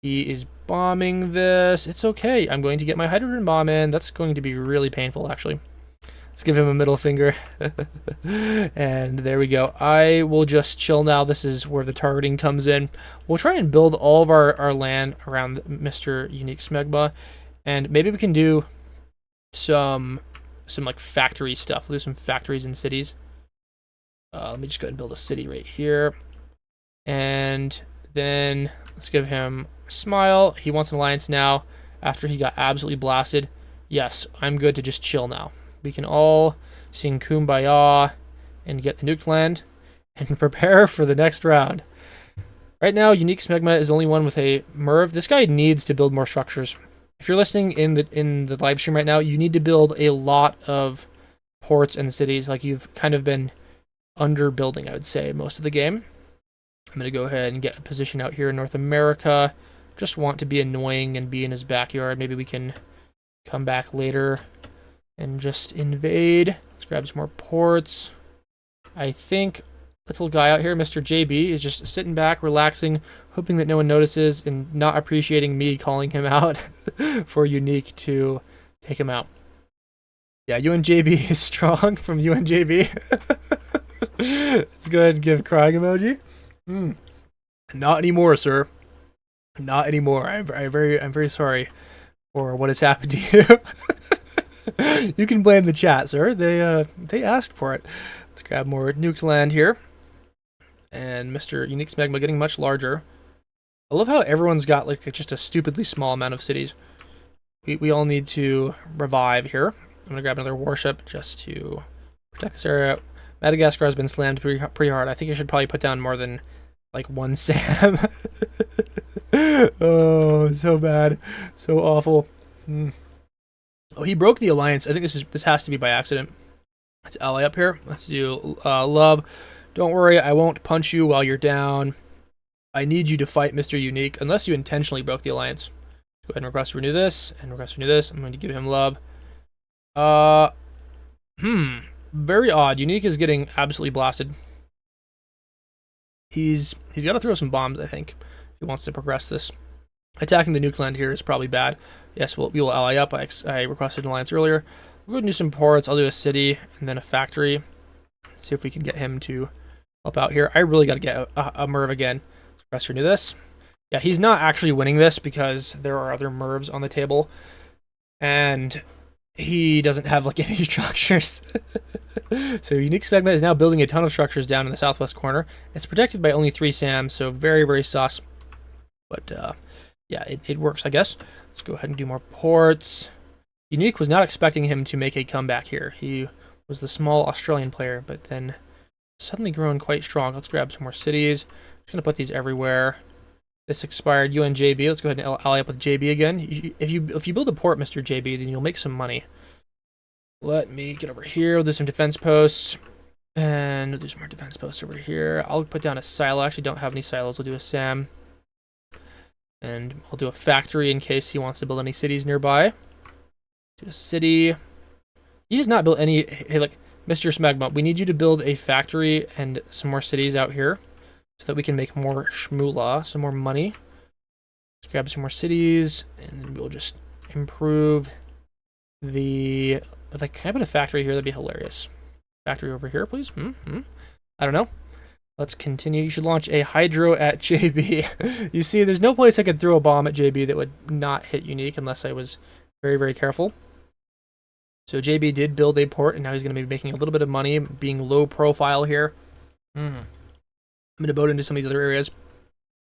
He is bombing this. It's okay. I'm going to get my hydrogen bomb in. That's going to be really painful, actually. Let's give him a middle finger. And there we go. I will just chill now. This is where the targeting comes in. We'll try and build all of our land around Mr. Unique Smegma. And maybe we can do some like factory stuff. We'll do some factories in cities. Let me just go ahead and build a city right here. And then let's give him a smile. He wants an alliance now after he got absolutely blasted. Yes, I'm good to just chill now. We can all sing Kumbaya and get the nuked land and prepare for the next round. Right now, Unique Smegma is the only one with a Merv. This guy needs to build more structures. If you're listening in the live stream right now, you need to build a lot of ports and cities. Like, you've kind of been underbuilding, I would say, most of the game. I'm going to go ahead and get a position out here in North America. Just want to be annoying and be in his backyard. Maybe we can come back later and just invade. Let's grab some more ports. I think little guy out here, Mr. JB, is just sitting back, relaxing, hoping that no one notices and not appreciating me calling him out for Unique to take him out. Yeah, UNJB is strong from UNJB. Let's go ahead and give crying emoji. Not anymore, sir. Not anymore. I'm very sorry for what has happened to you. You can blame the chat, sir. They asked for it. Let's grab more nuked land here. And Mr. Unique Smegma getting much larger. I love how everyone's got like just a stupidly small amount of cities. We all need to revive here. I'm gonna grab another warship just to protect this area. Madagascar has been slammed pretty hard. I think I should probably put down more than like one SAM. Oh, so bad, so awful. Oh, he broke the alliance. I think this has to be by accident. Let's ally up here. Let's do love. Don't worry, I won't punch you while you're down. I need you to fight Mr. Unique, unless you intentionally broke the alliance. Go ahead and request to renew this, and request to renew this. I'm going to give him love. Very odd. Unique is getting absolutely blasted. He's got to throw some bombs, I think, if he wants to progress this. Attacking the nuke land here is probably bad. Yes, we will ally up. I requested an alliance earlier. We'll go and do some ports. I'll do a city and then a factory. See if we can get him to help out here. I really got to get a Merv again. Let's renew this. Yeah, he's not actually winning this because there are other Mervs on the table. And he doesn't have like any structures. So Unique Smegma is now building a ton of structures down in the southwest corner. It's protected by only 3 SAMs, so very, very sus. But yeah, it works, I guess. Let's go ahead and do more ports. Unique was not expecting him to make a comeback here. He was the small Australian player, but then suddenly grown quite strong. Let's grab some more cities. Just gonna put these everywhere. This expired UNJB. Let's go ahead and ally up with JB again. If you build a port, Mr. JB, then you'll make some money. Let me get over here. We'll do some defense posts. And we'll do some more defense posts over here. I'll put down a silo. I actually don't have any silos. We'll do a SAM. And I'll do a factory in case he wants to build any cities nearby. Do a city. He has not built any... Hey, look, Mr. Smegma, we need you to build a factory and some more cities out here so that we can make more shmoolah, some more money. Let's grab some more cities, and then we'll just improve the... Like, can I put a factory here? That'd be hilarious. Factory over here, please. I don't know. Let's continue. You should launch a hydro at JB. You see, there's no place I could throw a bomb at JB that would not hit Unique unless I was very, very careful. So JB did build a port, and now he's going to be making a little bit of money, being low profile here. I'm going to boat into some of these other areas.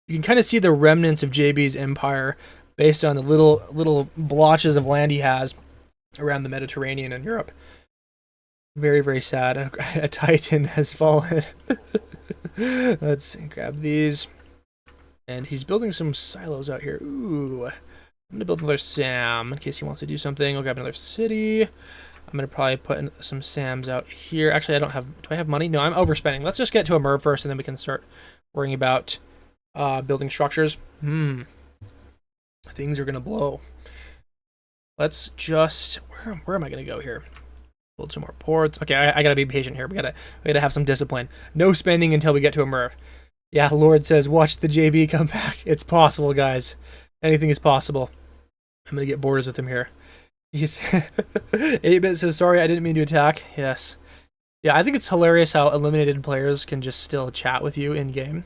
You can kind of see the remnants of JB's empire based on the little blotches of land he has around the Mediterranean and Europe. Very, very sad. A Titan has fallen. Let's grab these. And he's building some silos out here. Ooh. I'm gonna build another Sam in case he wants to do something. I'll grab another city. I'm gonna probably put in some Sams out here. Actually, I don't have. Do I have money? No, I'm overspending. Let's just get to a MERV first, and then we can start worrying about building structures. Things are gonna blow. Let's just. Where am I gonna go here? Build some more ports. Okay, I gotta be patient here. We gotta have some discipline. No spending until we get to a MERV. Yeah, Lord says, watch the JB come back. It's possible, guys. Anything is possible. I'm gonna get borders with him here. He's 8-bit says, sorry, I didn't mean to attack. Yes. Yeah, I think it's hilarious how eliminated players can just still chat with you in game.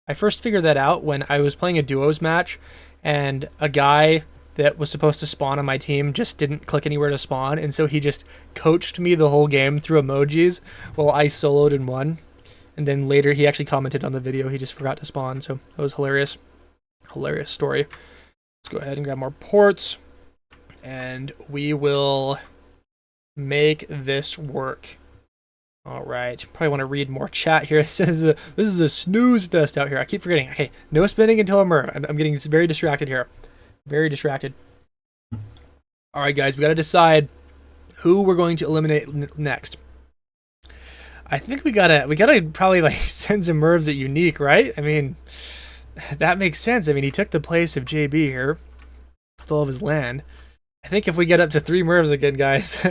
I first figured that out when I was playing a duos match, and a guy that was supposed to spawn on my team just didn't click anywhere to spawn, and so he just coached me the whole game through emojis while I soloed and won. And then later he actually commented on the video, he just forgot to spawn, so that was hilarious. Hilarious story. Let's go ahead and grab more ports, and we will make this work. All right, probably want to read more chat here. It says this is a snooze fest out here. I keep forgetting. Okay, no spending until a MERV. I'm getting very distracted here. Very distracted. All right, guys, we got to decide who we're going to eliminate next. I think we gotta probably like send some MERVs at Unique, right? I mean, that makes sense. I mean, he took the place of JB here with all of his land. I think if we get up to 3 MERVs again, guys,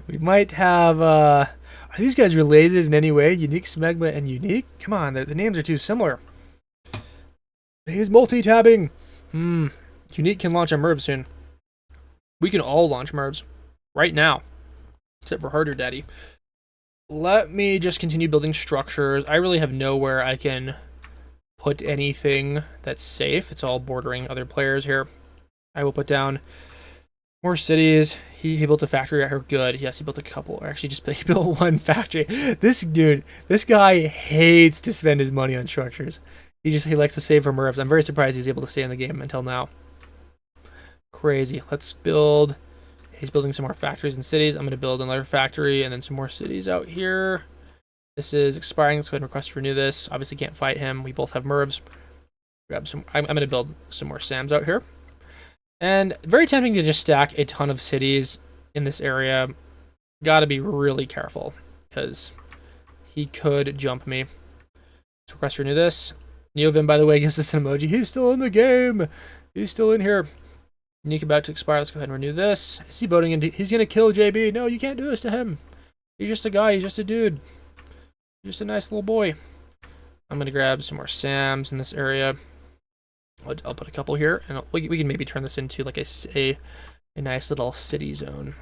we might have. Are these guys related in any way? Unique, Smegma, and Unique? Come on, the names are too similar. He's multi-tabbing. Unique can launch a MERV soon. We can all launch MERVs right now, except for Harder Daddy. Let me just continue building structures. I really have nowhere I can put anything that's safe. It's all bordering other players here. I will put down more cities. He built a factory out here. Good. Yes, he built a couple. Or actually, he built one factory. This guy hates to spend his money on structures. He likes to save for MERVs. I'm very surprised he was able to stay in the game until now. Crazy. Let's build. He's building some more factories and cities. I'm going to build another factory and then some more cities out here. This is expiring. Let's go ahead and request to renew this. Obviously can't fight him. We both have MERVs. Grab some. I'm going to build some more SAMs out here. And very tempting to just stack a ton of cities in this area. Got to be really careful because he could jump me. Let's request to renew this. Neovim, by the way, gives us an emoji. He's still in the game. He's still in here. Unique about to expire. Let's go ahead and renew this. Is he voting into? He's gonna kill JB. No, you can't do this to him. He's just a guy. He's just a dude. He's just a nice little boy. I'm gonna grab some more SAMs in this area. I'll put a couple here, and we can maybe turn this into like a nice little city zone.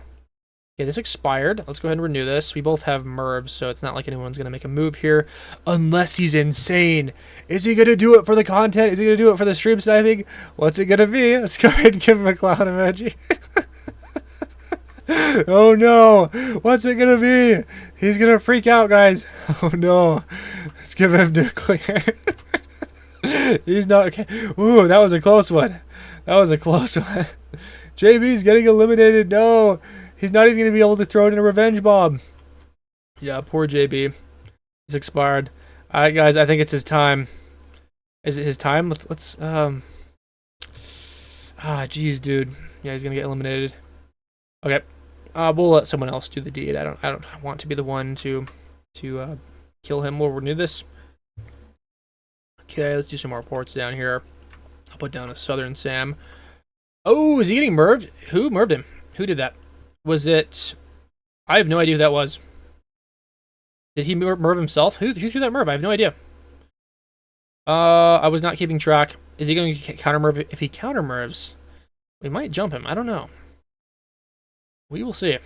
Okay, this expired. Let's go ahead and renew this. We both have MERVs, so it's not like anyone's gonna make a move here, unless he's insane. Is he gonna do it for the content? Is he gonna do it for the stream sniping? What's it gonna be? Let's go ahead and give him a clown emoji. Oh no! What's it gonna be? He's gonna freak out, guys. Oh no! Let's give him nuclear. He's not okay. Ooh, that was a close one. That was a close one. JB's getting eliminated. No. He's not even going to be able to throw it in a revenge bomb. Yeah, poor JB. He's expired. Alright, guys, I think it's his time. Is it his time? Let's jeez, dude. Yeah, he's going to get eliminated. Okay. We'll let someone else do the deed. I don't want to be the one to kill him. We'll renew this. Okay, let's do some more ports down here. I'll put down a Southern Sam. Oh, is he getting MERVed? Who MERVed him? Who did that? Was it... I have no idea who that was. Did he MERV himself? Who threw that MERV? I have no idea. I was not keeping track. Is he going to counter MERV? If he counter MERVs, we might jump him. I don't know. We will see.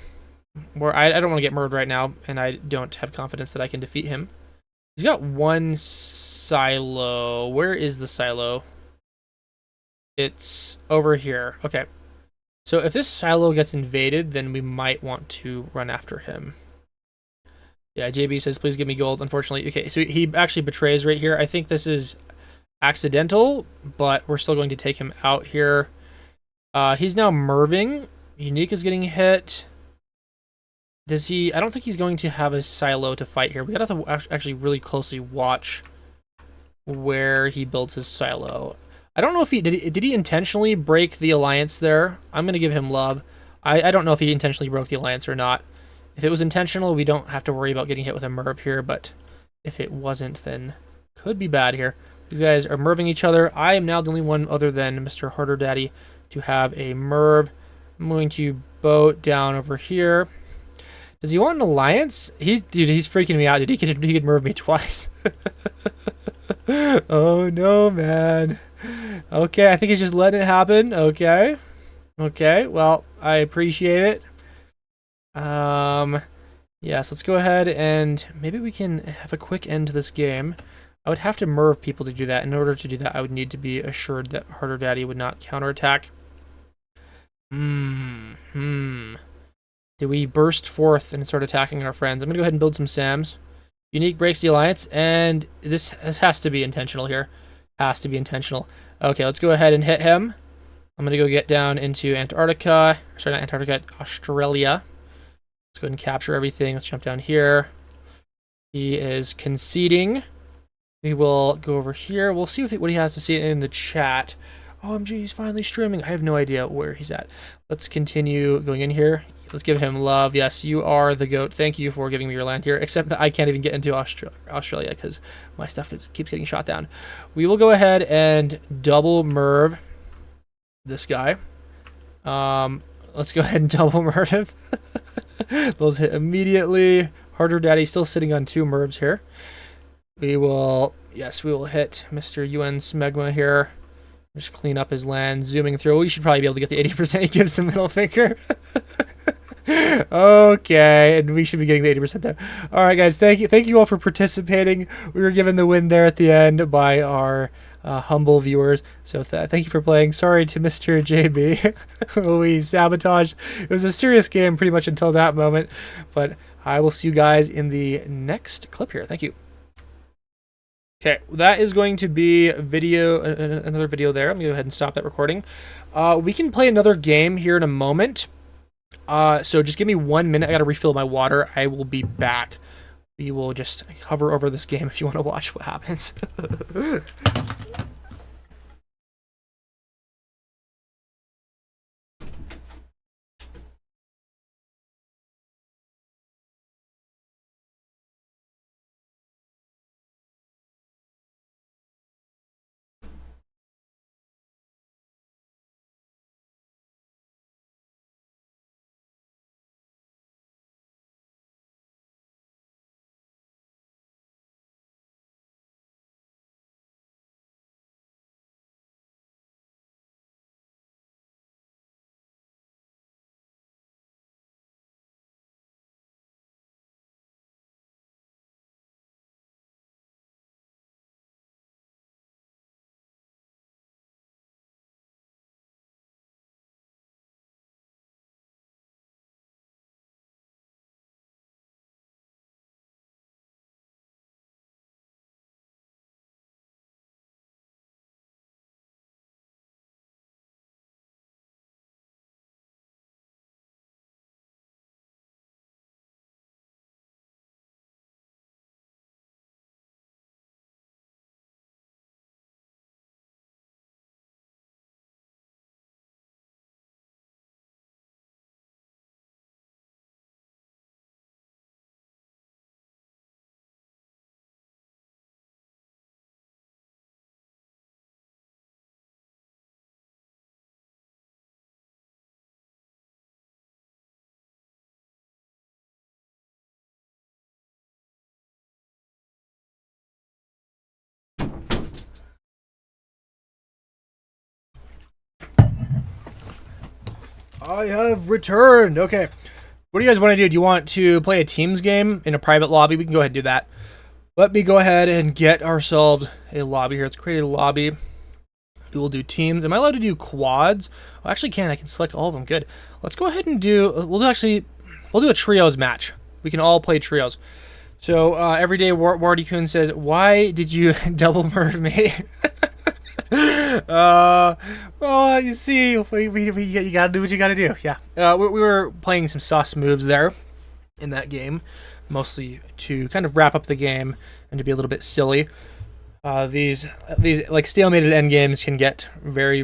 I don't want to get MERVed right now, and I don't have confidence that I can defeat him. He's got one silo. Where is the silo? It's over here. Okay. So if this silo gets invaded, then we might want to run after him. Yeah, JB says, please give me gold. Unfortunately, okay, so he actually betrays right here. I think this is accidental, but we're still going to take him out here. He's now MERVing. Unique is getting hit. Does he... I don't think he's going to have a silo to fight here. We gotta have to actually really closely watch where he builds his silo. I don't know if did he intentionally break the alliance there. I'm gonna give him love. I don't know if he intentionally broke the alliance or not. If it was intentional, we don't have to worry about getting hit with a Merv here, but if it wasn't, then could be bad here. These guys are Merving each other. I am now the only one other than Mr. Harder Daddy to have a Merv. I'm going to boat down over here. Does he want an alliance? Dude, he's freaking me out. Dude, he could Merv me twice. Oh no, man. Okay, I think he's just letting it happen. Okay. Okay, well, I appreciate it. Yes, let's go ahead and maybe we can have a quick end to this game. I would have to Merv people to do that. In order to do that, I would need to be assured that Harder Daddy would not counterattack. Did we burst forth and start attacking our friends? I'm going to go ahead and build some SAMs. Unique breaks the alliance, and this has to be intentional here. Has to be intentional. Okay, let's go ahead and hit him. I'm going to go get down into Antarctica. Sorry, not Antarctica, Australia. Let's go ahead and capture everything. Let's jump down here. He is conceding. We will go over here. We'll see what he has to say in the chat. OMG, he's finally streaming. I have no idea where he's at. Let's continue going in here. Let's give him love. Yes, you are the GOAT. Thank you for giving me your land here, except that I can't even get into Australia because my stuff keeps getting shot down. We will go ahead and double Merv this guy. Let's go ahead and double Merv him. Those hit immediately. Harder Daddy still sitting on 2 Mervs here. We will hit Mr. UN Smegma here. Just clean up his land, zooming through. We should probably be able to get the 80%. He gives the middle finger. Okay, and we should be getting the 80% there. All right, guys, thank you all for participating. We were given the win there at the end by our humble viewers. So thank you for playing. Sorry to Mr. JB. We sabotaged. It was a serious game pretty much until that moment, but I will see you guys in the next clip here. Thank you. Okay, that is going to be another video there. I'm going to go ahead and stop that recording. We can play another game here in a moment. So just give me 1 minute. I got to refill my water. I will be back. We will just hover over this game if you want to watch what happens. I have returned. Okay. What do you guys want to do? Do you want to play a Teams game in a private lobby? We can go ahead and do that. Let me go ahead and get ourselves a lobby here. Let's create a lobby. We will do Teams. Am I allowed to do quads? I actually can. I can select all of them. Good. Let's go ahead and we'll do a trios match. We can all play trios. So everyday Wardy-kun says, why did you double Merv me? Well, you see, you gotta do what you gotta do. Yeah. We were playing some sus moves there in that game, mostly to kind of wrap up the game and to be a little bit silly. These like stalemated end games can get very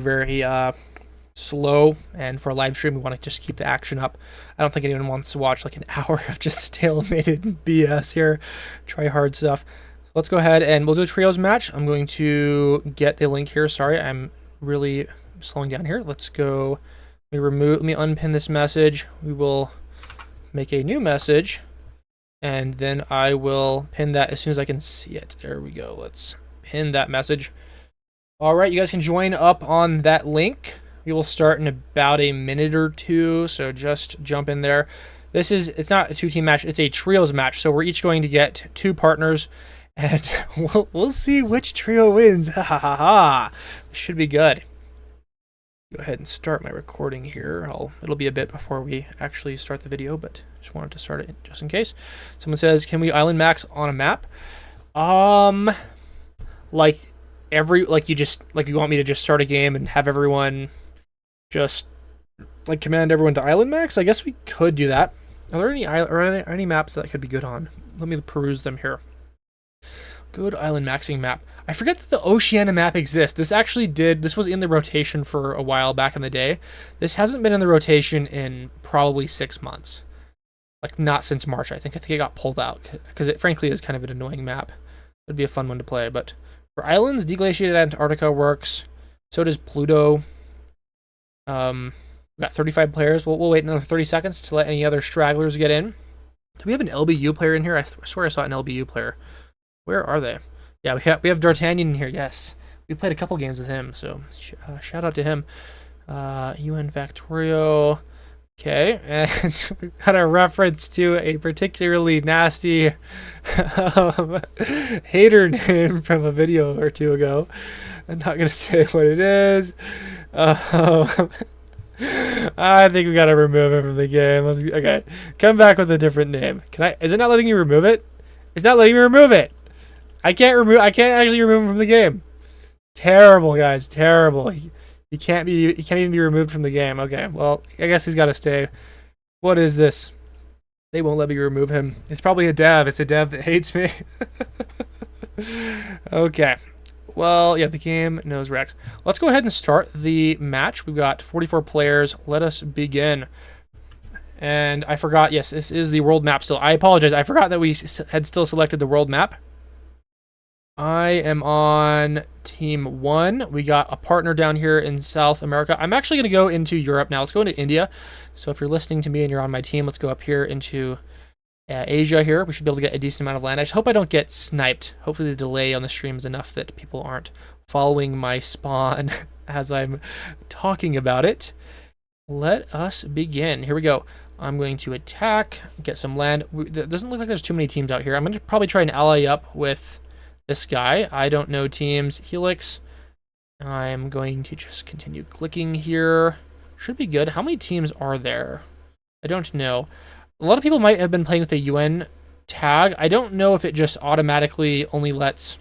slow, and for a live stream we want to just keep the action up. I don't think anyone wants to watch like an hour of just stalemated BS here, try hard stuff. Let's go ahead and we'll do a trios match. I'm going to get the link here. Sorry, I'm really slowing down here. Let's go. Let me unpin this message. We will make a new message, and then I will pin that as soon as I can see it. There we go. Let's pin that message. All right, you guys can join up on that link. We will start in about a minute or two, so just jump in there. It's not a 2-team match, it's a trios match, so we're each going to get 2 partners, and we'll see which trio wins. Ha ha ha ha. Should be good. Go ahead and start my recording here. It'll be a bit before we actually start the video, but just wanted to start it just in case. Someone says, "Can we island max on a map?" Like you want me to just start a game and have everyone just like command everyone to island max? I guess we could do that. Are there any maps that could be good on? Let me peruse them here. Good island maxing map. I forget that the Oceania map exists. This was in the rotation for a while back in the day. This hasn't been in the rotation in probably 6 months. Like not since March, I think. I think it got pulled out because it frankly is kind of an annoying map. It'd be a fun one to play, but for islands, Deglaciated Antarctica works. So does Pluto. We got 35 players. We'll wait another 30 seconds to let any other stragglers get in. Do we have an LBU player in here? I swear I saw an LBU player. Where are they? Yeah, we have D'Artagnan in here, yes. We played a couple games with him, so shout out to him. UN Factorio. Okay, and we've got a reference to a particularly nasty hater name from a video or two ago. I'm not going to say what it is. I think we got to remove it from the game. Okay, come back with a different name. Is it not letting you remove it? It's not letting me remove it. I can't actually remove him from the game. Terrible, guys. Terrible. He can't even be removed from the game. Okay, well, I guess he's got to stay. What is this? They won't let me remove him. It's probably a dev. It's a dev that hates me. Okay. Well, yeah, the game knows Rex. Let's go ahead and start the match. We've got 44 players. Let us begin. And I forgot, yes, this is the world map still. I apologize. I forgot that we had still selected the world map. I am on team 1. We got a partner down here in South America. I'm actually going to go into Europe now. Let's go into India. So if you're listening to me and you're on my team, let's go up here into Asia here. We should be able to get a decent amount of land. I just hope I don't get sniped. Hopefully the delay on the stream is enough that people aren't following my spawn as I'm talking about it. Let us begin. Here we go. I'm going to attack, get some land. It doesn't look like there's too many teams out here. I'm going to probably try and ally up with this guy. I don't know teams. Helix. I'm going to just continue clicking here. Should be good. How many teams are there? I don't know. A lot of people might have been playing with the UN tag. I don't know if it just automatically only lets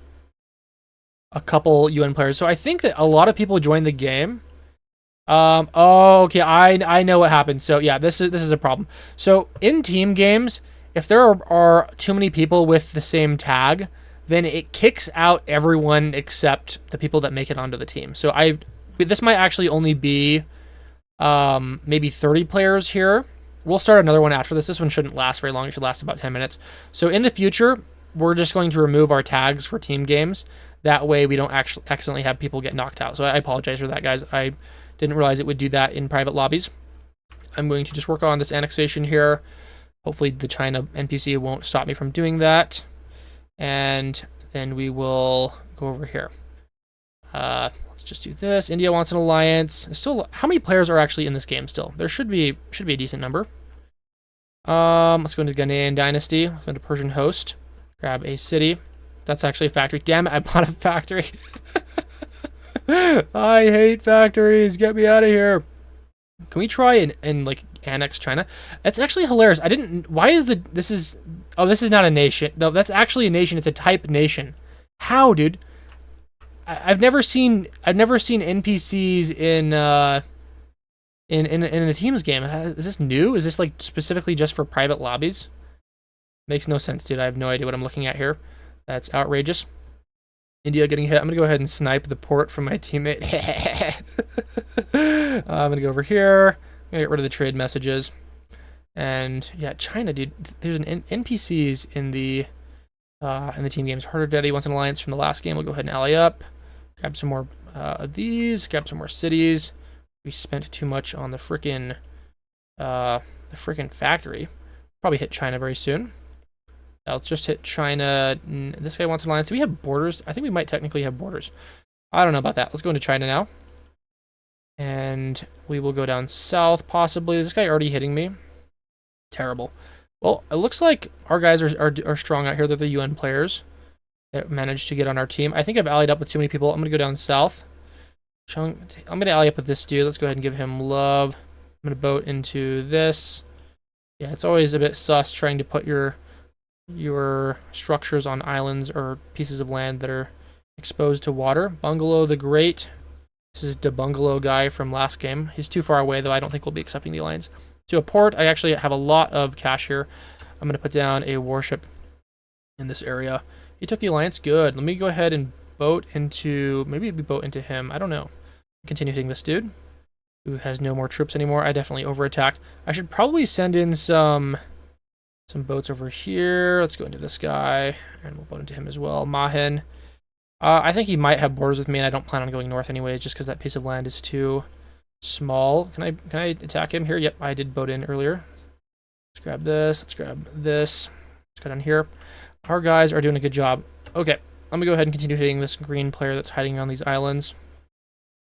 a couple UN players. So I think that a lot of people joined the game. Oh, okay. I know what happened. So yeah, this is a problem. So in team games, if there are too many people with the same tag, then it kicks out everyone except the people that make it onto the team. So this might actually only be maybe 30 players here. We'll start another one after this. This one shouldn't last very long. It should last about 10 minutes. So in the future, we're just going to remove our tags for team games. That way we don't actually accidentally have people get knocked out. So I apologize for that, guys. I didn't realize it would do that in private lobbies. I'm going to just work on this annexation here. Hopefully the China NPC won't stop me from doing that. And then we will go over here. Let's just do this. India wants an alliance. Still, how many players are actually in this game still? There should be a decent number. Let's go into Ghanaian Dynasty. Go into Persian Host. Grab a city. That's actually a factory. Damn it, I bought a factory. I hate factories. Get me out of here. Can we try and like annex China? It's actually hilarious. Why is this is not a nation. No, that's actually a nation. It's a type nation. How, dude? I've never seen NPCs in a Teams game. Is this new? Is this like specifically just for private lobbies? Makes no sense, dude. I have no idea what I'm looking at here. That's outrageous. India getting hit. I'm gonna go ahead and snipe the port from my teammate. I'm gonna go over here. I'm gonna get rid of the trade messages. And yeah, China, dude. There's an NPCs in the team games. Harder Daddy wants an alliance from the last game. We'll go ahead and ally up. Grab some more of these. Grab some more cities. We spent too much on the frickin' factory. Probably hit China very soon. Let's just hit China. This guy wants an alliance. Do we have borders? I think we might technically have borders. I don't know about that. Let's go into China now. And we will go down south, possibly. Is this guy already hitting me? Terrible. Well, it looks like our guys are strong out here. They're the UN players that managed to get on our team. I think I've allied up with too many people. I'm going to go down south. I'm going to ally up with this dude. Let's go ahead and give him love. I'm going to boat into this. Yeah, it's always a bit sus trying to put your structures on islands or pieces of land that are exposed to water. Bungalow the Great. This is the Bungalow guy from last game. He's too far away, though. I don't think we'll be accepting the alliance. To a port, I actually have a lot of cash here. I'm going to put down a warship in this area. He took the alliance. Good. Let me go ahead and boat into... Maybe we boat into him. I don't know. Continue hitting this dude who has no more troops anymore. I definitely overattacked. I should probably send in some boats over here. Let's go into this guy, and we'll boat into him as well. Mahin. I think he might have borders with me, and I don't plan on going north anyways, just because that piece of land is too small. Can I attack him here? Yep, I did boat in earlier. Let's grab this. Let's grab this. Let's go down here. Our guys are doing a good job. Okay, I'm gonna go ahead and continue hitting this green player that's hiding on these islands.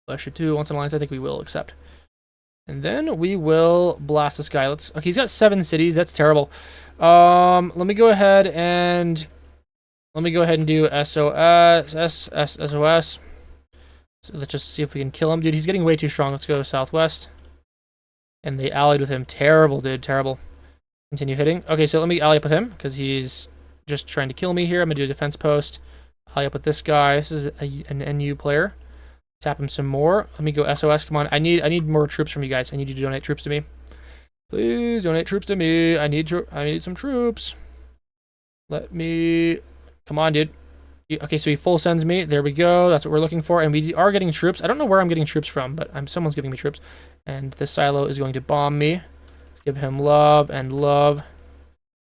Bless you too. Once an alliance, I think we will accept. And then we will blast this guy. Okay, he's got 7 cities. That's terrible. Let me go ahead and do SOS. So let's just see if we can kill him. Dude, he's getting way too strong. Let's go southwest. And they allied with him. Terrible, dude. Terrible. Continue hitting. Okay, so let me ally up with him because he's just trying to kill me here. I'm going to do a defense post. Ally up with this guy. This is an NU player. Tap him some more. Let me go SOS. Come on. I need more troops from you guys. I need you to donate troops to me. Please donate troops to me. I need some troops. Let me... Come on, dude. Okay, so he full sends me. There we go. That's what we're looking for. And we are getting troops. I don't know where I'm getting troops from, but someone's giving me troops. And this silo is going to bomb me. Let's give him love and love.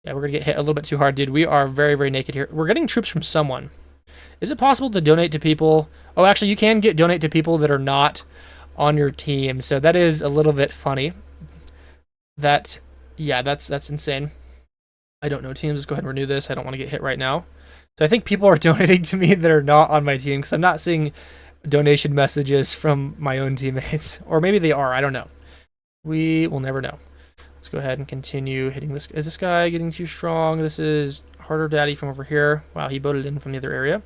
Yeah, we're going to get hit a little bit too hard, dude. We are very, very naked here. We're getting troops from someone. Is it possible to donate to people? Oh, actually, you can donate to people that are not on your team. So that is a little bit funny. Yeah, that's insane. I don't know teams. Let's go ahead and renew this. I don't want to get hit right now. So I think people are donating to me that are not on my team because I'm not seeing donation messages from my own teammates. Or maybe they are. I don't know. We will never know. Let's go ahead and continue hitting this. Is this guy getting too strong? This is Harder Daddy from over here. Wow, he boated in from the other area.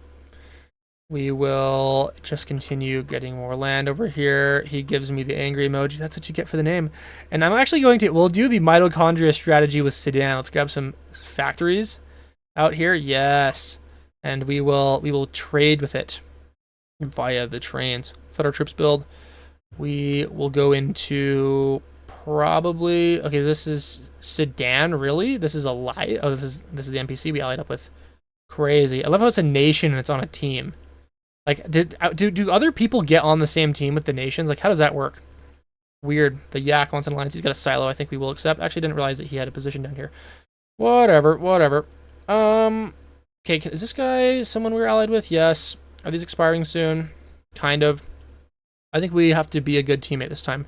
We will just continue getting more land over here. He gives me the angry emoji. That's what you get for the name. And I'm actually we'll do the mitochondria strategy with Sudan. Let's grab some factories out here. Yes. And we will trade with it via the trains. Let's let our troops build. We will go into probably... Okay, this is Sudan, really? This is a lie? Oh, this is the NPC we allied up with. Crazy. I love how it's a nation and it's on a team. Like, do other people get on the same team with the nations? Like, how does that work? Weird. The Yak wants an alliance. He's got a silo. I think we will accept. Actually, didn't realize that he had a position down here. Whatever. Okay, is this guy someone we're allied with? Yes. Are these expiring soon? Kind of. I think we have to be a good teammate this time.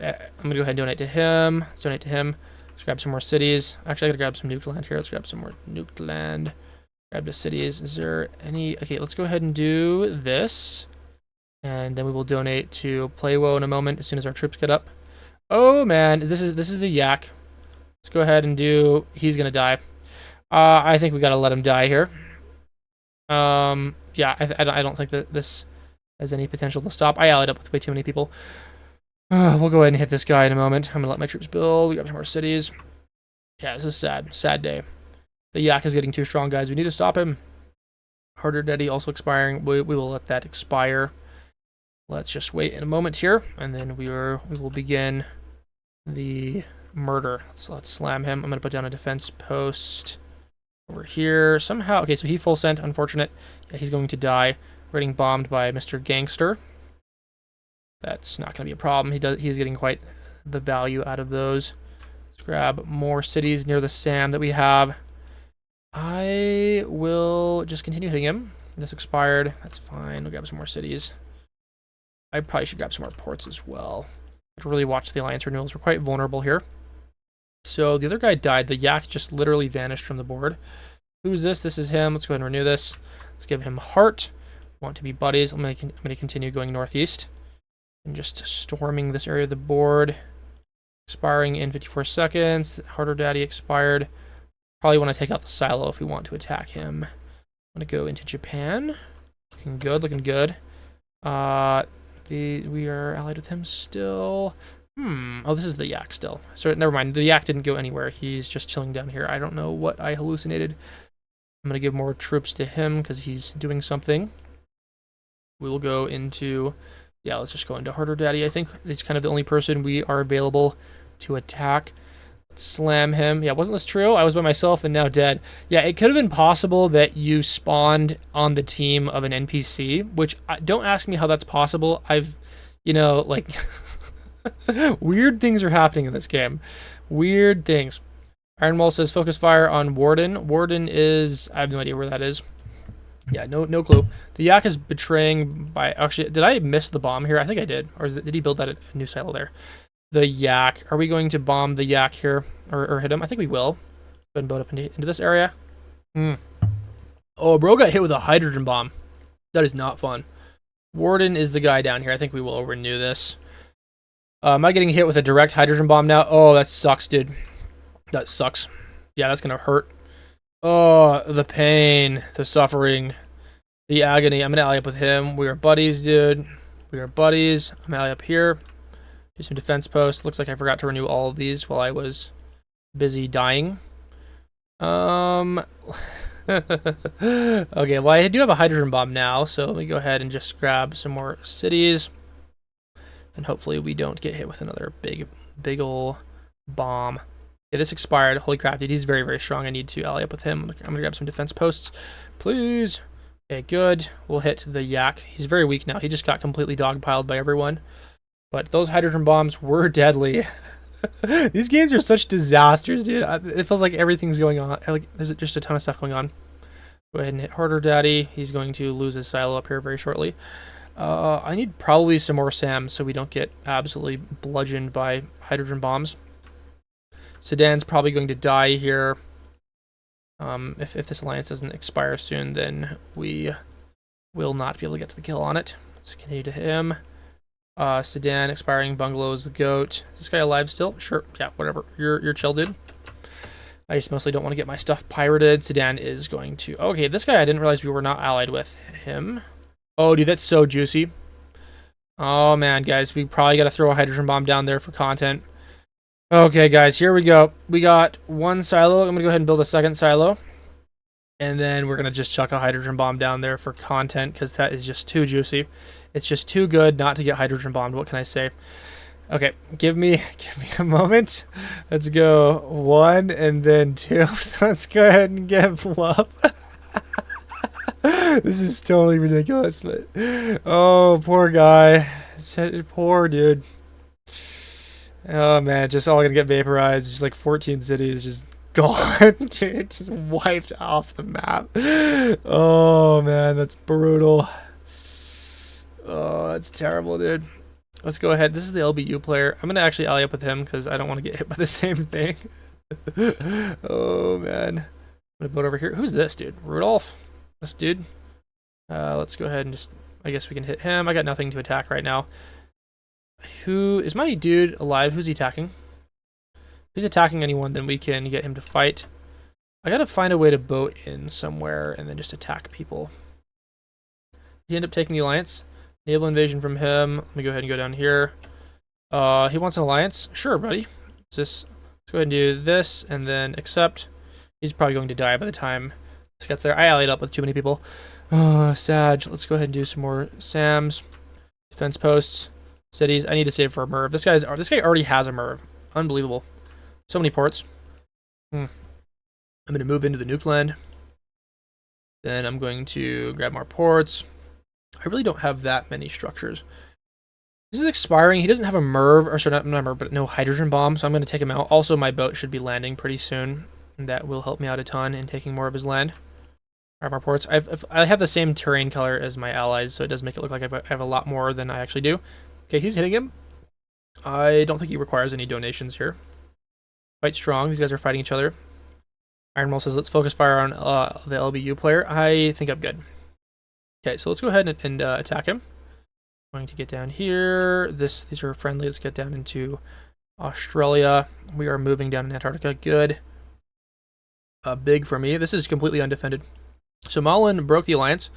I'm going to go ahead and donate to him. Let's donate to him. Let's grab some more cities. Actually, I got to grab some nuked land here. Let's grab some more nuked land. Grab the cities. Is there any... Okay, let's go ahead and do this. And then we will donate to Playwo in a moment as soon as our troops get up. Oh, man. This is the Yak. Let's go ahead and do... He's going to die. I think we got to let him die here. Yeah, I don't think that this has any potential to stop. I allied up with way too many people. We'll go ahead and hit this guy in a moment. I'm going to let my troops build. Grab some more cities. Yeah, this is sad. Sad day. The Yak is getting too strong, guys. We need to stop him. Harder Daddy also expiring. We will let that expire. Let's just wait in a moment here, and then we will begin the murder. Let's slam him. I'm going to put down a defense post Over here, somehow... Okay, so he full sent, unfortunate. Yeah, he's going to die. We're getting bombed by Mr. Gangster. That's not going to be a problem. He's getting quite the value out of those. Let's grab more cities near the SAM that we have. I will just continue hitting him. This expired. That's fine. We'll grab some more cities. I probably should grab some more ports as well. To really watch the alliance renewals. We're quite vulnerable here. So the other guy died. The yak just literally vanished from the board. Who's this? This is him. Let's go ahead and renew this. Let's give him heart. Want to be buddies. I'm going to continue going northeast. And just storming this area of the board. Expiring in 54 seconds. Harder Daddy expired. Probably want to take out the silo if we want to attack him. I'm going to go into Japan. Looking good, looking good. We are allied with him still. Oh, this is the yak still. So never mind. The yak didn't go anywhere. He's just chilling down here. I don't know what I hallucinated. I'm going to give more troops to him because he's doing something. We will go into... Yeah, let's just go into Harder Daddy. I think he's kind of the only person we are available to attack. Let's slam him. Yeah, wasn't this true? I was by myself and now dead. Yeah, it could have been possible that you spawned on the team of an NPC, which don't ask me how that's possible. Like, weird things are happening in this game. Weird things. Ironwall says focus fire on Warden. Warden is... I have no idea where that is. Yeah, no clue. The yak is betraying by... Actually, did I miss the bomb here? I think I did. Or did he build that a new silo there? The yak. Are we going to bomb the yak here? Or hit him? I think we will. Go ahead and boat up into this area. Oh, bro got hit with a hydrogen bomb. That is not fun. Warden is the guy down here. I think we will renew this. Am I getting hit with a direct hydrogen bomb now? Oh, that sucks, dude. That sucks. Yeah, that's going to hurt. Oh, the pain, the suffering, the agony. I'm going to ally up with him. We are buddies, dude. We are buddies. I'm going to ally up here. Do some defense posts. Looks like I forgot to renew all of these while I was busy dying. Okay, well, I do have a hydrogen bomb now, so let me go ahead and just grab some more cities. And hopefully we don't get hit with another big ol' bomb. Yeah, this expired. Holy crap, dude, he's very, very strong. I need to ally up with him. I'm gonna grab some defense posts, please. Okay, good. We'll hit the yak. He's very weak now. He just got completely dogpiled by everyone. But those hydrogen bombs were deadly. These games are such disasters, dude. It feels like everything's going on. Like there's just a ton of stuff going on. Go ahead and hit Harder Daddy. He's going to lose his silo up here very shortly. I need probably some more SAM so we don't get absolutely bludgeoned by hydrogen bombs. Sedan's probably going to die here. If this alliance doesn't expire soon, then we will not be able to get to the kill on it. Let's continue to hit him. Sedan expiring. Bungalows the goat. Is this guy alive still? Sure. Yeah, whatever. You're chill, dude. I just mostly don't want to get my stuff pirated. Sedan is going to... Okay, this guy I didn't realize we were not allied with him. Oh, dude, that's so juicy. Oh, man, guys. We probably got to throw a hydrogen bomb down there for content. Okay, guys, here we go. We got one silo. I'm going to go ahead and build a second silo. And then we're going to just chuck a hydrogen bomb down there for content because that is just too juicy. It's just too good not to get hydrogen bombed. What can I say? Okay, give me a moment. Let's go 1 and then 2. So let's go ahead and give love. This is totally ridiculous, but oh, poor guy. Poor dude. Oh man, just all gonna get vaporized. Just like 14 cities just gone, dude. Just wiped off the map. Oh man, that's brutal. Oh, that's terrible, dude. Let's go ahead. This is the LBU player. I'm gonna actually ally up with him because I don't want to get hit by the same thing. Oh man. I'm gonna boat over here. Who's this dude? Rudolph? This dude? Let's go ahead and just... I guess we can hit him. I got nothing to attack right now. Who... Is my dude alive? Who's he attacking? If he's attacking anyone, then we can get him to fight. I gotta find a way to boat in somewhere and then just attack people. He ended up taking the alliance. Naval invasion from him. Let me go ahead and go down here. He wants an alliance. Sure, buddy. Let's go ahead and do this and then accept. He's probably going to die by the time this gets there. I allied up with too many people. Oh, Sag. Let's go ahead and do some more SAMs. Defense posts. Cities. I need to save for a Merv. This guy already has a Merv. Unbelievable. So many ports. I'm going to move into the nuke land. Then I'm going to grab more ports. I really don't have that many structures. This is expiring. He doesn't have a MIRV, or sorry, not MIRV, but no hydrogen bomb, so I'm going to take him out. Also, my boat should be landing pretty soon. And that will help me out a ton in taking more of his land. Grab more ports. I have the same terrain color as my allies, so it does make it look like I have a lot more than I actually do. Okay, he's hitting him. I don't think he requires any donations here. Quite strong. These guys are fighting each other. Ironmole says, let's focus fire on the LBU player. I think I'm good. Okay, so let's go ahead and attack him. I'm going to get down here. These are friendly. Let's get down into Australia. We are moving down in Antarctica. Good. Big for me. This is completely undefended. So Malin broke the alliance.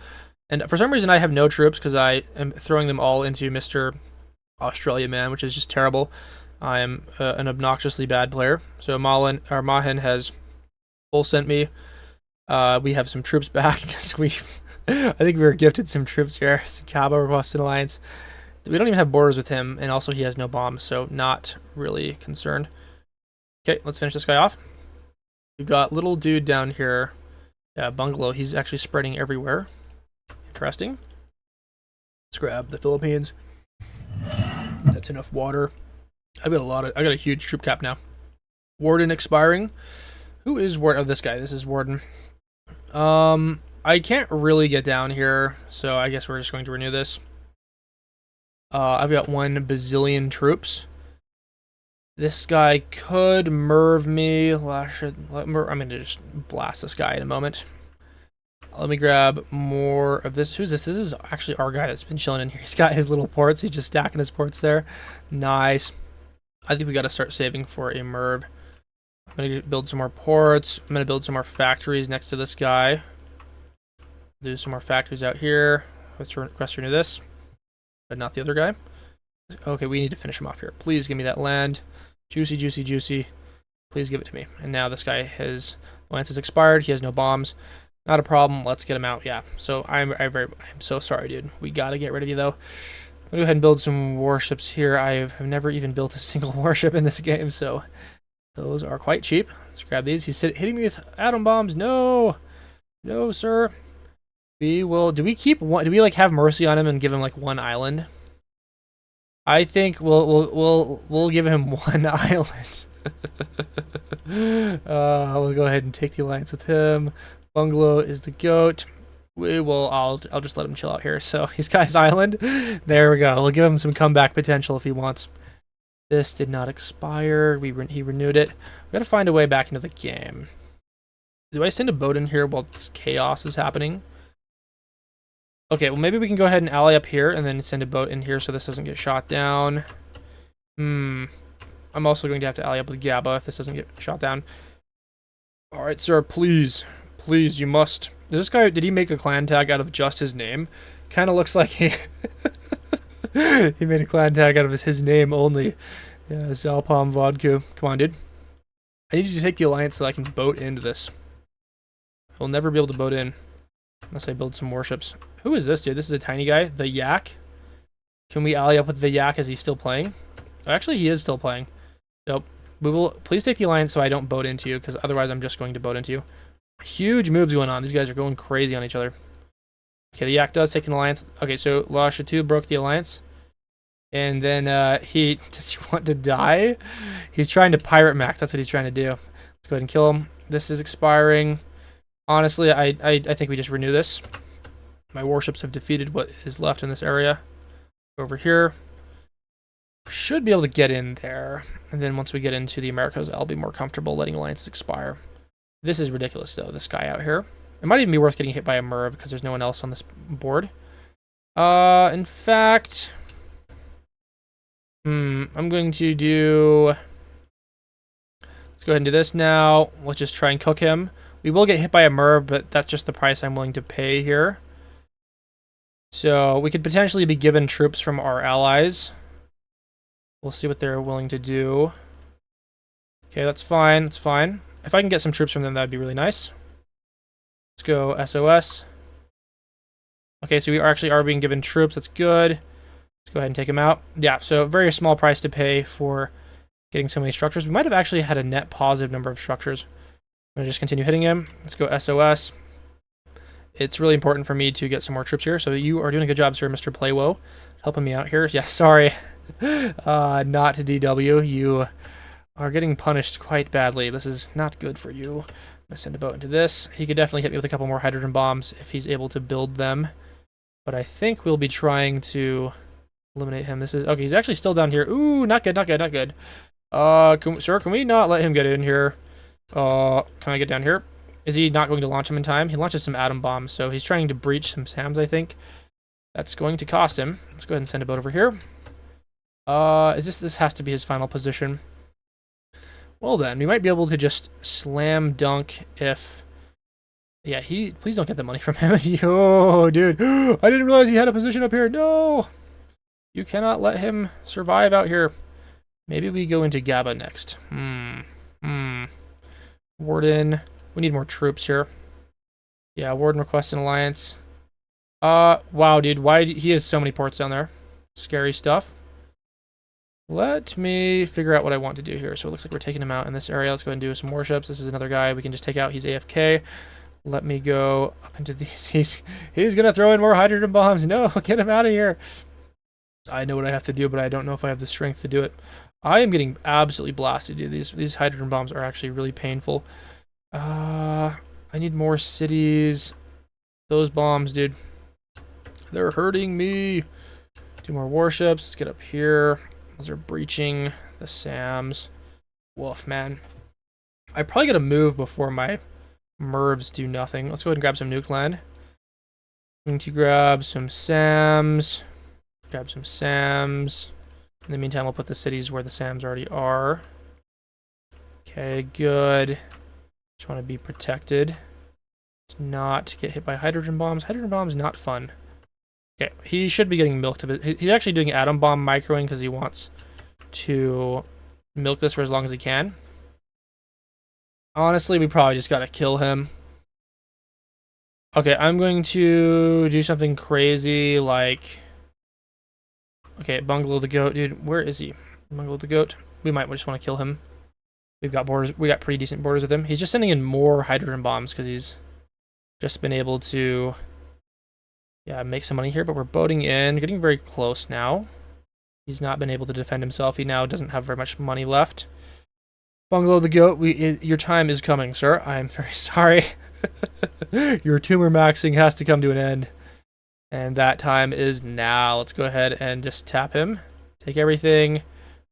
And for some reason, I have no troops because I am throwing them all into Mr. Australia Man, which is just terrible. I am an obnoxiously bad player. So Mahin has full sent me. We have some troops back because I think we were gifted some troops here. So Cabo requested alliance. We don't even have borders with him, and also he has no bombs, so not really concerned. Okay, let's finish this guy off. We've got little dude down here. Yeah, Bungalow. He's actually spreading everywhere. Interesting. Let's grab the Philippines. That's enough water. I got a huge troop cap now. Warden expiring. Who is Warden? Oh, this guy. This is Warden. I can't really get down here, so I guess we're just going to renew this. I've got 1 bazillion troops. This guy could MIRV me. I'm going to just blast this guy in a moment. Let me grab more of this. Who's this? This is actually our guy that's been chilling in here. He's got his little ports. He's just stacking his ports there. Nice. I think we got to start saving for a MIRV. I'm going to build some more ports. I'm going to build some more factories next to this guy. Do some more factories out here. Let's renew this, but not the other guy. Okay, we need to finish him off here. Please give me that land. Juicy, juicy, juicy. Please give it to me. And now this guy, his lance is expired. He has no bombs. Not a problem. Let's get him out. Yeah. So I'm so sorry, dude. We got to get rid of you, though. I'm going to go ahead and build some warships here. I've never even built a single warship in this game, so those are quite cheap. Let's grab these. He's hitting me with atom bombs. No. No, sir. We will. Do we keep one? Do we like have mercy on him and give him like 1 island? I think we'll give him 1 island. We'll go ahead and take the alliance with him. Bungalow is the goat. We will. I'll just let him chill out here. So he's got his island. There we go. We'll give him some comeback potential if he wants. This did not expire. He renewed it. We got to find a way back into the game. Do I send a boat in here while this chaos is happening? Okay, well maybe we can go ahead and ally up here and then send a boat in here so this doesn't get shot down. I'm also going to have to ally up with Gaba if this doesn't get shot down. Alright, sir, please. Please, you must. This guy, did he make a clan tag out of just his name? Kind of looks like he... he made a clan tag out of his name only. Yeah, Zalpom Vodku. Come on, dude. I need you to take the alliance so I can boat into this. I'll never be able to boat in unless I build some warships. Who is this dude? This is a tiny guy. The Yak. Can we ally up with the Yak? Is he still playing? Oh, actually, he is still playing. So we will. Please take the alliance so I don't boat into you, because otherwise I'm just going to boat into you. Huge moves going on. These guys are going crazy on each other. Okay, the Yak does take an alliance. Okay, so La Chateau broke the alliance. And then does he want to die? He's trying to pirate max. That's what he's trying to do. Let's go ahead and kill him. This is expiring. Honestly, I think we just renew this. My warships have defeated what is left in this area. Over here. Should be able to get in there. And then once we get into the Americas, I'll be more comfortable letting alliances expire. This is ridiculous, though, this guy out here. It might even be worth getting hit by a MIRV because there's no one else on this board. In fact... I'm going to do... Let's go ahead and do this now. Let's just try and cook him. We will get hit by a MIRV, but that's just the price I'm willing to pay here. So we could potentially be given troops from our allies. We'll see what they're willing to do. Okay, that's fine. That's fine. If I can get some troops from them, that'd be really nice. Let's go SOS. Okay, so we actually are being given troops. That's good. Let's go ahead and take them out. Yeah, so very small price to pay for getting so many structures. We might have actually had a net positive number of structures. I'm gonna just continue hitting him. Let's go SOS. It's really important for me to get some more troops here. So you are doing a good job, sir, Mr. Playwo. Helping me out here. Yeah, sorry. Not to DW. You are getting punished quite badly. This is not good for you. I'm gonna send a boat into this. He could definitely hit me with a couple more hydrogen bombs if he's able to build them. But I think we'll be trying to eliminate him. This is okay. He's actually still down here. Ooh, not good, not good, not good. Sir, can we not let him get in here? Can I get down here? Is he not going to launch him in time? He launches some atom bombs, so he's trying to breach some SAMs, I think. That's going to cost him. Let's go ahead and send a boat over here. This has to be his final position. Well then, we might be able to just slam dunk if... Yeah, please don't get the money from him. Yo, dude. I didn't realize he had a position up here. No! You cannot let him survive out here. Maybe we go into GABA next. Warden. We need more troops here. Yeah, Warden requests an alliance. Wow, dude. He has so many ports down there. Scary stuff. Let me figure out what I want to do here. So it looks like we're taking him out in this area. Let's go ahead and do some warships. This is another guy we can just take out. He's AFK. Let me go up into these. He's gonna throw in more hydrogen bombs. No, get him out of here. I know what I have to do, but I don't know if I have the strength to do it. I am getting absolutely blasted, dude. These hydrogen bombs are actually really painful. I need more cities. Those bombs, dude. They're hurting me. 2 more warships. Let's get up here. Those are breaching the SAMs. Woof, man. I probably gotta move before my MERVs do nothing. Let's go ahead and grab some nuke land. I'm going to grab some SAMs. Grab some SAMs. In the meantime, we'll put the cities where the SAMs already are. Okay, good. Just want to be protected. Not get hit by hydrogen bombs. Hydrogen bombs, not fun. Okay, he should be getting milked of it. He's actually doing atom bomb microing because he wants to milk this for as long as he can. Honestly, we probably just gotta kill him. Okay, I'm going to do something crazy like... Okay, Bungalow the Goat, dude. Where is he? Bungalow the Goat. We might just want to kill him. We've got borders. We got pretty decent borders with him. He's just sending in more hydrogen bombs because he's just been able to, yeah, make some money here. But we're boating in, getting very close now. He's not been able to defend himself. He now doesn't have very much money left. Bungalow the Goat, your time is coming, sir. I'm very sorry. Your tumor maxing has to come to an end. And that time is now. Let's go ahead and just tap him. Take everything.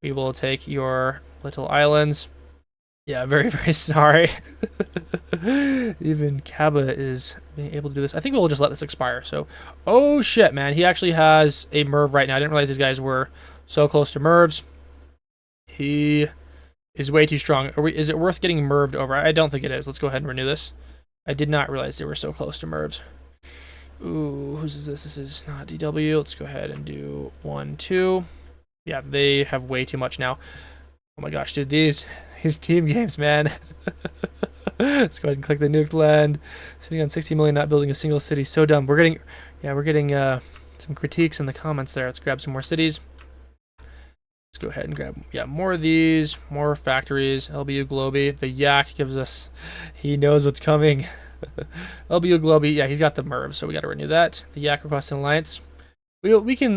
We will take your little islands. Yeah, very, very sorry. Even Kaba is being able to do this. I think we'll just let this expire. So, oh shit, man. He actually has a MERV right now. I didn't realize these guys were so close to MERVs. He is way too strong. Is it worth getting MERVed over? I don't think it is. Let's go ahead and renew this. I did not realize they were so close to MERVs. Ooh, whose is this? This is not DW. Let's go ahead and do 1, 2. Yeah, they have way too much now. Oh my gosh, dude, these team games, man. Let's go ahead and click the nuked land. Sitting on 60 million, not building a single city. So dumb. We're getting some critiques in the comments there. Let's grab some more cities. Let's go ahead and grab, yeah, more of these, more factories. LBU Globy. The Yak gives us, he knows what's coming. LBU Globy, yeah, he's got the MERV, so we got to renew that. The Yak requests an alliance. So here's what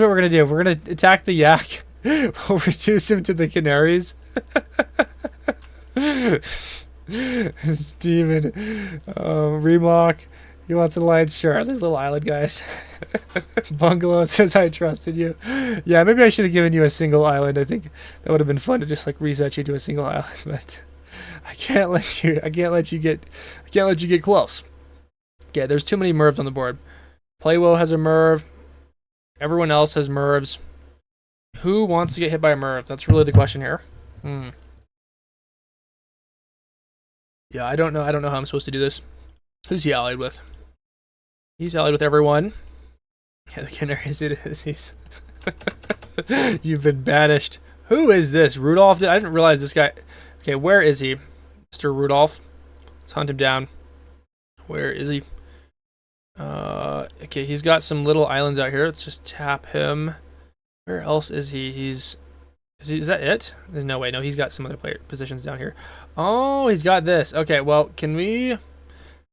we're gonna do. We're gonna attack the Yak. We'll reduce him to the Canaries. Steven, Remock, he wants an alliance. Sure, these little island guys. Bungalow says I trusted you. Yeah, maybe I should have given you a single island. I think that would have been fun to just like reset you to a single island, but I can't let you get close. Okay, there's too many MERVs on the board. Playwo has a MERV. Everyone else has MERVs. Who wants to get hit by a MERV? That's really the question here. Yeah, I don't know how I'm supposed to do this. Who's he allied with? He's allied with everyone. Yeah, the Canaries it is. He's You've been banished. Who is this? Rudolph? I didn't realize this guy. Okay, where is he? Mr. Rudolph. Let's hunt him down. Where is he? Okay, he's got some little islands out here. Let's just tap him. Where else is he? He's Is that it? There's no way. No, he's got some other player positions down here. Oh, he's got this. Okay, well, can we...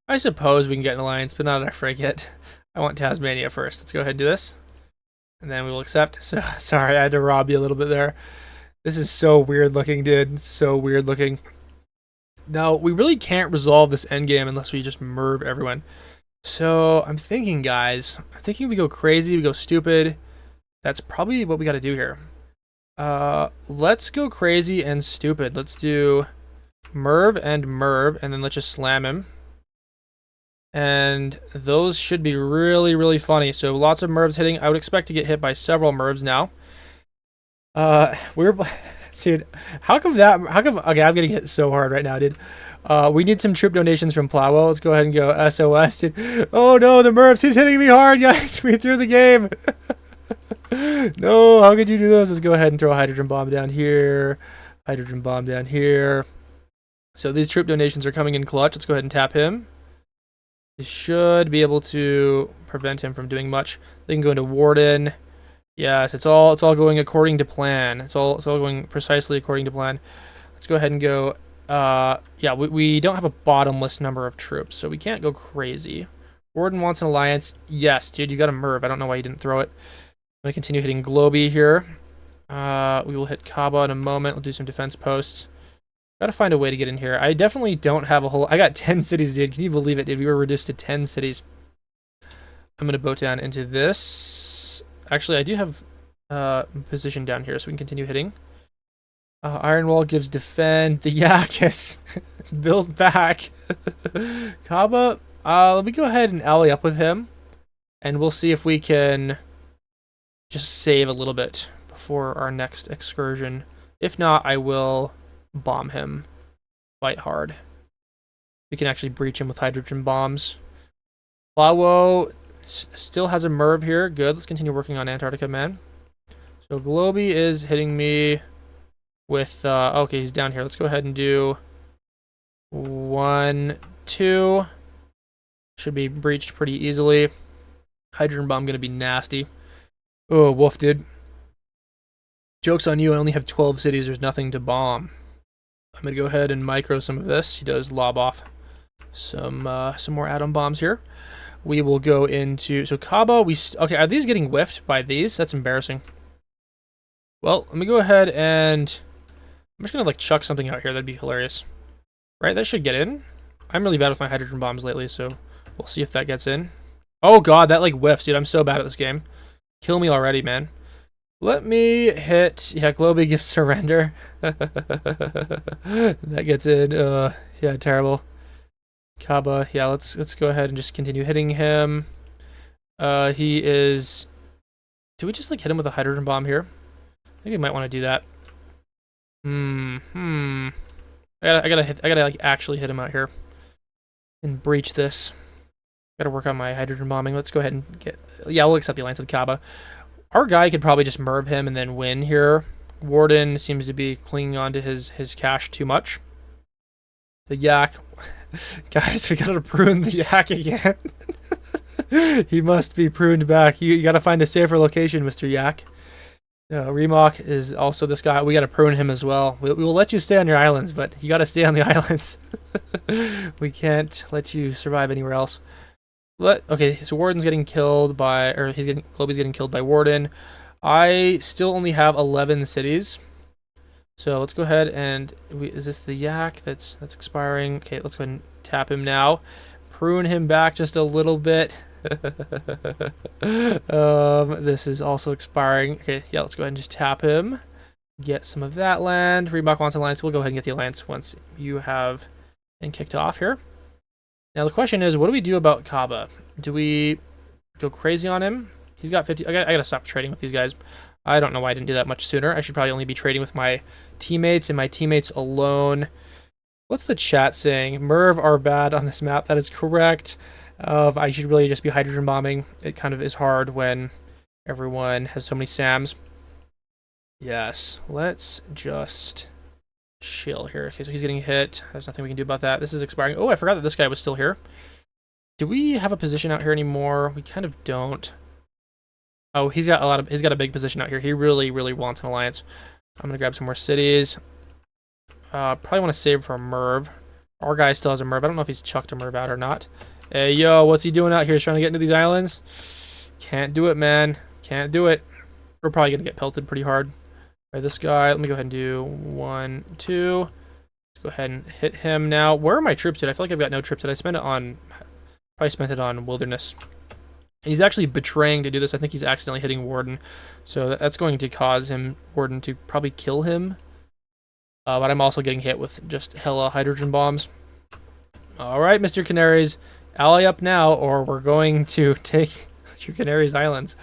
I suppose we can get an alliance, but not at a frigate. I want Tasmania first. Let's go ahead and do this. And then we will accept. So, sorry, I had to rob you a little bit there. This is so weird looking, dude. So weird looking. Now, we really can't resolve this endgame unless we just merv everyone. So, I'm thinking, guys. I'm thinking we go crazy, we go stupid. That's probably what we got to do here. Let's go crazy and stupid. Let's do merv, and then let's just slam him. And those should be really, really funny. So lots of mervs hitting. I would expect to get hit by several mervs now. Dude, how come, okay, I'm getting hit so hard right now, dude. We need some troop donations from Plowo. Let's go ahead and go SOS, dude. Oh no, the mervs, he's hitting me hard, guys. We threw the game. No, how could you do this? Let's go ahead and throw a hydrogen bomb down here. Hydrogen bomb down here. So these troop donations are coming in clutch. Let's go ahead and tap him. They should be able to prevent him from doing much. They can go into Warden. Yes, it's all going according to plan. It's all going precisely according to plan. Let's go ahead and go. Yeah, we don't have a bottomless number of troops, so we can't go crazy. Warden wants an alliance. Yes, dude, you got a merv. I don't know why you didn't throw it. I'm gonna continue hitting Globy here. We will hit Kaba in a moment. We'll do some defense posts. Gotta find a way to get in here. I definitely don't have a whole... I got 10 cities, dude. Can you believe it, dude? We were reduced to 10 cities. I'm gonna boat down into this. Actually, I do have position down here, so we can continue hitting. Iron Wall gives defend. The Yakis build back. Kaba, let me go ahead and ally up with him, and we'll see if we can just save a little bit before our next excursion. If not, I will bomb him quite hard. We can actually breach him with hydrogen bombs. Plowo still has a merv here. Good. Let's continue working on Antarctica, man. So Globy is hitting me with... okay, he's down here. Let's go ahead and do 1, 2. Should be breached pretty easily. Hydrogen bomb gonna be nasty. Oh, woof, dude. Joke's on you. I only have 12 cities. There's nothing to bomb. I'm gonna go ahead and micro some of this. He does lob off some more atom bombs here. We will go into... So Kaba, okay, are these getting whiffed by these? That's embarrassing. Well, let me go ahead and... I'm just gonna, like, chuck something out here. That'd be hilarious. Right, that should get in. I'm really bad with my hydrogen bombs lately, so we'll see if that gets in. Oh, God, that, like, whiffs, dude. I'm so bad at this game. Kill me already, man. Let me hit... Yeah, Globy gives surrender. That gets in. Yeah, terrible. Kaba, yeah, let's go ahead and just continue hitting him. He is... Do we just, like, hit him with a hydrogen bomb here? I think we might want to do that. I gotta like actually hit him out here and breach this. Gotta work on my hydrogen bombing. Let's go ahead and get... Yeah, we'll accept the alliance with Kaba. Our guy could probably just merv him and then win here. Warden seems to be clinging on to his cash too much. The Yak... Guys, we gotta prune the Yak again. He must be pruned back. You gotta find a safer location, Mr. Yak. Remok is also this guy. We gotta prune him as well. We will let you stay on your islands, but you gotta stay on the islands. We can't let you survive anywhere else. Okay, so Warden's getting killed by... Or Globy's getting killed by Warden. I still only have 11 cities. So let's go ahead and... Is this the Yak that's expiring? Okay, let's go ahead and tap him now. Prune him back just a little bit. This is also expiring. Okay, yeah, let's go ahead and just tap him. Get some of that land. Reebok wants alliance. We'll go ahead and get the alliance once you have been kicked off here. Now the question is, what do we do about Kaba? Do we go crazy on him? He's got 50. I gotta stop trading with these guys. I don't know why I didn't do that much sooner. I should probably only be trading with my teammates and my teammates alone. What's the chat saying? Merv are bad on this map. That is correct. I should really just be hydrogen bombing. It kind of is hard when everyone has so many SAMs. Yes, let's just chill here. Okay, so he's getting hit. There's nothing we can do about that. This is expiring. Oh, I forgot that this guy was still here. Do we have a position out here anymore? We kind of don't. Oh, he's got a big position out here. He really, really wants an alliance. I'm gonna grab some more cities. Probably want to save for a Merv. Our guy still has a Merv. I don't know if he's chucked a Merv out or not. Hey, yo, what's he doing out here? He's trying to get into these islands? Can't do it, man. Can't do it. We're probably gonna get pelted pretty hard by this guy. Let me go ahead and do 1, 2. Let's go ahead and hit him now. Where are my troops at? I feel like I've got no troops. Did I spend it on... Probably spent it on Wilderness. He's actually betraying to do this. I think he's accidentally hitting Warden. So that's going to cause Warden to probably kill him. But I'm also getting hit with just hella hydrogen bombs. Alright, Mr. Canaries. Ally up now, or we're going to take your Canaries Islands.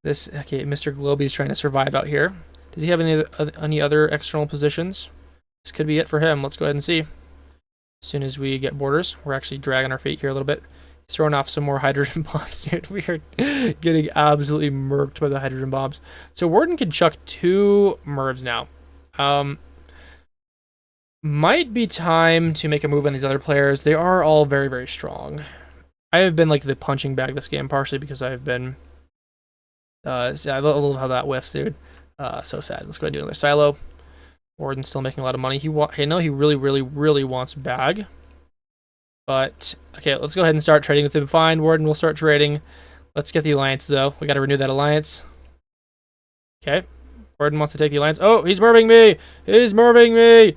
Okay, Mr. Globey's trying to survive out here. Does he have any other external positions? This could be it for him. Let's go ahead and see. As soon as we get borders, we're actually dragging our feet here a little bit. He's throwing off some more hydrogen bombs, dude. We are getting absolutely murked by the hydrogen bombs. So Warden can chuck 2 Mervs now. Might be time to make a move on these other players. They are all very, very strong. I have been like the punching bag this game, partially because I've been... I love how that whiffs, dude. So sad. Let's go ahead and do another silo. Warden's still making a lot of money. I know he really, really, really wants bag. But, okay, let's go ahead and start trading with him. Fine, Warden, we'll start trading. Let's get the alliance, though. We got to renew that alliance. Okay. Warden wants to take the alliance. Oh, he's merving me! He's merving me!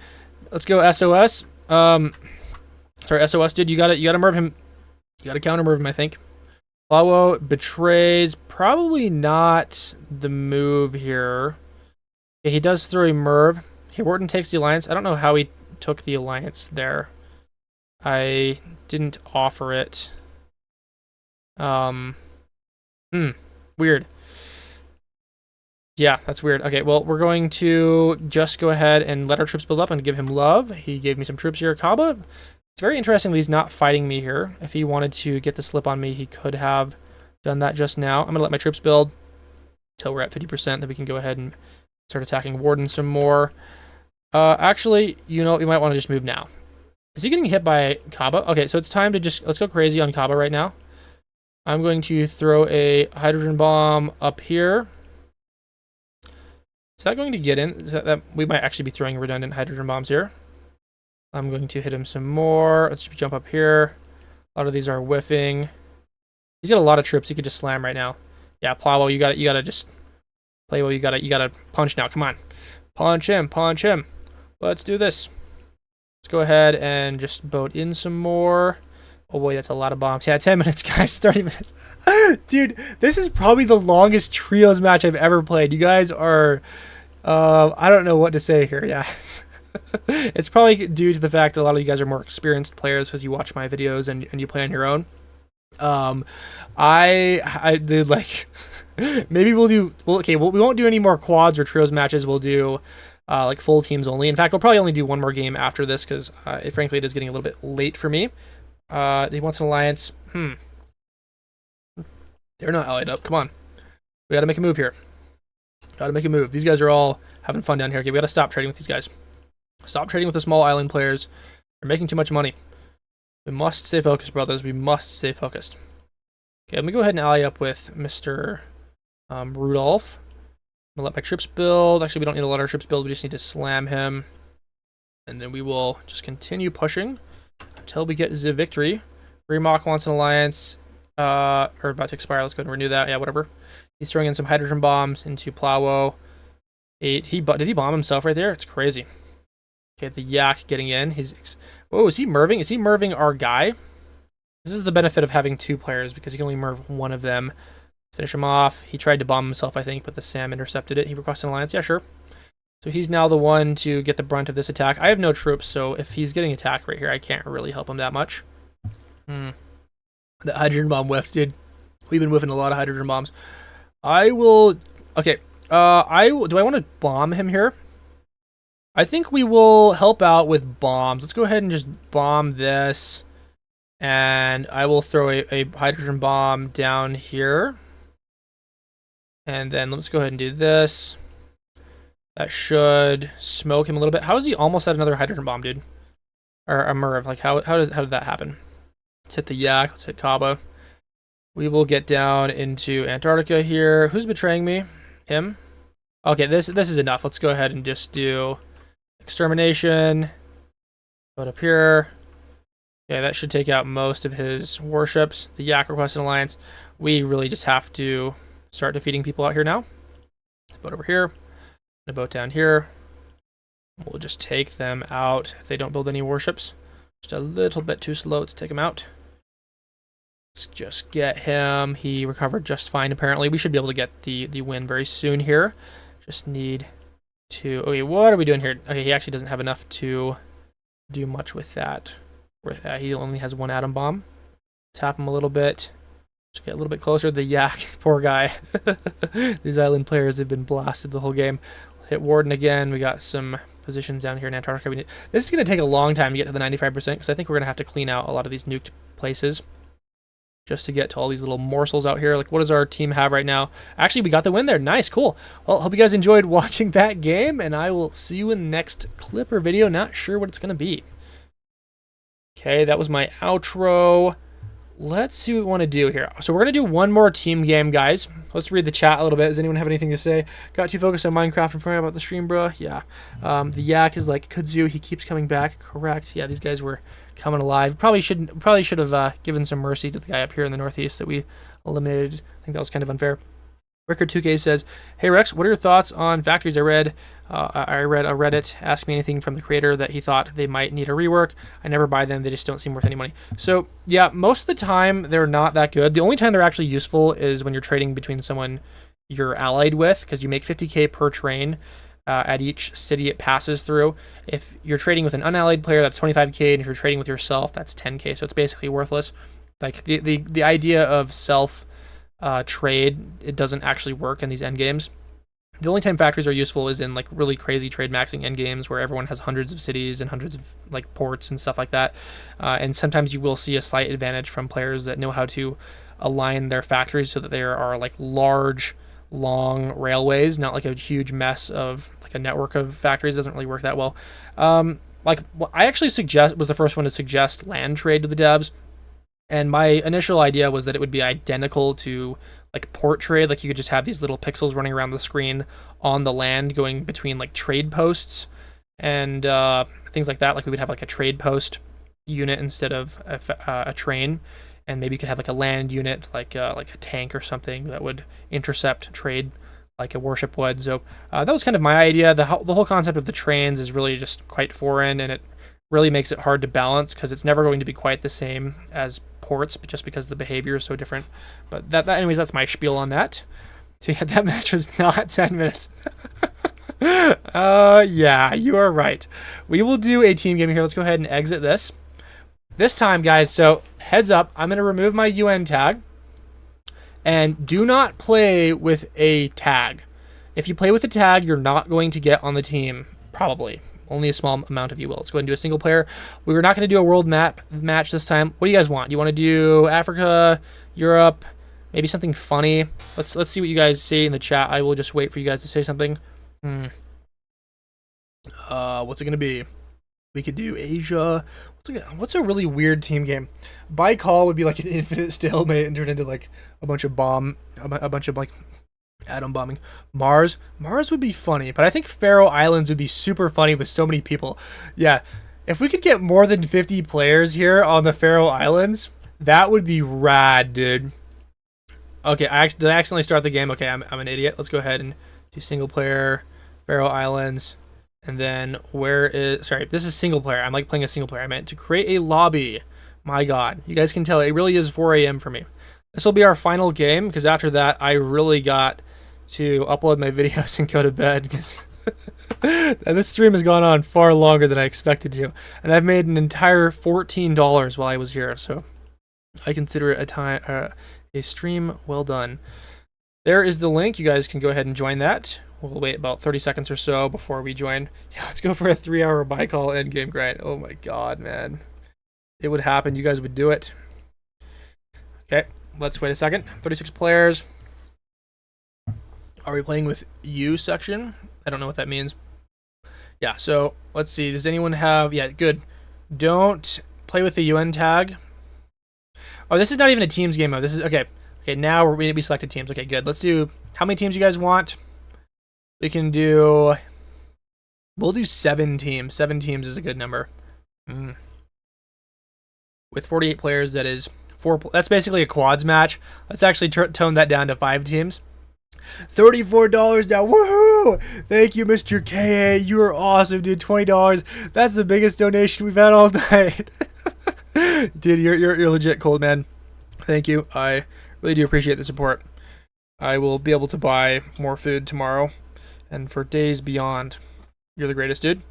Let's go SOS. Sorry, SOS, dude. You gotta merv him. You gotta counter merv him, I think. Lawo betrays. Probably not the move here. Okay, he does throw a merv. Okay, Warden takes the alliance. I don't know how he took the alliance there. I didn't offer it. Weird. Yeah, that's weird. Okay, well, we're going to just go ahead and let our troops build up and give him love. He gave me some troops here. Kaba, it's very interesting that he's not fighting me here. If he wanted to get the slip on me, he could have done that just now. I'm going to let my troops build until we're at 50%, then we can go ahead and start attacking Warden some more. Actually, you know what? We might want to just move now. Is he getting hit by Kaba? Okay, so it's time to just... Let's go crazy on Kaba right now. I'm going to throw a hydrogen bomb up here. Is that going to get in? Is that we might actually be throwing redundant hydrogen bombs here. I'm going to hit him some more. Let's jump up here. A lot of these are whiffing. He's got a lot of troops. He could just slam right now. Yeah, Plowwell, you gotta just play well. You gotta punch now. Come on, punch him, punch him. Let's do this. Let's go ahead and just boat in some more. Oh boy, that's a lot of bombs. Yeah, 10 minutes, guys. 30 minutes. Dude, this is probably the longest trios match I've ever played. You guys are... I don't know what to say here. Yeah. It's probably due to the fact that a lot of you guys are more experienced players because you watch my videos and you play on your own. I did like... Maybe we'll do... Well, okay, we won't do any more quads or trios matches. We'll do... like full teams only. In fact, we'll probably only do one more game after this because, frankly, it is getting a little bit late for me. He wants an alliance. They're not allied up. Come on. We gotta make a move here. Gotta make a move. These guys are all having fun down here. Okay, we gotta stop trading with these guys. Stop trading with the small island players. They're making too much money. We must stay focused, brothers. We must stay focused. Okay, let me go ahead and ally up with Mr. Rudolph. I'm gonna let my troops build. Actually, we don't need to let our troops build. We just need to slam him. And then we will just continue pushing until we get the victory. Remok wants an alliance. Or about to expire. Let's go ahead and renew that. Yeah, whatever. He's throwing in some hydrogen bombs into Plawo. 8. Did he bomb himself right there? It's crazy. Okay, the Yak getting in. Oh, is he merving? Is he merving our guy? This is the benefit of having 2 players because you can only merv one of them. Finish him off. He tried to bomb himself, I think, but the Sam intercepted it. He requested an alliance. Yeah, sure. So he's now the one to get the brunt of this attack. I have no troops, so if he's getting attacked right here, I can't really help him that much. The hydrogen bomb whiffs, dude. We've been whiffing a lot of hydrogen bombs. I will... Okay. Do I want to bomb him here? I think we will help out with bombs. Let's go ahead and just bomb this. And I will throw a hydrogen bomb down here. And then let's go ahead and do this. That should smoke him a little bit. How is he almost at another hydrogen bomb, dude? Or a Merv. Like, how did that happen? Let's hit the Yak. Let's hit Kaba. We will get down into Antarctica here. Who's betraying me? Him? Okay, this is enough. Let's go ahead and just do extermination. Put up here. Okay, that should take out most of his warships. The Yak request an alliance. We really just have to start defeating people out here now. Boat over here. A boat down here. We'll just take them out if they don't build any warships. Just a little bit too slow. Let's take him out. Let's just get him. He recovered just fine, apparently. We should be able to get the win very soon here. Just need to... Okay, what are we doing here? Okay, he actually doesn't have enough to do much with that. He only has one atom bomb. Tap him a little bit. Just get a little bit closer. The Yak, poor guy. These island players have been blasted the whole game. Hit Warden again. We got some positions down here in Antarctica. This is going to take a long time to get to the 95% because I think we're going to have to clean out a lot of these nuked places just to get to all these little morsels out here. Like, what does our team have right now? Actually, we got the win there. Nice, cool. Well, hope you guys enjoyed watching that game, and I will see you in the next clip or video. Not sure what it's going to be. Okay, that was my outro. Let's see what we want to do here. So we're going to do one more team game, guys. Let's read the chat a little bit. Does anyone have anything to say? Got too focused on Minecraft and forgot about the stream, bro. Yeah. The Yak is like kudzu. He keeps coming back. Correct. Yeah, these guys were coming alive. Probably should have given some mercy to the guy up here in the northeast that we eliminated. I think that was kind of unfair. Rickard2K says, "Hey Rex, what are your thoughts on factories? I read a Reddit ask me anything from the creator that he thought they might need a rework. I never buy them. They just don't seem worth any money." So yeah, most of the time they're not that good. The only time they're actually useful is when you're trading between someone you're allied with, because you make 50k per train at each city it passes through. If you're trading with an unallied player, that's 25k, and if you're trading with yourself, that's 10k. So it's basically worthless. Like the idea of self trade, it doesn't actually work in these end games. The only time factories are useful is in like really crazy trade maxing end games where everyone has hundreds of cities and hundreds of like ports and stuff like that. And sometimes you will see a slight advantage from players that know how to align their factories so that there are like large, long railways, not like a huge mess of like a network of factories. Doesn't really work that well. Like what I actually was the first one to suggest land trade to the devs. And my initial idea was that it would be identical to like port trade. Like you could just have these little pixels running around the screen on the land going between like trade posts and things like that. Like we would have like a trade post unit instead of a train. And maybe you could have like a land unit, like a tank or something that would intercept trade like a warship would. So that was kind of my idea. The whole concept of the trains is really just quite foreign, and it really makes it hard to balance because it's never going to be quite the same as ports, but just because the behavior is so different. But anyways, that's my spiel on that. So yeah, that match was not 10 minutes. Yeah, you are right. We will do a team game here. Let's go ahead and exit this. This time, guys, so heads up, I'm going to remove my UN tag. And do not play with a tag. If you play with a tag, you're not going to get on the team, probably. Only a small amount of you will. Let's go ahead and do a single player. We're not going to do a world match this time. What do you guys want? Do you want to do Africa, Europe, maybe something funny? Let's see what you guys say in the chat. I will just wait for you guys to say something. What's it going to be? We could do Asia. What's a really weird team game? Baikal would be like an infinite stalemate and turn into like a bunch of like atom bombing. Mars would be funny, but I think Faroe Islands would be super funny with so many people. Yeah, if we could get more than 50 players here on the Faroe Islands, that would be rad, dude. Okay, did I accidentally start the game? Okay, I'm an idiot. Let's go ahead and do single player, Faroe Islands, and then sorry, this is single player. I'm like playing a single player. I meant to create a lobby. My God, you guys can tell it really is 4 a.m. for me. This will be our final game because after that, I really got to upload my videos and go to bed because this stream has gone on far longer than I expected to, and I've made an entire $14 while I was here, so I consider it a stream well done. There is the link. You guys can go ahead and join that. We'll wait about 30 seconds or so before we join. Yeah, let's go for a 3-hour Baikal endgame grind. Oh my God, man. It would happen. You guys would do it. Okay, let's wait a second. 36 players. Are we playing with U section? I don't know what that means. Yeah, so let's see. Does anyone have... Yeah, good. Don't play with the UN tag. Oh, this is not even a teams game mode. This is... Okay. Okay, now we selected teams. Okay, good. Let's do... How many teams you guys want? We can do... We'll do 7 teams. 7 teams is a good number. With 48 players, that is 4... That's basically a quads match. Let's actually tone that down to 5 teams. $34 now. Woohoo! Thank you, Mr. KA. You are awesome, dude. $20. That's the biggest donation we've had all night. Dude, you're legit cold, man. Thank you. I really do appreciate the support. I will be able to buy more food tomorrow and for days beyond. You're the greatest, dude.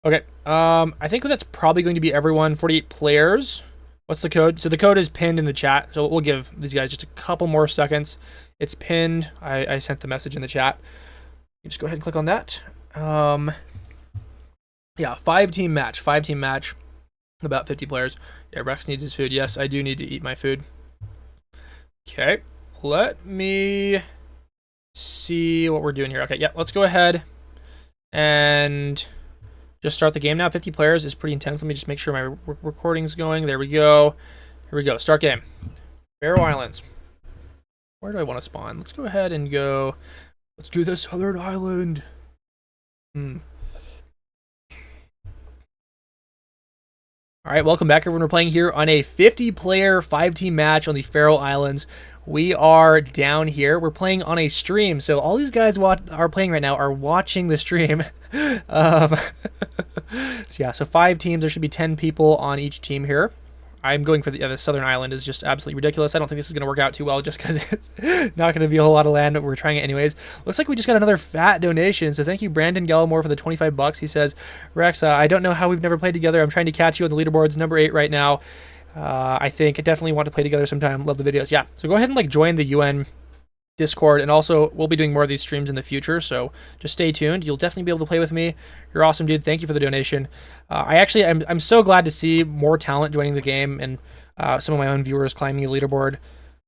Okay. I think that's probably going to be everyone. 48 players. What's the code? So the code is pinned in the chat. So we'll give these guys just a couple more seconds. It's pinned. I sent the message in the chat. You just go ahead and click on that. Yeah, 5-team match. 5-team match. About 50 players. Yeah, Rex needs his food. Yes, I do need to eat my food. Okay. Let me see what we're doing here. Okay, yeah, let's go ahead and just start the game now. 50 players is pretty intense. Let me just make sure my recording's going. There we go. Here we go. Start game. Faroe Islands. Where do I want to spawn? Let's go ahead and go. Let's do the Southern Island. All right, welcome back, everyone. We're playing here on a 50-player, 5-team match on the Faroe Islands. We are down here. We're playing on a stream, so all these guys are playing right now are watching the stream. So yeah, so 5 teams. There should be 10 people on each team here. I'm going for the Southern Island is just absolutely ridiculous. I don't think this is going to work out too well just because it's not going to be a whole lot of land, but we're trying it anyways. Looks like we just got another fat donation, so thank you, Brandon Gallimore, for the $25. He says, Rex, I don't know how we've never played together. I'm trying to catch you on the leaderboards, number 8 right now. I think I definitely want to play together sometime. Love the videos. Yeah, so go ahead and join the UN Discord, and also we'll be doing more of these streams in the future, so just stay tuned. You'll definitely be able to play with me. You're awesome, dude. Thank you for the donation. I'm so glad to see more talent joining the game, and some of my own viewers climbing the leaderboard,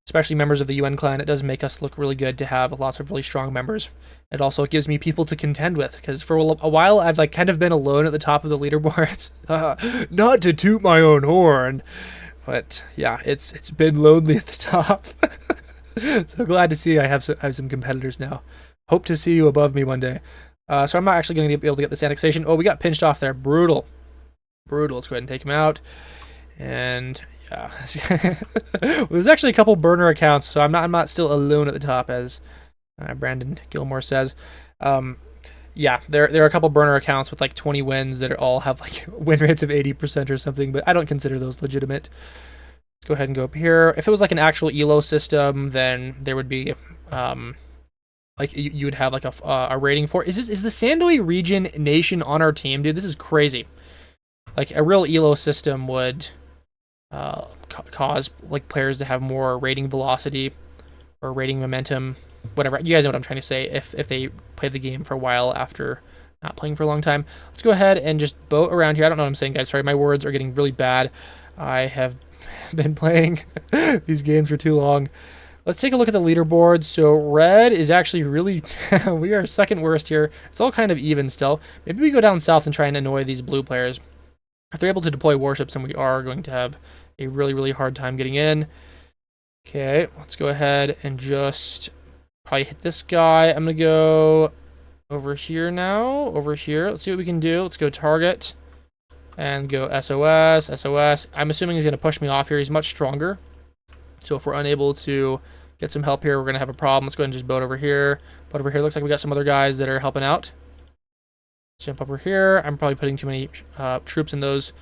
especially members of the UN clan. It does make us look really good to have lots of really strong members. It also gives me people to contend with, because for a while I've kind of been alone at the top of the leaderboards. Not to toot my own horn, but yeah, it's been lonely at the top. So glad to see I have some competitors now. Hope to see you above me one day. So I'm not actually going to be able to get this annexation. Oh, we got pinched off there. Brutal. Let's go ahead and take him out. And yeah, well, there's actually a couple burner accounts, so I'm not still alone at the top, as Brandon Gilmore says. Yeah, there are a couple burner accounts with 20 wins that all have win rates of 80% or something, but I don't consider those legitimate. Let's go ahead and go up here. If it was an actual ELO system, then there would be you would have a rating for. Is the Sandoi region nation on our team, dude? This is crazy. A real ELO system would cause players to have more rating velocity or rating momentum, whatever. You guys know what I'm trying to say. If they play the game for a while after not playing for a long time. Let's go ahead and just boat around here. I don't know what I'm saying, guys. Sorry, my words are getting really bad. I have been playing these games for too long. Let's take a look at the leaderboard. So red is actually really we are second worst here. It's all kind of even still. Maybe we go down south and try and annoy these blue players. If they're able to deploy warships, then we are going to have a really hard time getting in. Okay, let's go ahead and just probably hit this guy. I'm gonna go over here now. Over here. Let's see what we can do. Let's go target and go SOS. I'm assuming he's gonna push me off here. He's much stronger. So if we're unable to get some help here, we're gonna have a problem. Let's go ahead and just boat over here. Boat over here. Looks like we got some other guys that are helping out. Let's jump over here. I'm probably putting too many troops in those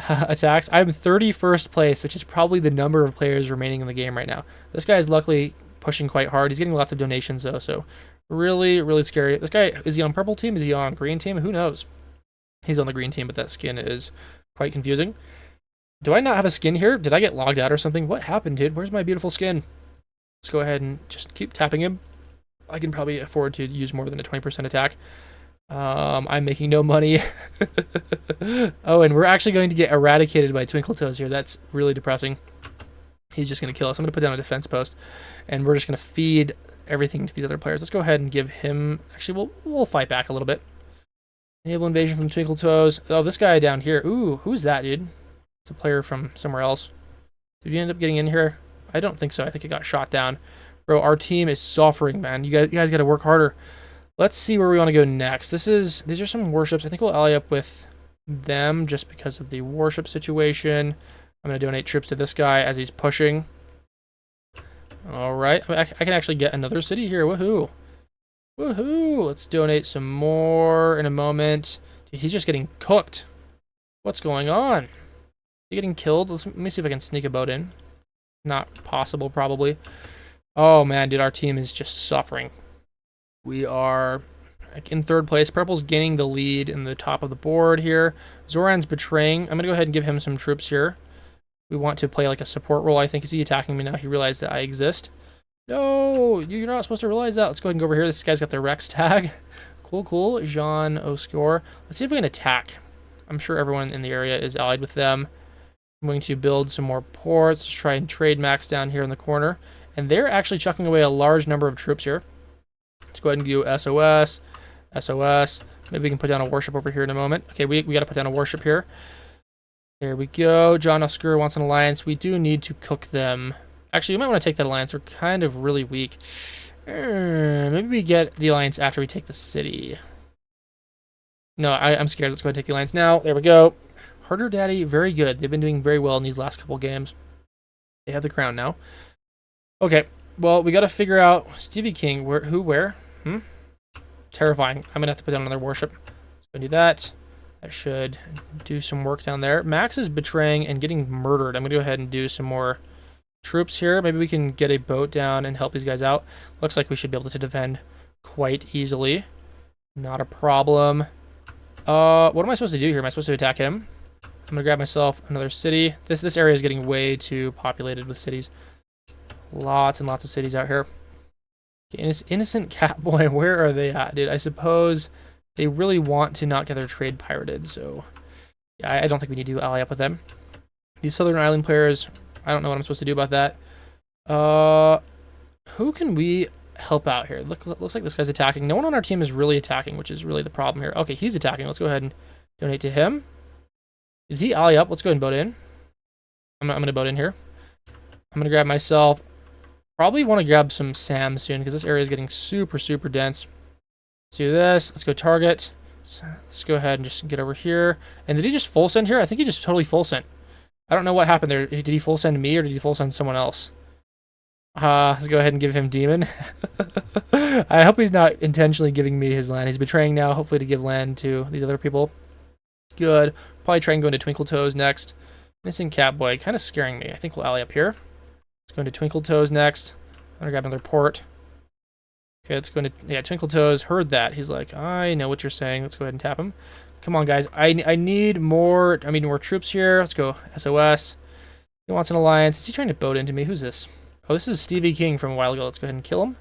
attacks. I'm 31st place, which is probably the number of players remaining in the game right now. This guy is luckily pushing quite hard. He's getting lots of donations though, so really scary. This guy, is he on purple team? Is he on green team? Who knows? He's on the green team, but that skin is quite confusing. Do I not have a skin here? Did I get logged out or something? What happened, dude? Where's my beautiful skin? Let's go ahead and just keep tapping him. I can probably afford to use more than a 20% attack. I'm making no money. Oh, and we're actually going to get eradicated by Twinkle Toes here. That's really depressing. He's just going to kill us. I'm going to put down a defense post, and we're just going to feed everything to these other players. Let's go ahead and give him... Actually, we'll fight back a little bit. Enable invasion from Twinkle Toes. Oh, this guy down here. Ooh, who's that, dude? It's a player from somewhere else. Did you end up getting in here? I don't think so. I think it got shot down. Bro, our team is suffering, man. You guys got to work harder. Let's see where we want to go next. These are some warships. I think we'll ally up with them just because of the warship situation. I'm going to donate troops to this guy as he's pushing. All right. I can actually get another city here. Woohoo. Woohoo. Let's donate some more in a moment. Dude, he's just getting cooked. What's going on? Is he getting killed? Let me see if I can sneak a boat in. Not possible, probably. Oh, man, dude, our team is just suffering. We are in third place. Purple's gaining the lead in the top of the board here. Zoran's betraying. I'm going to go ahead and give him some troops here. We want to play like a support role, I think. Is he attacking me now? He realized that I exist. No, you're not supposed to realize that. Let's go ahead and go over here. This guy's got the Rex tag. Cool, cool. Jean Oscore. Let's see if we can attack. I'm sure everyone in the area is allied with them. I'm going to build some more ports. Let's try and trade max down here in the corner. And they're actually chucking away a large number of troops here. Let's go ahead and do SOS. SOS. Maybe we can put down a warship over here in a moment. Okay, we got to put down a warship here. There we go. John Oscar wants an alliance. We do need to cook them. Actually, we might want to take that alliance. We're kind of really weak. Maybe we get the alliance after we take the city. No, I'm scared. Let's go ahead and take the alliance now. There we go. Harder Daddy, very good. They've been doing very well in these last couple games. They have the crown now. Okay, well, we got to figure out Stevie King. Where? Terrifying. I'm going to have to put down another warship. Let's go do that. I should do some work down there. Max is betraying and getting murdered. I'm going to go ahead and do some more troops here. Maybe we can get a boat down and help these guys out. Looks like we should be able to defend quite easily. Not a problem. What am I supposed to do here? Am I supposed to attack him? I'm going to grab myself another city. This area is getting way too populated with cities. Lots and lots of cities out here. Okay, innocent Catboy, where are they at, dude? I suppose they really want to not get their trade pirated, so yeah, I don't think we need to ally up with them. These Southern Island players, I don't know what I'm supposed to do about that. Who can we help out here? Looks like this guy's attacking. No one on our team is really attacking, which is really the problem here. Okay, he's attacking. Let's go ahead and donate to him. Did he ally up? Let's go ahead and boat in. I'm going to boat in here. I'm going to grab myself. Probably want to grab some SAM soon because this area is getting super, super dense. Let's do this. Let's go target. So let's go ahead and just get over here. And did he just full send here? I think he just totally full sent. I don't know what happened there. Did he full send me or did he full send someone else? Let's go ahead and give him Demon. I hope he's not intentionally giving me his land. He's betraying now, hopefully to give land to these other people. Good. Probably try and go into Twinkle Toes next. Missing Catboy, kind of scaring me. I think we'll ally up here. Let's go into Twinkle Toes next. I'm gonna grab another port. Okay, let's go into, yeah, Twinkle Toes heard that. He's like, I know what you're saying. Let's go ahead and tap him. Come on, guys. I need more troops here. Let's go SOS. He wants an alliance. Is he trying to boat into me? Who's this? Oh, this is Stevie King from a while ago. Let's go ahead and kill him.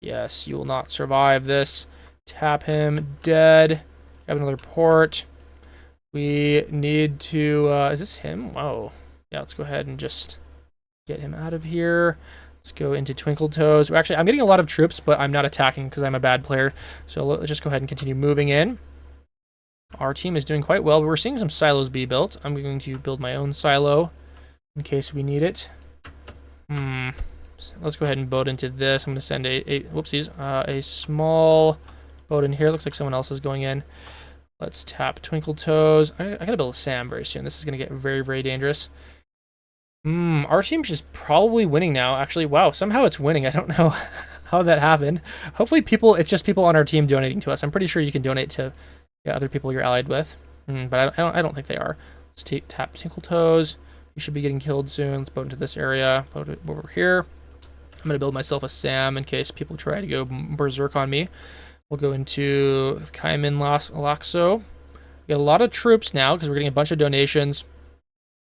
Yes, you will not survive this. Tap him. Dead. Grab another port. We need to... is this him? Whoa. Yeah, let's go ahead and just get him out of here. Let's go into Twinkle Toes. Actually, I'm getting a lot of troops, but I'm not attacking because I'm a bad player. So let's just go ahead and continue moving in. Our team is doing quite well. We're seeing some silos be built. I'm going to build my own silo in case we need it. Let's go ahead and boat into this. I'm going to send a small boat in here. Looks like someone else is going in. Let's tap Twinkle Toes. I gotta build a SAM very soon. This is gonna get very, very dangerous. Our team's just probably winning now. Actually, wow, somehow it's winning. I don't know how that happened. Hopefully it's just people on our team donating to us. I'm pretty sure you can donate to other people you're allied with. But I don't think they are. Let's tap Twinkle Toes. You should be getting killed soon. Let's boat into this area. Boat over here. I'm gonna build myself a SAM in case people try to go berserk on me. We'll go into Kaimin Laxo. We got a lot of troops now because we're getting a bunch of donations.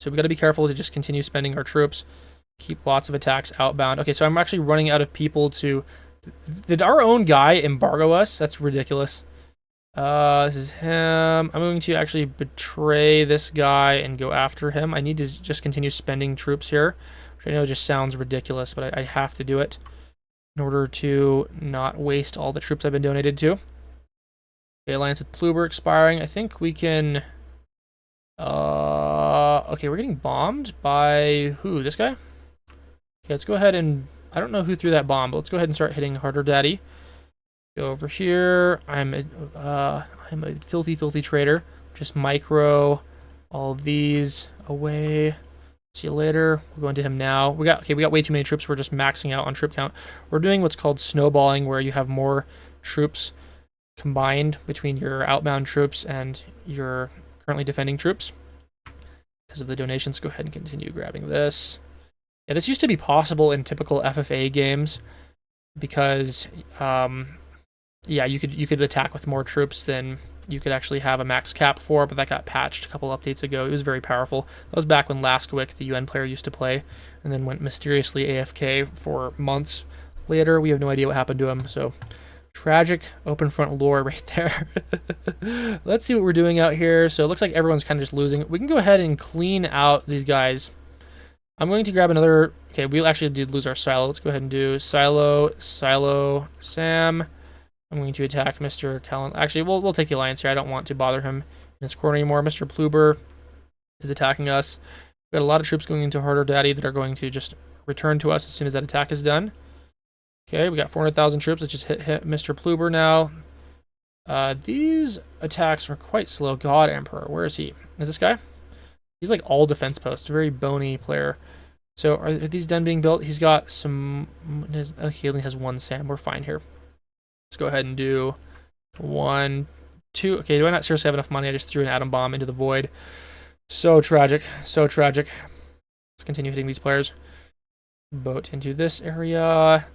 So we got to be careful to just continue spending our troops. Keep lots of attacks outbound. Okay, so I'm actually running out of people to... Did our own guy embargo us? That's ridiculous. This is him. I'm going to actually betray this guy and go after him. I need to just continue spending troops here, which I know just sounds ridiculous, but I have to do it in order to not waste all the troops I've been donated to. Okay, alliance with Pluber expiring. I think we can... okay, we're getting bombed by... Who? This guy? Okay, let's go ahead and... I don't know who threw that bomb, but let's go ahead and start hitting Harder Daddy. Go over here. I'm a filthy trader. Just micro all of these away. See you later. We're going to him now. We got way too many troops. We're just maxing out on troop count. We're doing what's called snowballing, where you have more troops combined between your outbound troops and your currently defending troops. Because of the donations, go ahead and continue grabbing this. Yeah, this used to be possible in typical FFA games because, yeah, you could attack with more troops than you could actually have a max cap for, but that got patched a couple updates ago. It was very powerful. That was back when Laskwick, the UN player, used to play, and then went mysteriously AFK for months later. We have no idea what happened to him, so tragic OpenFront lore right there. Let's see what we're doing out here. So it looks like everyone's kind of just losing. We can go ahead and clean out these guys. I'm going to grab another... Okay, we actually did lose our silo. Let's go ahead and do silo, Sam. I'm going to attack Mr. Callan. Actually, we'll take the alliance here. I don't want to bother him in his corner anymore. Mr. Pluber is attacking us. We've got a lot of troops going into Harder Daddy that are going to just return to us as soon as that attack is done. Okay, we got 400,000 troops. Let's just hit Mr. Pluber now. These attacks are quite slow. God Emperor, where is he? Is this guy? He's like all defense posts. Very bony player. So are these done being built? He's got some... he only has one Sam. We're fine here. Let's go ahead and do 1, 2. Okay, do I not seriously have enough money? I just threw an atom bomb into the void. So tragic. So tragic. Let's continue hitting these players. Boat into this area.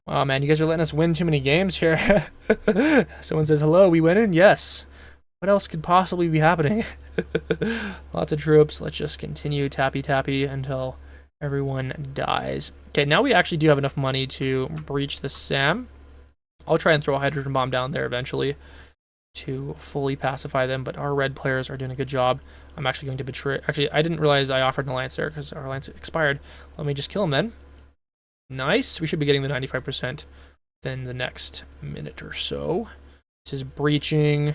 Oh man, you guys are letting us win too many games here. Someone says, hello, we winning? Yes. What else could possibly be happening? Lots of troops. Let's just continue tappy until everyone dies. Okay, now we actually do have enough money to breach the SAM. I'll try and throw a hydrogen bomb down there eventually to fully pacify them, but our red players are doing a good job. I'm actually going to betray... Actually, I didn't realize I offered an alliance there because our alliance expired. Let me just kill him then. Nice. We should be getting the 95% within the next minute or so. This is breaching.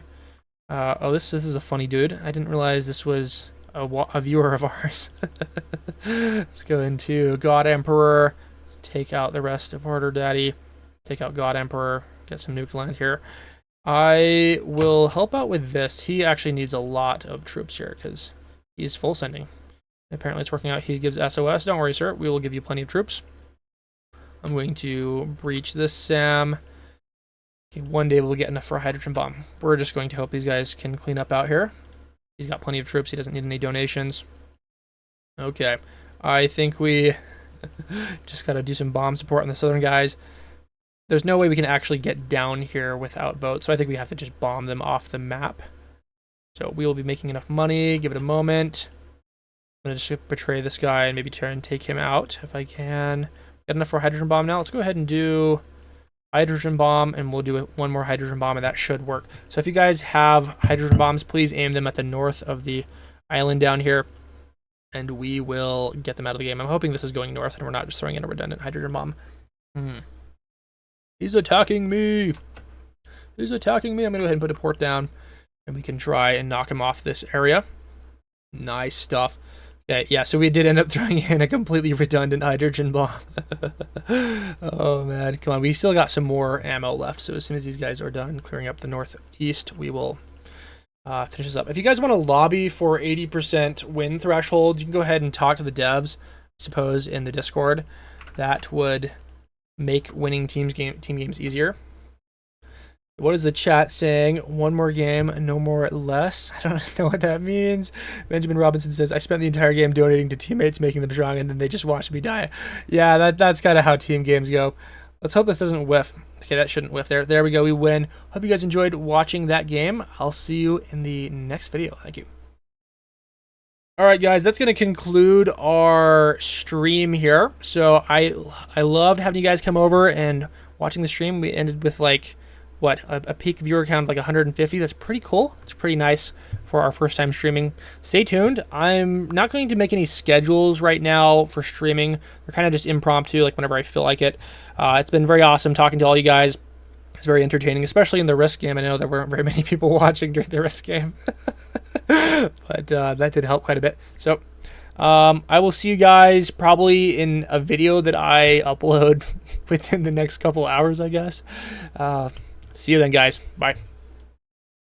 Oh, this is a funny dude. I didn't realize this was a viewer of ours. Let's go into God Emperor. Take out the rest of Harder Daddy. Take out God Emperor. Get some nuke land here. I will help out with this. He actually needs a lot of troops here because he's full sending. Apparently it's working out. He gives SOS. Don't worry, sir. We will give you plenty of troops. I'm going to breach this SAM. Okay, one day we'll get enough for a hydrogen bomb. We're just going to hope these guys can clean up out here. He's got plenty of troops. He doesn't need any donations. Okay. I think we just got to do some bomb support on the southern guys. There's no way we can actually get down here without boats, so I think we have to just bomb them off the map. So we will be making enough money. Give it a moment. I'm going to just betray this guy and maybe try and take him out if I can. Get enough for a hydrogen bomb now. Let's go ahead and do hydrogen bomb, and we'll do one more hydrogen bomb, and that should work. So if you guys have hydrogen bombs, please aim them at the north of the island down here, and we will get them out of the game. I'm hoping this is going north, and we're not just throwing in a redundant hydrogen bomb. He's attacking me. He's attacking me. I'm going to go ahead and put a port down, and we can try and knock him off this area. Nice stuff. Okay, yeah, so we did end up throwing in a completely redundant hydrogen bomb. Oh, man. Come on, we still got some more ammo left, so as soon as these guys are done clearing up the northeast, we will finish this up. If you guys want to lobby for 80% win thresholds, you can go ahead and talk to the devs, I suppose, in the Discord. That would make winning team games easier. What is the chat saying? One more game, no more less. I don't know what that means. Benjamin Robinson says, I spent the entire game donating to teammates, making them strong, and then they just watched me die. Yeah, that's kind of how team games go. Let's hope this doesn't whiff. Okay, that shouldn't whiff. There we go. We win. Hope you guys enjoyed watching that game. I'll see you in the next video. Thank you. All right, guys, that's going to conclude our stream here. So I loved having you guys come over and watching the stream. We ended with like, what, a peak viewer count of like 150. That's pretty cool. It's pretty nice for our first time streaming. Stay tuned. I'm not going to make any schedules right now for streaming. They're kind of just impromptu, like whenever I feel like it. It's been very awesome talking to all you guys. It's very entertaining, especially in the Risk game. I know there weren't very many people watching during the Risk game. But that did help quite a bit. So I will see you guys probably in a video that I upload within the next couple hours, I guess. See you then, guys. Bye.